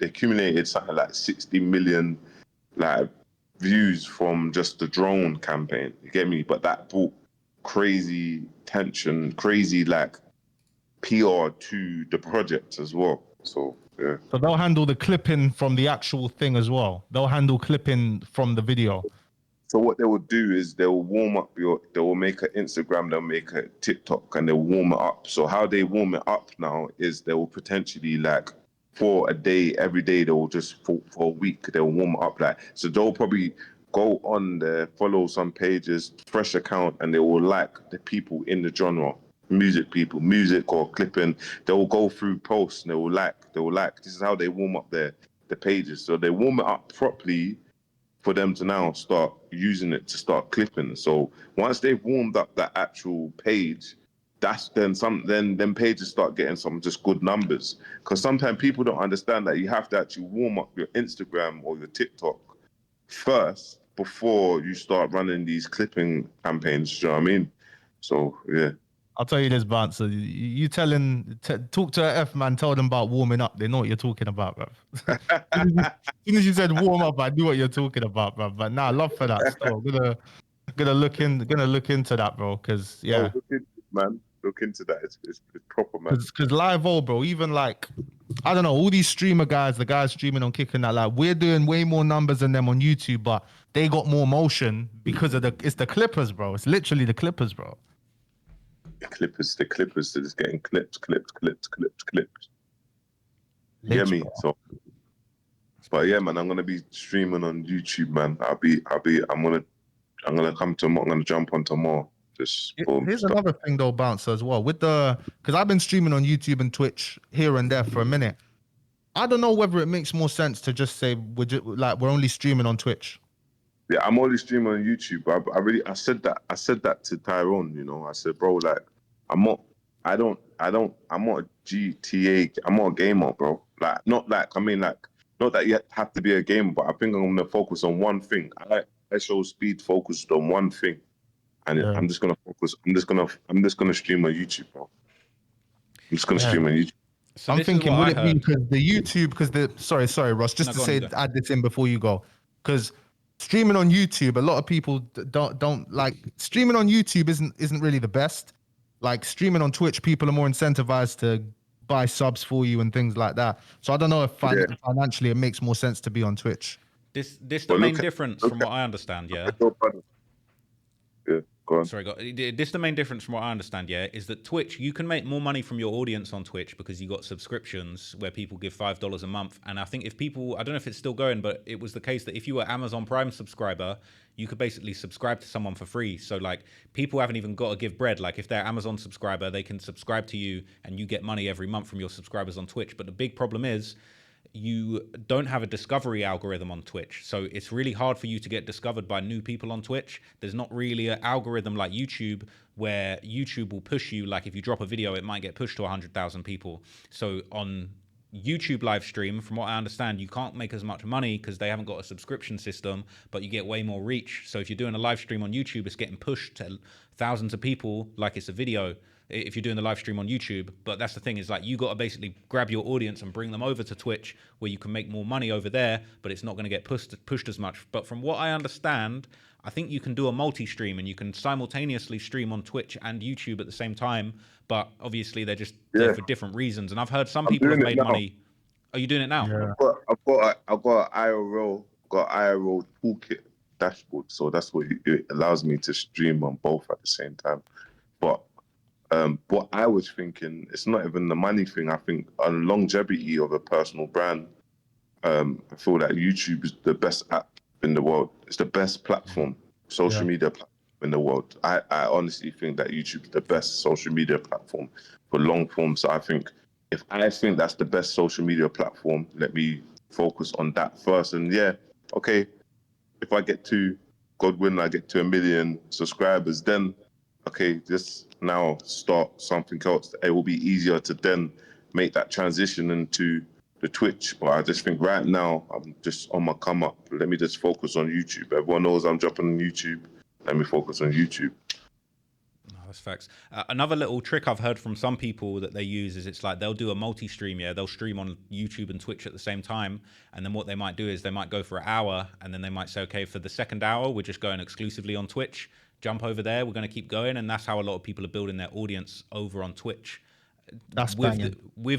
accumulated something like 60 million like views from just the drone campaign. You get me? But that brought crazy tension, crazy like PR to the project as well. So yeah. So they'll handle the clipping from the actual thing as well. They'll handle clipping from the video. So what they will do is they will warm up they will make an Instagram, they'll make a TikTok, and they'll warm it up. So how they warm it up now is they will potentially like for a day, every day they will just for a week, they'll warm it up like, so they'll probably go on there, follow some pages, fresh account, and they will like the people in the genre, music or clipping. They will go through posts and they will like, this is how they warm up the pages. So they warm it up properly for them to now start using it to start clipping. So once they've warmed up that actual page, that's then pages start getting some just good numbers. Because sometimes people don't understand that you have to actually warm up your Instagram or your TikTok first before you start running these clipping campaigns. Do you know what I mean? So yeah. I'll tell you this, Bouncer. You talk to a F man, tell them about warming up. They know what you're talking about, bro. As soon as you said warm up, I knew what you're talking about, bro. But nah, love for that. Still, gonna look into that, bro. Cause Oh, yeah, look into it, man. Look into that. It's proper, man. cause live, bro. Even like, I don't know, all these streamer guys, the guys streaming on Kick and that, like, we're doing way more numbers than them on YouTube, but they got more motion because of it's the Clippers, bro. It's literally the Clippers, bro. The Clippers, they're just getting clipped. You get me? Bro. So, but yeah, man, I'm gonna be streaming on YouTube, man. I'm gonna come to more. I'm gonna jump onto more. Just boom. Here's another thing though, Bouncer, as well. Because I've been streaming on YouTube and Twitch here and there for a minute. I don't know whether it makes more sense to just say we're only streaming on Twitch. Yeah, I'm only streaming on YouTube. I said that to Tyrone. You know, I said, bro, like, I'm not a GTA. I'm not a gamer, bro. Like, not that you have to be a gamer, but I think I'm gonna focus on one thing. I show speed focused on one thing, and Yeah. I'm just gonna focus. I'm just gonna stream on YouTube, bro. I'm just gonna stream on YouTube. So I'm thinking, would it be because the YouTube? Sorry, Ross. Just No, to go on, say, you go. add this in before you go, because streaming on YouTube, a lot of people don't like streaming on YouTube. Isn't really the best. Like streaming on Twitch, people are more incentivized to buy subs for you and things like that. So I don't know if financially it makes more sense to be on Twitch. This the main difference from what I understand, yeah. Yeah, go on. Sorry, this the main difference from what I understand, yeah, is that Twitch, you can make more money from your audience on Twitch because you got subscriptions where people give $5 a month. And I think if people, I don't know if it's still going, but it was the case that if you were Amazon Prime subscriber, you could basically subscribe to someone for free. So like people haven't even got to give bread. Like if they're Amazon subscriber, they can subscribe to you and you get money every month from your subscribers on Twitch. But the big problem is you don't have a discovery algorithm on Twitch. So it's really hard for you to get discovered by new people on Twitch. There's not really an algorithm like YouTube where YouTube will push you. Like if you drop a video, it might get pushed to 100,000 people. So on YouTube live stream, from what I understand, you can't make as much money because they haven't got a subscription system, but you get way more reach. So if you're doing a live stream on YouTube, it's getting pushed to thousands of people like it's a video if you're doing the live stream on YouTube. But that's the thing, is like you got to basically grab your audience and bring them over to Twitch where you can make more money over there, but it's not going to get pushed as much. But from what I understand, I think you can do a multi-stream and you can simultaneously stream on Twitch and YouTube at the same time. But obviously they're just there for different reasons. And I've heard some people have made money. Are you doing it now? Yeah. I've got an IRL toolkit dashboard, so that's what it allows me to stream on both at the same time. But what I was thinking, it's not even the money thing. I think on longevity of a personal brand, I feel that YouTube is the best app in the world. It's the best platform, social media platform in the world. I honestly think that YouTube is the best social media platform for long form. So I think if I think that's the best social media platform, let me focus on that first. And yeah, okay, if I get to, God willing, I get to 1 million subscribers, then okay, just now start something else. It will be easier to then make that transition into the Twitch. But I just think right now, I'm just on my come up. Let me just focus on YouTube. Everyone knows I'm dropping on YouTube. Let me focus on YouTube. No, that's facts. Another little trick I've heard from some people that they use is it's like they'll do a multi-stream, yeah? They'll stream on YouTube and Twitch at the same time. And then what they might do is they might go for an hour and then they might say, okay, for the second hour, we're just going exclusively on Twitch. Jump over there, we're going to keep going. And that's how a lot of people are building their audience over on Twitch. That's with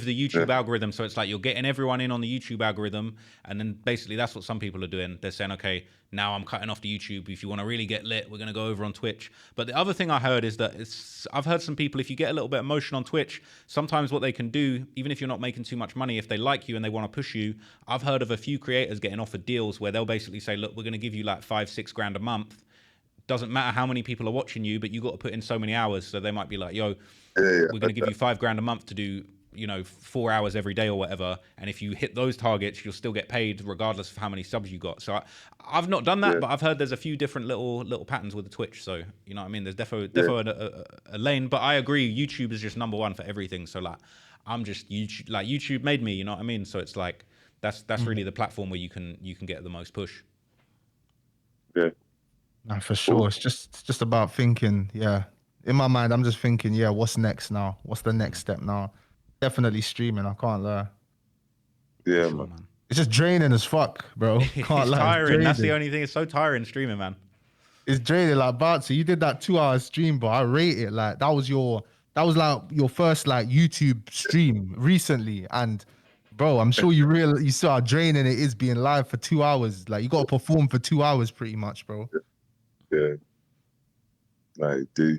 the YouTube algorithm. So it's like you're getting everyone in on the YouTube algorithm, and then basically that's what some people are doing. They're saying, okay, now I'm cutting off the YouTube. If you want to really get lit, we're going to go over on Twitch. But the other thing I heard is that I've heard some people, if you get a little bit of motion on Twitch, sometimes what they can do, even if you're not making too much money, if they like you and they want to push you, I've heard of a few creators getting offered deals where they'll basically say, look, we're going to give you like $5-6 grand a month. Doesn't matter how many people are watching you, but you got to put in so many hours. So they might be like, yo, we're going to give you $5 grand a month to do, 4 hours every day or whatever. And if you hit those targets, you'll still get paid regardless of how many subs you got. So I've not done that, but I've heard there's a few different little patterns with the Twitch. So, you know what I mean? There's definitely a lane, but I agree. YouTube is just number one for everything. So like, I'm just YouTube, like YouTube made me, you know what I mean? So it's like, that's really the platform where you can get the most push. Yeah. No, for sure. It's just about thinking, in my mind, I'm just thinking, yeah, what's next now? What's the next step now? Definitely streaming. I can't lie. Yeah, Sure, man. man. It's just draining as fuck, bro. Can't It's lie. It's tiring. That's the draining. only thing. It's so tiring streaming, man. It's draining. Like Bartsy, you did that 2 hour stream, but I rate it. Like that was like your first like YouTube stream recently, and bro, I'm sure you saw how draining it is being live for 2 hours. Like you got to perform for 2 hours, pretty much, bro. Yeah, like do.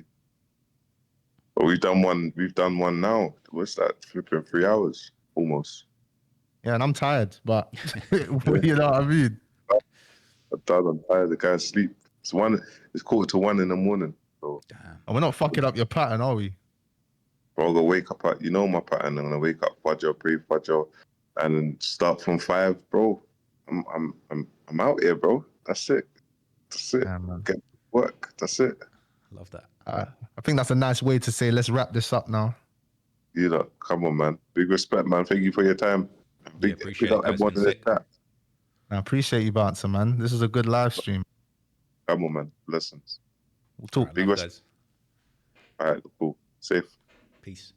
But we've done one. We've done one now. What's that? Flipping 3 hours almost. Yeah, and I'm tired, but you know what I mean. I'm tired. The guys sleep. It's 1:45 in the morning. So, Damn. And we're not fucking up your pattern, are we? bro, I'm gonna wake up at my pattern. I'm gonna wake up, Fudger, pray Fudger, and then start from 5, bro. I'm out here, bro. That's it. That's it. Yeah, man. Get to work. That's it. Love that. I think that's a nice way to say let's wrap this up now. You know, come on, man. Big respect, man. Thank you for your time. Yeah, appreciate it, guys. Been sick. I appreciate you, Bouncer, man. This is a good live stream. Come on, man. Blessings. We'll talk. All right, Big love, respect. guys. All right, cool. Safe. Peace.